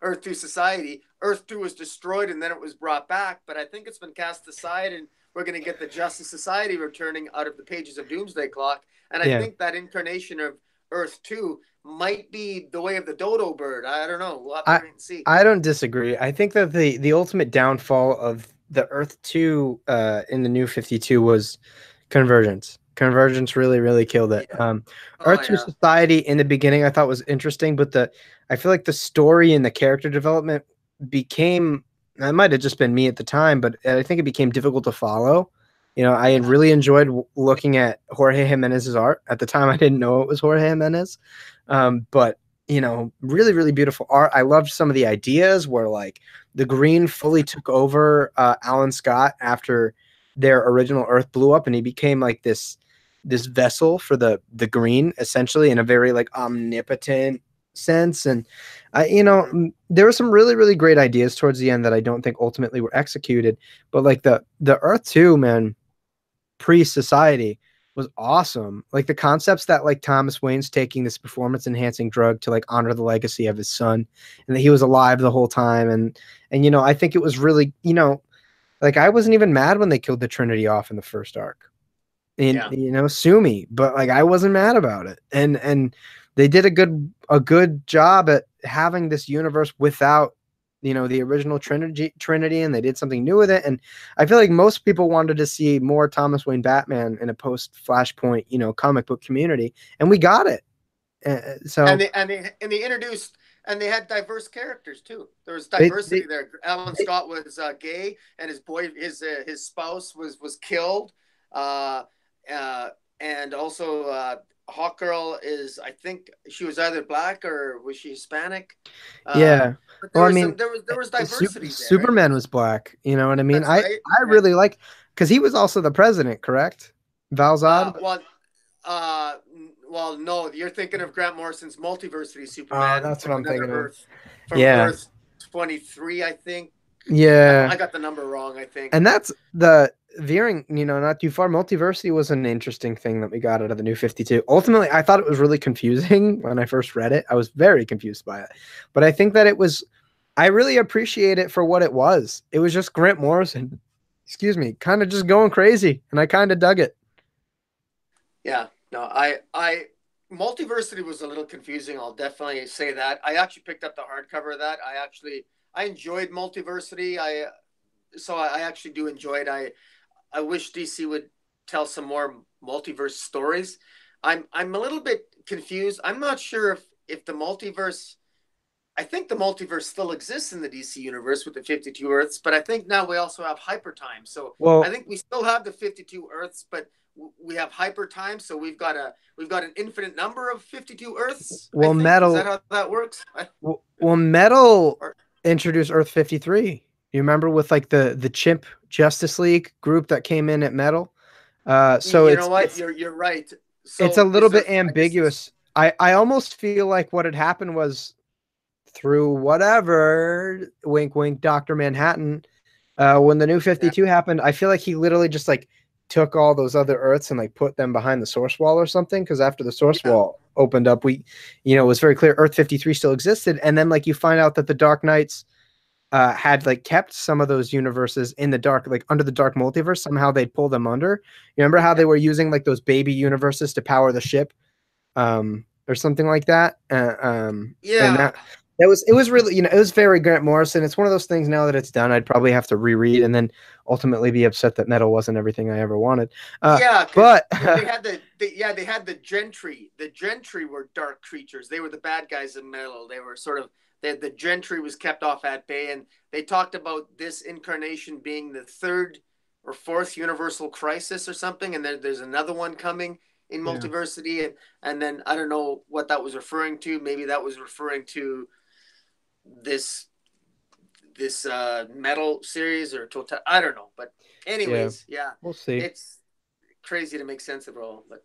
B: Earth 2 Society. Earth 2 was destroyed and then it was brought back, but I think it's been cast aside, and we're going to get the Justice Society returning out of the pages of Doomsday Clock. And I
A: Yeah.
B: think that incarnation of Earth 2 might be the way of the dodo bird. I don't know. We'll have to
A: I
B: wait and see.
A: I don't disagree. I think that the ultimate downfall of the Earth 2 in the New 52 was Convergence. Convergence really killed it.
B: Yeah. Oh,
A: Earth 2
B: yeah.
A: Society in the beginning I thought was interesting, but I feel like the story and the character development became, that might have just been me at the time, but I think it became difficult to follow. You know, I had
B: Yeah.
A: really enjoyed looking at Jorge Jimenez's art. At the time, I didn't know it was Jorge Jimenez. But you know, really beautiful art. I loved some of the ideas where like the green fully took over Alan Scott after their original Earth blew up and he became like this vessel for the green, essentially, in a very like omnipotent sense. And
B: Mhm.
A: there were some really really great ideas towards the end that I don't think ultimately were executed. But like the Earth 2, man, pre-society was awesome. Like the concepts that like Thomas Wayne's taking this performance enhancing drug to like honor the legacy of his son and that he was alive the whole time. And I think it was really, like I wasn't even mad when they killed the Trinity off in the first arc. And
B: Yeah.
A: sue me, but like I wasn't mad about it. And they did a good job at having this universe without the original Trinity, and they did something new with it. And I feel like most people wanted to see more Thomas Wayne Batman in a post Flashpoint comic book community, and we got it.
B: And
A: So
B: they introduced, and they had diverse characters too. There was
A: they,
B: diversity
A: they
B: there. Alan Scott was gay, and his spouse was killed. Uh, uh, and also Hawkgirl is, I think she was either black or was she Hispanic? Uh,
A: yeah.
B: but
A: Well,
B: there
A: I
B: was
A: mean,
B: some there was diversity there, and
A: Superman was black. You know what I mean?
B: that's right.
A: I
B: And
A: really like because he was also the president, correct? Valzad.
B: well, no, you're thinking of Grant Morrison's Multiversity
A: Oh,
B: Superman
A: that's what
B: from
A: I'm
B: another
A: thinking of.
B: Earth, from
A: Yeah.
B: Earth 23, I think.
A: Yeah.
B: I got the number wrong, I think.
A: And that's the veering, not too far. Multiversity was an interesting thing that we got out of the new 52. Ultimately, I thought it was really confusing when I first read it. I was very confused by it. But I think that I really appreciate it for what it was. It was just Grant Morrison, excuse me, kind of just going crazy. And I kind of dug it.
B: Yeah, no, I Multiversity was a little confusing. I'll definitely say that. I actually picked up the hardcover of that. I enjoyed Multiversity. I actually do enjoy it. I wish DC would tell some more multiverse stories. I'm a little bit confused. I'm not sure if the multiverse. I think the multiverse still exists in the DC universe with the 52 Earths, but I think now we also have hyper time. So I
A: Well,
B: think we still have the 52 Earths, but we have hyper time. So we've got an infinite number of 52 Earths. I
A: well,
B: think is that
A: Metal,
B: how that works?
A: Metal
B: Or,
A: introduced Earth 53. You remember with like the Chimp Justice League group that came in at Metal? So
B: you know
A: it's
B: what?
A: it's
B: You're right.
A: it's a
B: So
A: little
B: is there?
A: bit
B: I guess there's.
A: ambiguous. I almost feel like what had happened was through whatever wink wink Dr. Manhattan, when the new
B: Yeah.
A: 52 happened, I feel like he literally just like took all those other Earths and like put them behind the source wall or something. Because after the source
B: Yeah.
A: wall opened up, it was very clear Earth 53 still existed. And then like you find out that the Dark Knights had like kept some of those universes in the dark, like under the dark multiverse. Somehow they'd pull them under. You remember how
B: Yeah.
A: they were using like those baby universes to power the ship, or something like that. And
B: Yeah.
A: it was really, it was very Grant Morrison. It's one of those things now that it's done, I'd probably have to reread and then ultimately be upset that Metal wasn't everything I ever wanted.
B: Yeah, because
A: But
B: they had they had the Gentry. The Gentry were dark creatures. They were the bad guys in Metal. They were sort of the Gentry was kept off at bay, and they talked about this incarnation being the third or fourth universal crisis or something, and there's another one coming in
A: yeah,
B: Multiversity, and then I don't know what that was referring to. Maybe that was referring to this Metal series or Total. I don't know, but
A: yeah,
B: anyways, yeah,
A: we'll see.
B: it's crazy to make sense of it all. But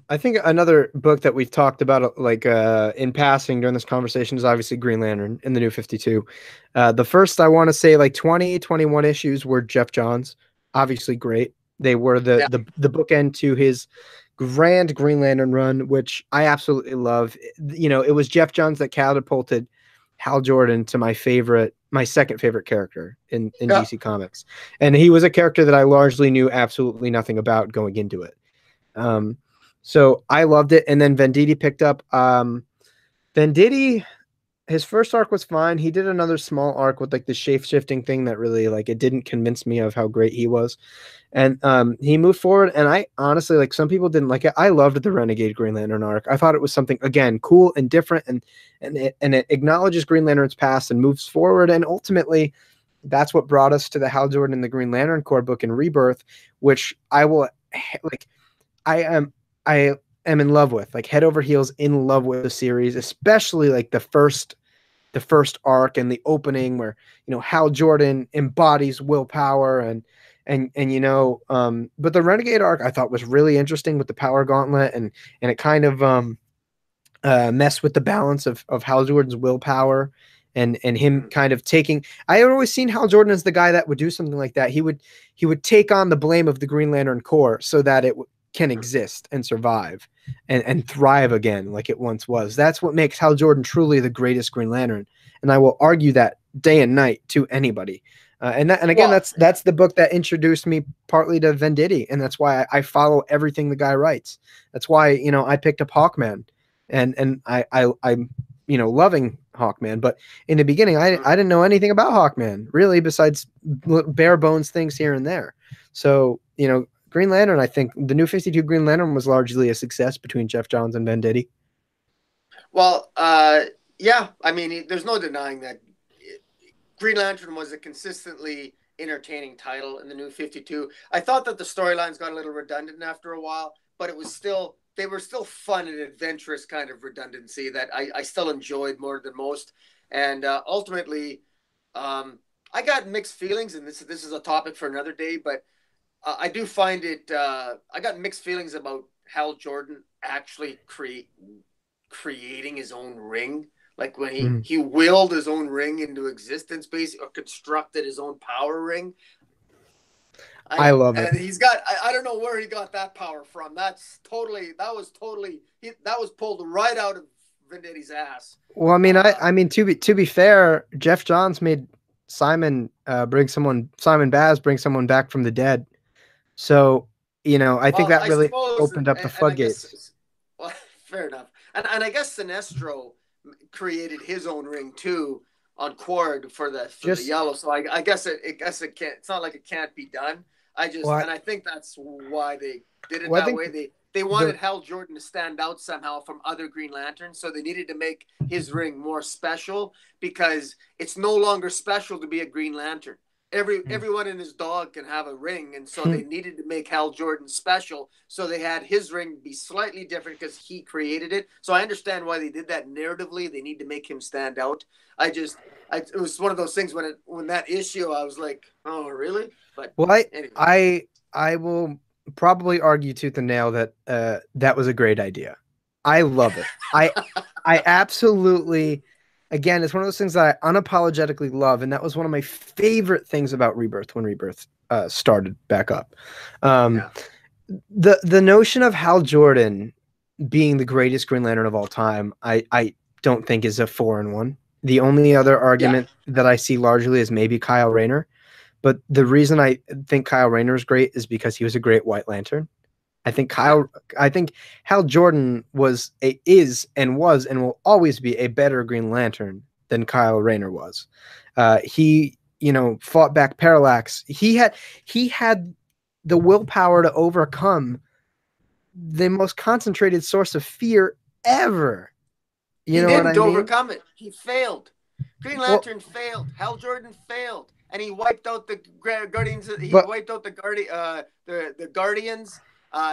A: I think another book that we've talked about, like in passing during this conversation, is obviously Green Lantern in the New 52. The first, I want to say, like 20, 21 issues were Jeff Johns, obviously great. They were the
B: yeah,
A: the bookend to his grand Green Lantern run, which I absolutely love. It was Jeff Johns that catapulted Hal Jordan to my second favorite character in
B: yeah,
A: DC Comics, and he was a character that I largely knew absolutely nothing about going into it. Um, so I loved it. And then Venditti picked up. Venditti, his first arc was fine. He did another small arc with like the shape shifting thing that really like it didn't convince me of how great he was. And he moved forward. And I honestly, like, some people didn't like it. I loved the Renegade Green Lantern arc. I thought it was something again cool and different, and it acknowledges Green Lantern's past and moves forward. And ultimately, that's what brought us to the Hal Jordan and the Green Lantern Corps book in Rebirth, which I will like. I am in love with, like, head over heels in love with the series, especially like the first arc and the opening where Hal Jordan embodies willpower, and but the Renegade arc I thought was really interesting with the Power Gauntlet, and it kind of messed with the balance of Hal Jordan's willpower and him kind of taking. I had always seen Hal Jordan as the guy that would do something like that. He would take on the blame of the Green Lantern Corps so that it can exist and survive and thrive again like it once was. That's what makes Hal Jordan truly the greatest Green Lantern, and I will argue that day and night to anybody. And again, that's the book that introduced me partly to Venditti, and that's why I follow everything the guy writes. That's why I picked up Hawkman, and I'm loving Hawkman. But in the beginning, I didn't know anything about Hawkman really, besides bare bones things here and there. So Green Lantern, I think the New 52 Green Lantern was largely a success between Jeff Johns and Venditti.
B: Well, yeah, I mean, there's no denying that Green Lantern was a consistently entertaining title in the New 52. I thought that the storylines got a little redundant after a while, but they were still fun and adventurous kind of redundancy that I still enjoyed more than most. And ultimately, I got mixed feelings, and this is a topic for another day, but I do find it, I got mixed feelings about Hal Jordan actually creating his own ring. Like when he willed his own ring into existence, basically, or constructed his own power ring.
A: I love it.
B: And he's got, I don't know where he got that power from. That was pulled right out of Venditti's ass.
A: Well, I mean, to be fair, Jeff Johns made Simon Baz bring someone back from the dead. So, I think that really opened up the floodgates.
B: Well, fair enough. And I guess Sinestro created his own ring too on Quard for the yellow. So I guess it can't. It's not like it can't be done. I think that's why they did it that way. They wanted Hal Jordan to stand out somehow from other Green Lanterns, so they needed to make his ring more special because it's no longer special to be a Green Lantern. Everyone and his dog can have a ring, and so they needed to make Hal Jordan special. So they had his ring be slightly different because he created it. So I understand why they did that narratively. They need to make him stand out. It was one of those things when that issue, I was like, oh, really? But
A: anyway. I will probably argue tooth and nail that that was a great idea. I love it. I absolutely. Again, it's one of those things that I unapologetically love, and that was one of my favorite things about Rebirth when Rebirth started back up. The notion of Hal Jordan being the greatest Green Lantern of all time, I don't think is a foreign one. The only other argument that I see largely is maybe Kyle Rayner, but the reason I think Kyle Rayner is great is because he was a great White Lantern. I think Hal Jordan is and will always be a better Green Lantern than Kyle Rayner was. He fought back Parallax. He had the willpower to overcome the most concentrated source of fear ever.
B: He didn't overcome it. He failed. Green Lantern failed. Hal Jordan failed, and he wiped out the Guardians. Wiped out the Guardians.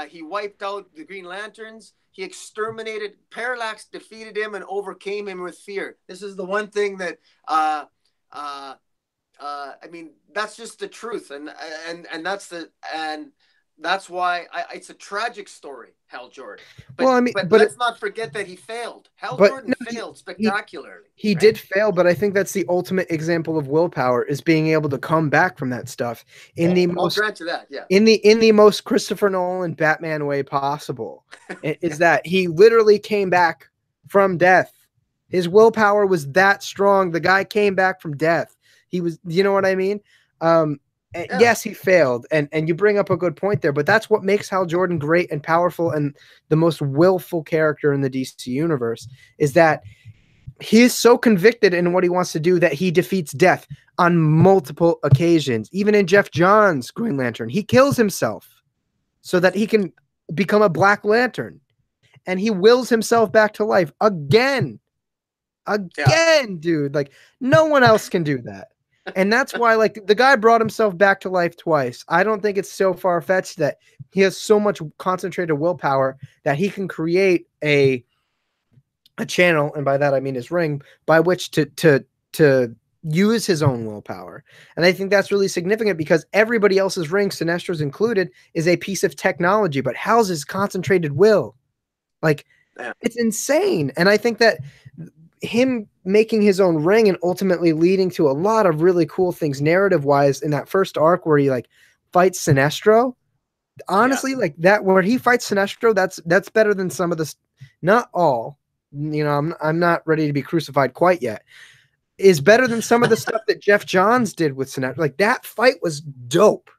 B: He wiped out the Green Lanterns. He exterminated. Parallax defeated him and overcame him with fear. This is the one thing that, I mean, that's just the truth, and that's why it's a tragic story, Hal Jordan. But let's not forget that he failed. Hal Jordan failed spectacularly.
A: He did fail, but I think that's the ultimate example of willpower, is being able to come back from that stuff
B: I'll grant you that, yeah.
A: In the most Christopher Nolan Batman way possible. Is that he literally came back from death. His willpower was that strong. The guy came back from death. He was, you know what I mean? Yes, he failed, and you bring up a good point there, but that's what makes Hal Jordan great and powerful and the most willful character in the DC universe, is that he is so convicted in what he wants to do that he defeats death on multiple occasions. Even in Jeff Johns' Green Lantern, he kills himself so that he can become a Black Lantern, and he wills himself back to life again, dude. Like, no one else can do that. And that's why, like, the guy brought himself back to life twice. I don't think it's so far-fetched that he has so much concentrated willpower that he can create a channel, and by that I mean his ring, by which to use his own willpower. And I think that's really significant because everybody else's ring, Sinestro's included, is a piece of technology, but Hal's is concentrated will. Like,
B: Yeah.
A: it's insane. And I think that him making his own ring and ultimately leading to a lot of really cool things narrative wise in that first arc where he like fights Sinestro. Honestly, like that where he fights Sinestro, that's better than some of the, not all. You know, I'm not ready to be crucified quite yet. Is better than some of the stuff that Jeff Johns did with Sinestro. Like that fight was dope,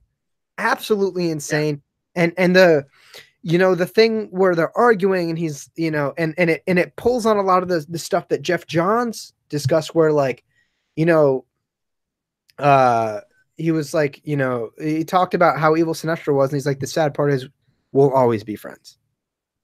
A: absolutely insane. And the, you know, the thing where they're arguing and he's, you know, and it pulls on a lot of the stuff that Jeff Johns discussed where like, you know, he was like, you know, he talked about how evil Sinestro was, and he's like, the sad part is we'll always be friends.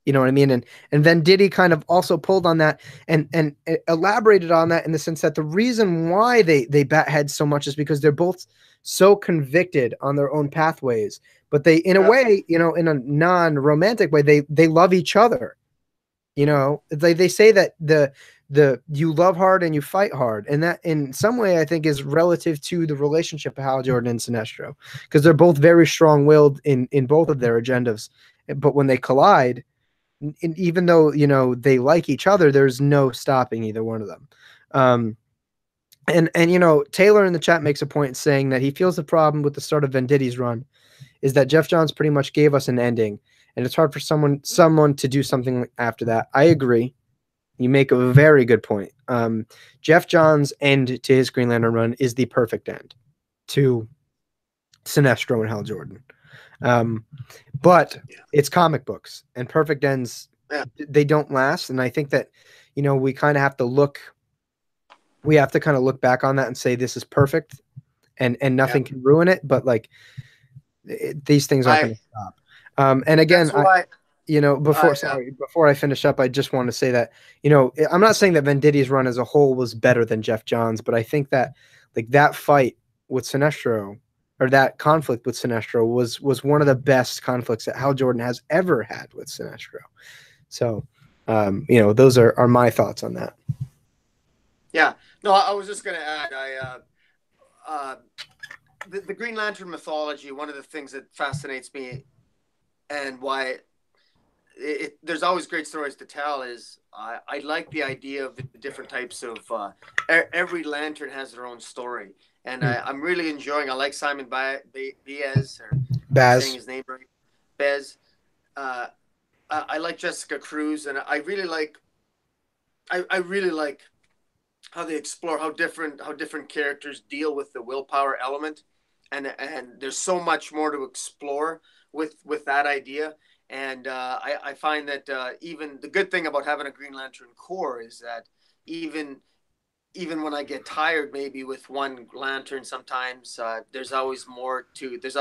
A: You know what I mean? And then Diddy kind of also pulled on that and elaborated on that in the sense that the reason why they bat heads so much is because they're both so convicted on their own pathways. But they, in a way, you know, in a non-romantic way, they love each other. You know, they say that the you love hard and you fight hard, and that in some way I think is relative to the relationship of Hal Jordan and Sinestro, because they're both very strong-willed in both of their agendas. But when they collide, and even though, you know, they like each other, there's no stopping either one of them. And you know, Taylor in the chat makes a point saying that he feels the problem with the start of Venditti's run is that Jeff Johns pretty much gave us an ending, and it's hard for someone to do something after that. I agree. You make a very good point. Jeff Johns' end to his Green Lantern run is the perfect end to Sinestro and Hal Jordan. But it's comic books, and perfect ends, they don't last. And I think that, you know, we kind of have to look kind of look back on that and say this is perfect, and nothing can ruin it. But like these things aren't going to stop. And again, you know, before I finish up, I just want to say that, you know, I'm not saying that Venditti's run as a whole was better than Jeff Johns, but I think that like that fight with Sinestro, or that conflict with Sinestro, was one of the best conflicts that Hal Jordan has ever had with Sinestro. So, you know, those are my thoughts on that.
B: Yeah, no, I was just going to add, the Green Lantern mythology, one of the things that fascinates me and why there's always great stories to tell is I like the idea of the different types of every lantern has their own story, and I'm really enjoying. I like Simon Baez, or saying his name right, Bez. I like Jessica Cruz, and I really like how they explore how different characters deal with the willpower element, and there's so much more to explore with that idea. And I find that even the good thing about having a Green Lantern Corps is that even when I get tired, maybe with one lantern, sometimes there's always more to. There's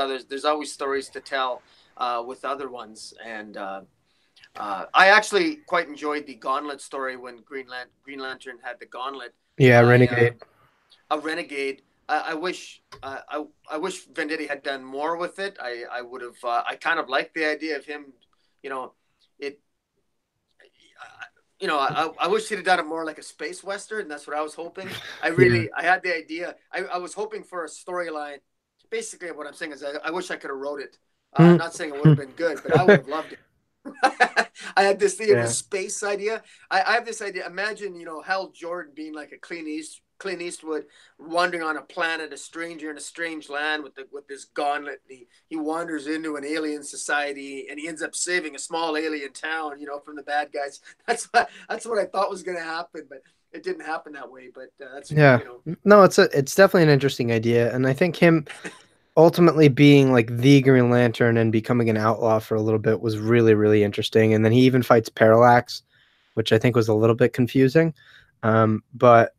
B: always stories to tell with other ones. And I actually quite enjoyed the Gauntlet story when Green Lantern had the Gauntlet.
A: Yeah, Renegade.
B: A Renegade. I wish Venditti had done more with it. I would have. I kind of like the idea of him. You know, it. You know, I wish he'd have done it more like a space western. That's what I was hoping. I had the idea. I was hoping for a storyline. Basically, what I'm saying is I wish I could have wrote it. I'm not saying it would have been good, but I would have loved it. I had this space idea. I have this idea. Imagine, you know, Hal Jordan being like a Clint Eastwood, wandering on a planet, a stranger in a strange land with this gauntlet. He wanders into an alien society, and he ends up saving a small alien town, you know, from the bad guys. That's what I thought was going to happen, but it didn't happen that way. But that's you know.
A: No, it's definitely an interesting idea, and I think him ultimately being like the Green Lantern and becoming an outlaw for a little bit was really, really interesting. And then he even fights Parallax, which I think was a little bit confusing. But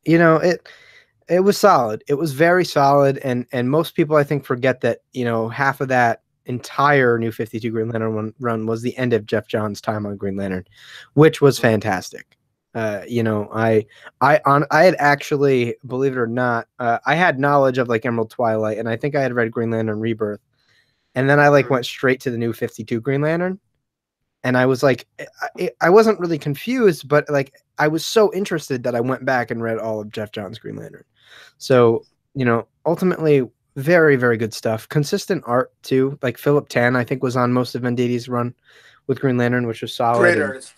A: you know, it was solid. It was very solid. And most people, I think, forget that, you know, half of that entire New 52 Green Lantern run was the end of Jeff Johns' time on Green Lantern, which was fantastic. You know, I had actually, believe it or not, I had knowledge of like Emerald Twilight, and I think I had read Green Lantern Rebirth, and then I like went straight to the New 52 Green Lantern, and I was like, I wasn't really confused, but like I was so interested that I went back and read all of Jeff Johns' Green Lantern. So, ultimately, very, very good stuff. Consistent art too. Like Philip Tan, I think, was on most of Venditti's run with Green Lantern, which was solid.
B: Great
A: And
B: artist.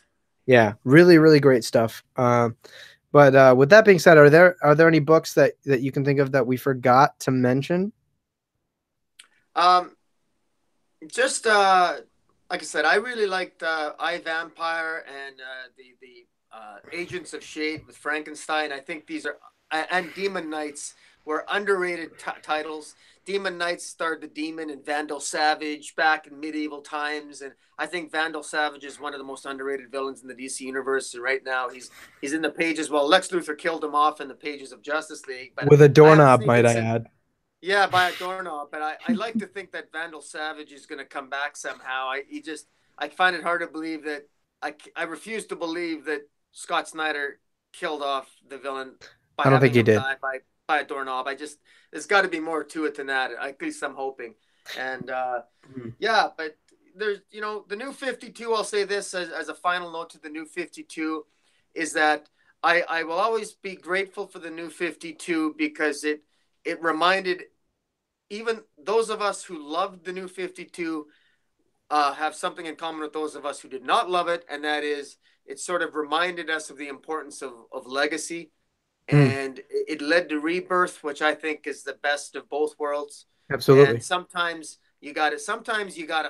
A: yeah, really, really great stuff. But with that being said, are there any books that you can think of that we forgot to mention?
B: Um, just like I said, I really liked I Vampire and the Agents of Shade with Frankenstein. I think these are and Demon Knights were underrated titles. Demon Knights starred the Demon and Vandal Savage back in medieval times, and I think Vandal Savage is one of the most underrated villains in the DC universe. Right now, he's in the pages. Well, Lex Luthor killed him off in the pages of Justice League, but
A: With a
B: I have a
A: doorknob,
B: feeling
A: might I add.
B: yeah, by a doorknob. But I like to think that Vandal Savage is going to come back somehow. I find it hard to believe that I refuse to believe that Scott Snyder killed off the villain by
A: I don't think
B: having
A: he
B: him
A: did.
B: die by a doorknob. There's got to be more to it than that. At least I'm hoping. And
A: Mhm.
B: yeah, but there's the new 52. I'll say this as a final note to the new 52 is that I will always be grateful for the new 52 because it reminded even those of us who loved the new 52 have something in common with those of us who did not love it, and that is it sort of reminded us of the importance of legacy,
A: Mm,
B: and it led to rebirth, which I think is the best of both worlds. And
A: absolutely.
B: sometimes you gotta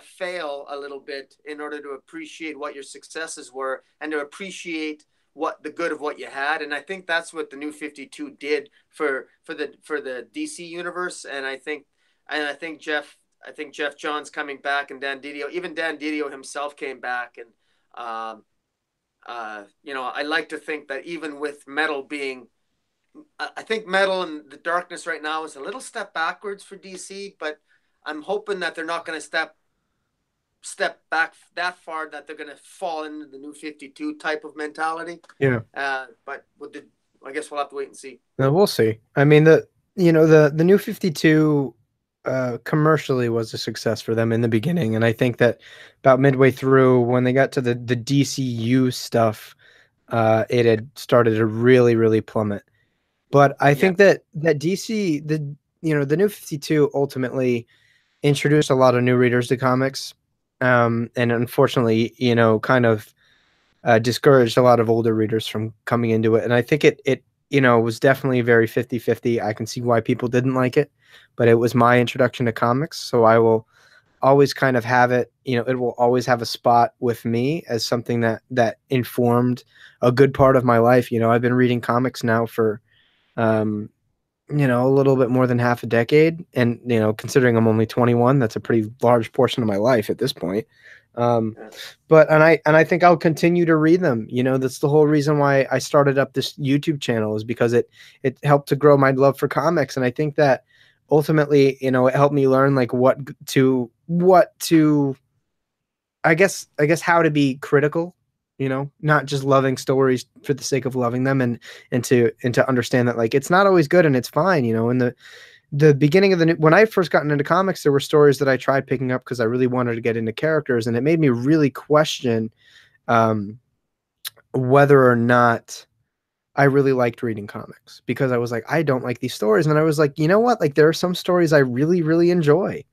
B: fail a little bit in order to appreciate what your successes were and to appreciate what the good of what you had. And I think that's what the new 52 did for the DC universe. And I think Jeff Johns coming back, and even Dan Didio himself came back. And I like to think that even with Metal being, I think Metal and the Darkness right now is a little step backwards for DC, but I'm hoping that they're not going to step back that far that they're going to fall into the new 52 type of mentality.
A: Yeah.
B: But I guess we'll have to wait and see.
A: We'll see. I mean, the new 52 commercially was a success for them in the beginning, and I think that about midway through, when they got to the DCU stuff, it had started to really, really plummet. But I
B: Yeah,
A: think that DC, the new 52 ultimately introduced a lot of new readers to comics, and unfortunately, kind of discouraged a lot of older readers from coming into it. And I think it was definitely very 50-50. I can see why people didn't like it, but it was my introduction to comics. So I will always kind of have it, it will always have a spot with me as something that informed a good part of my life. I've been reading comics now for, um, a little bit more than half a decade. And, considering I'm only 21, that's a pretty large portion of my life at this point. Um,
B: yeah,
A: but I think I'll continue to read them. That's the whole reason why I started up this YouTube channel, is because it helped to grow my love for comics. And I think that ultimately, it helped me learn like what to I guess how to be critical, not just loving stories for the sake of loving them, and to understand that like it's not always good and it's fine. In the beginning of when I first gotten into comics, there were stories that I tried picking up because I really wanted to get into characters, and it made me really question um, whether or not I really liked reading comics, because I was like, I don't like these stories, and I was like, you know what? Like there are some stories I really, really enjoy,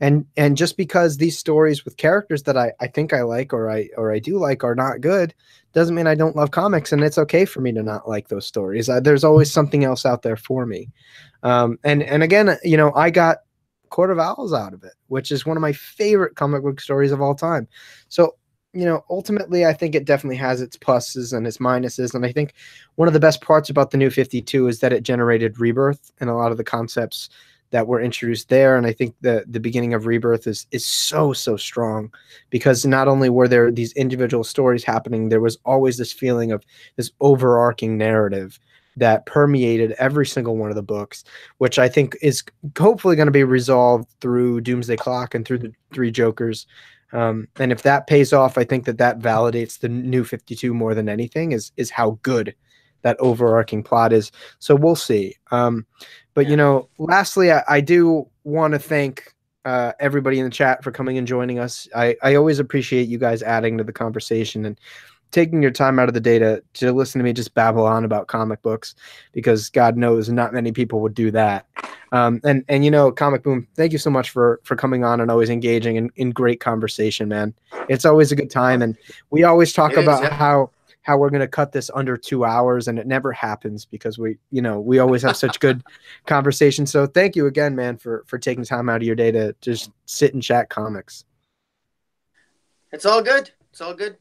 A: and just because these stories with characters that I think I like, or I do like, are not good, doesn't mean I don't love comics, and it's okay for me to not like those stories. There's always something else out there for me. And again, I got Court of Owls out of it, which is one of my favorite comic book stories of all time. So, ultimately, I think it definitely has its pluses and its minuses. And I think one of the best parts about the new 52 is that it generated Rebirth and a lot of the concepts that were introduced there. And I think the beginning of Rebirth is so, so strong, because not only were there these individual stories happening, there was always this feeling of this overarching narrative that permeated every single one of the books, which I think is hopefully going to be resolved through Doomsday Clock and through the Three Jokers. And if that pays off, I think that validates the new 52 more than anything, is how good that overarching plot is. So we'll see. But
B: yeah,
A: lastly, I do want to thank everybody in the chat for coming and joining us. I always appreciate you guys adding to the conversation and taking your time out of the day to listen to me just babble on about comic books, because God knows not many people would do that. And you know, Comic Boom, thank you so much for coming on and always engaging in great conversation, man. It's always a good time, and we always talk
B: It is,
A: about
B: yeah.
A: how we're going to cut this under 2 hours, and it never happens because we always have such good conversation. So thank you again, man, for taking time out of your day to just sit and chat comics.
B: It's all good. It's all good.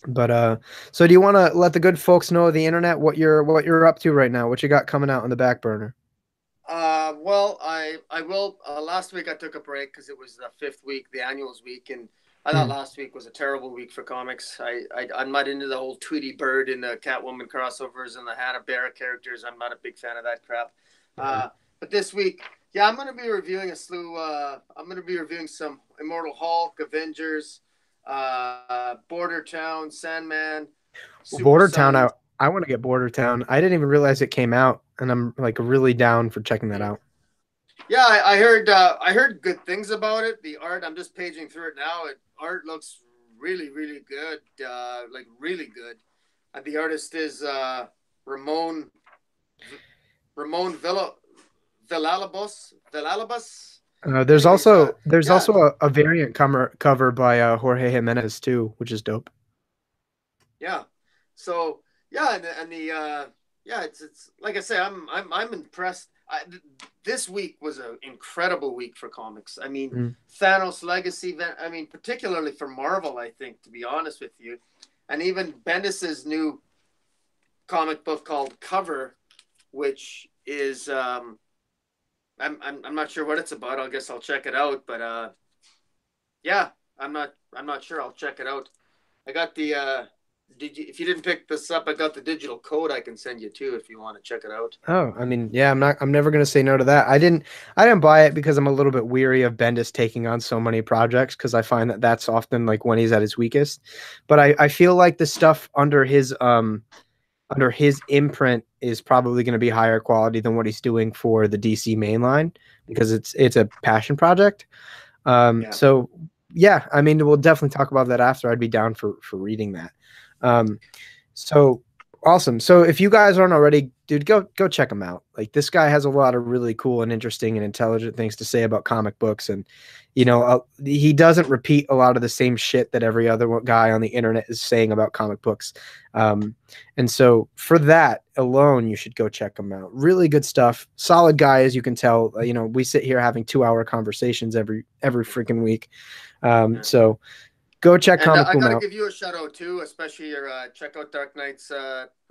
A: But so do you want to let the good folks know of the internet what you're up to right now? What you got coming out on the back burner?
B: Well, I will. Last week I took a break because it was the 5th week, the annuals week, and I thought last week was a terrible week for comics. I'm not into the whole Tweety Bird and the Catwoman crossovers and the Hanna-Barbera characters. I'm not a big fan of that crap. But this week, yeah, I'm going to be reviewing a slew. I'm going to be reviewing some Immortal Hulk, Avengers, Border Town, Sandman,
A: Border Town. I want to get Border Town. I didn't even realize it came out, and I'm like really down for checking that out.
B: Yeah, I heard good things about it. The art, I'm just paging through it now. Art looks really, really good, like really good. And the artist is Ramon Villalobos.
A: There's also a variant cover by Jorge Jimenez too, which is dope.
B: Yeah. So yeah, it's like I say, I'm impressed. This week was an incredible week for comics. I mean, Thanos Legacy. I mean, particularly for Marvel, I think, to be honest with you, and even Bendis's new comic book called Cover, which is I'm not sure what it's about. I guess I'll check it out. But yeah, I'm not sure. I'll check it out. I got the if you didn't pick this up, I got the digital code I can send you too if you want to check it out.
A: Oh, I mean, yeah, I'm never going to say no to that. I didn't buy it because I'm a little bit weary of Bendis taking on so many projects, because I find that that's often like when he's at his weakest. But I feel like the stuff under his imprint is probably going to be higher quality than what he's doing for the DC mainline, because it's a passion project. So yeah, I mean, we'll definitely talk about that after. I'd be down for reading that. So awesome. So if you guys aren't already, dude, go check him out. Like, this guy has a lot of really cool and interesting and intelligent things to say about comic books. And, you know, he doesn't repeat a lot of the same shit that every other guy on the internet is saying about comic books. And so for that alone, you should go check him out. Really good stuff. Solid guy, as you can tell. You know, we sit here having 2-hour conversations every freaking week. So go check Comic Boom out.
B: I gotta give you a shout out too, especially your check out Dark Knight's.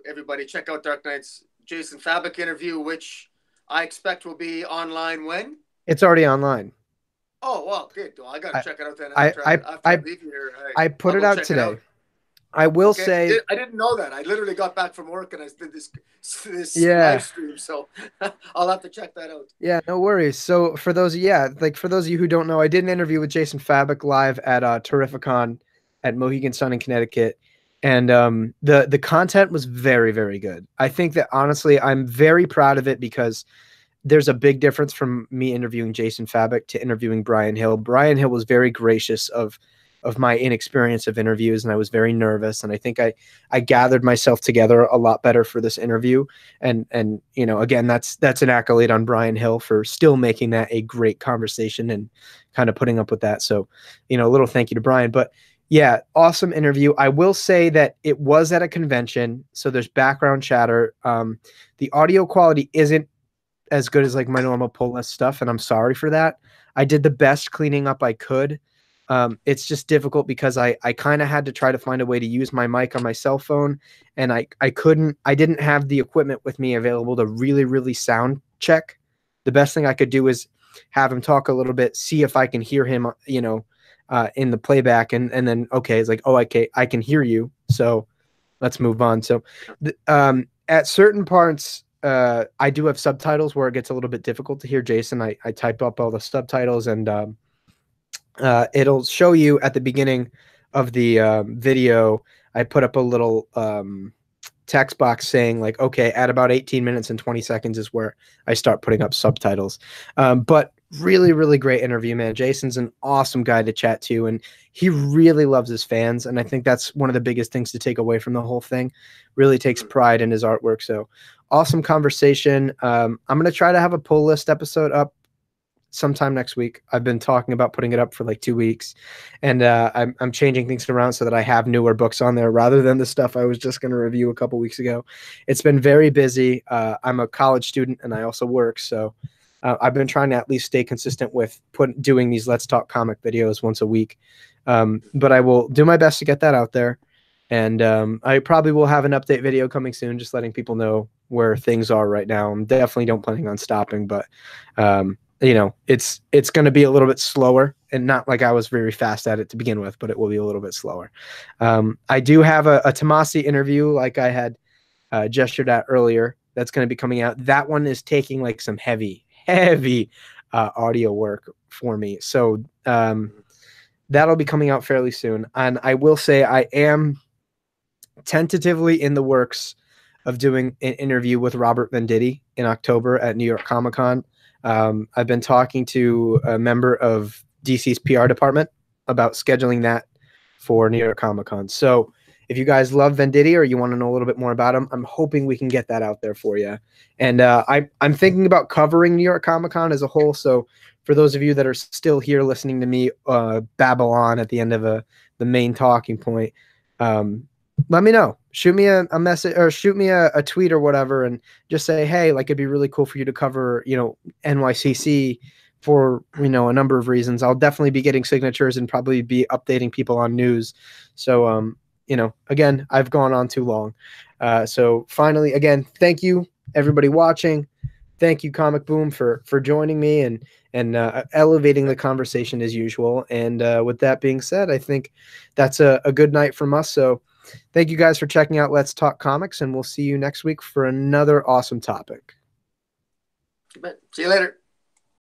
B: Everybody check out Dark Knight's Jason Fabok interview, which I expect will be online when?
A: It's already online.
B: Oh well, good. Well, I gotta check it out then.
A: I put it out today. I will say
B: I didn't know that. I literally got back from work and I did this live stream, so I'll have to check that out.
A: Yeah, no worries. So for those of you who don't know, I did an interview with Jason Fabok live at Terrificon at Mohegan Sun in Connecticut, and the content was very, very good. I think that honestly, I'm very proud of it, because there's a big difference from me interviewing Jason Fabok to interviewing Brian Hill. Brian Hill was very gracious of my inexperience of interviews, and I was very nervous. And I think I gathered myself together a lot better for this interview. And you know, again, that's an accolade on Brian Hill for still making that a great conversation and kind of putting up with that. So, you know, a little thank you to Brian. But yeah, awesome interview. I will say that it was at a convention, so there's background chatter. The audio quality isn't as good as like my normal pull list stuff, and I'm sorry for that. I did the best cleaning up I could. It's just difficult because I kind of had to try to find a way to use my mic on my cell phone, and I didn't have the equipment with me available to really sound check. The best thing I could do is have him talk a little bit, see if I can hear him, you know, in the playback, and then, okay, it's like, oh, I can hear you. So let's move on. So, at certain parts, I do have subtitles where it gets a little bit difficult to hear Jason. I type up all the subtitles, and it'll show you at the beginning of the video. I put up a little text box saying like, okay, at about 18 minutes and 20 seconds is where I start putting up subtitles. But really, really great interview, man. Jason's an awesome guy to chat to, and he really loves his fans. And I think that's one of the biggest things to take away from the whole thing. Really takes pride in his artwork. So awesome conversation. I'm going to try to have a pull list episode up sometime next week. I've been talking about putting it up for like 2 weeks, and I'm changing things around so that I have newer books on there rather than the stuff I was just going to review a couple weeks ago. It's been very busy. I'm a college student and I also work, so I've been trying to at least stay consistent with doing these Let's Talk Comic videos once a week. But I will do my best to get that out there. And I probably will have an update video coming soon, just letting people know where things are right now. I'm definitely don't planning on stopping, but you know, it's going to be a little bit slower, and not like I was very fast at it to begin with, but it will be a little bit slower. I do have a Tomasi interview, like I had gestured at earlier, that's going to be coming out. That one is taking like some heavy audio work for me. So that'll be coming out fairly soon. And I will say I am tentatively in the works of doing an interview with Robert Venditti in October at New York Comic Con. I've been talking to a member of DC's PR department about scheduling that for New York Comic Con. So if you guys love Venditti or you want to know a little bit more about him, I'm hoping we can get that out there for you. And I'm thinking about covering New York Comic Con as a whole. So for those of you that are still here listening to me babble on at the end of the main talking point, let me know. Shoot me a message or shoot me a tweet or whatever, and just say, hey, like it'd be really cool for you to cover, you know, NYCC for, you know, a number of reasons. I'll definitely be getting signatures and probably be updating people on news. So, you know, again, I've gone on too long. So finally, again, thank you everybody watching. Thank you, ComicBoom, for joining me and elevating the conversation as usual. And with that being said, I think that's a good night from us. So thank you guys for checking out Let's Talk Comics, and we'll see you next week for another awesome topic.
B: See you later.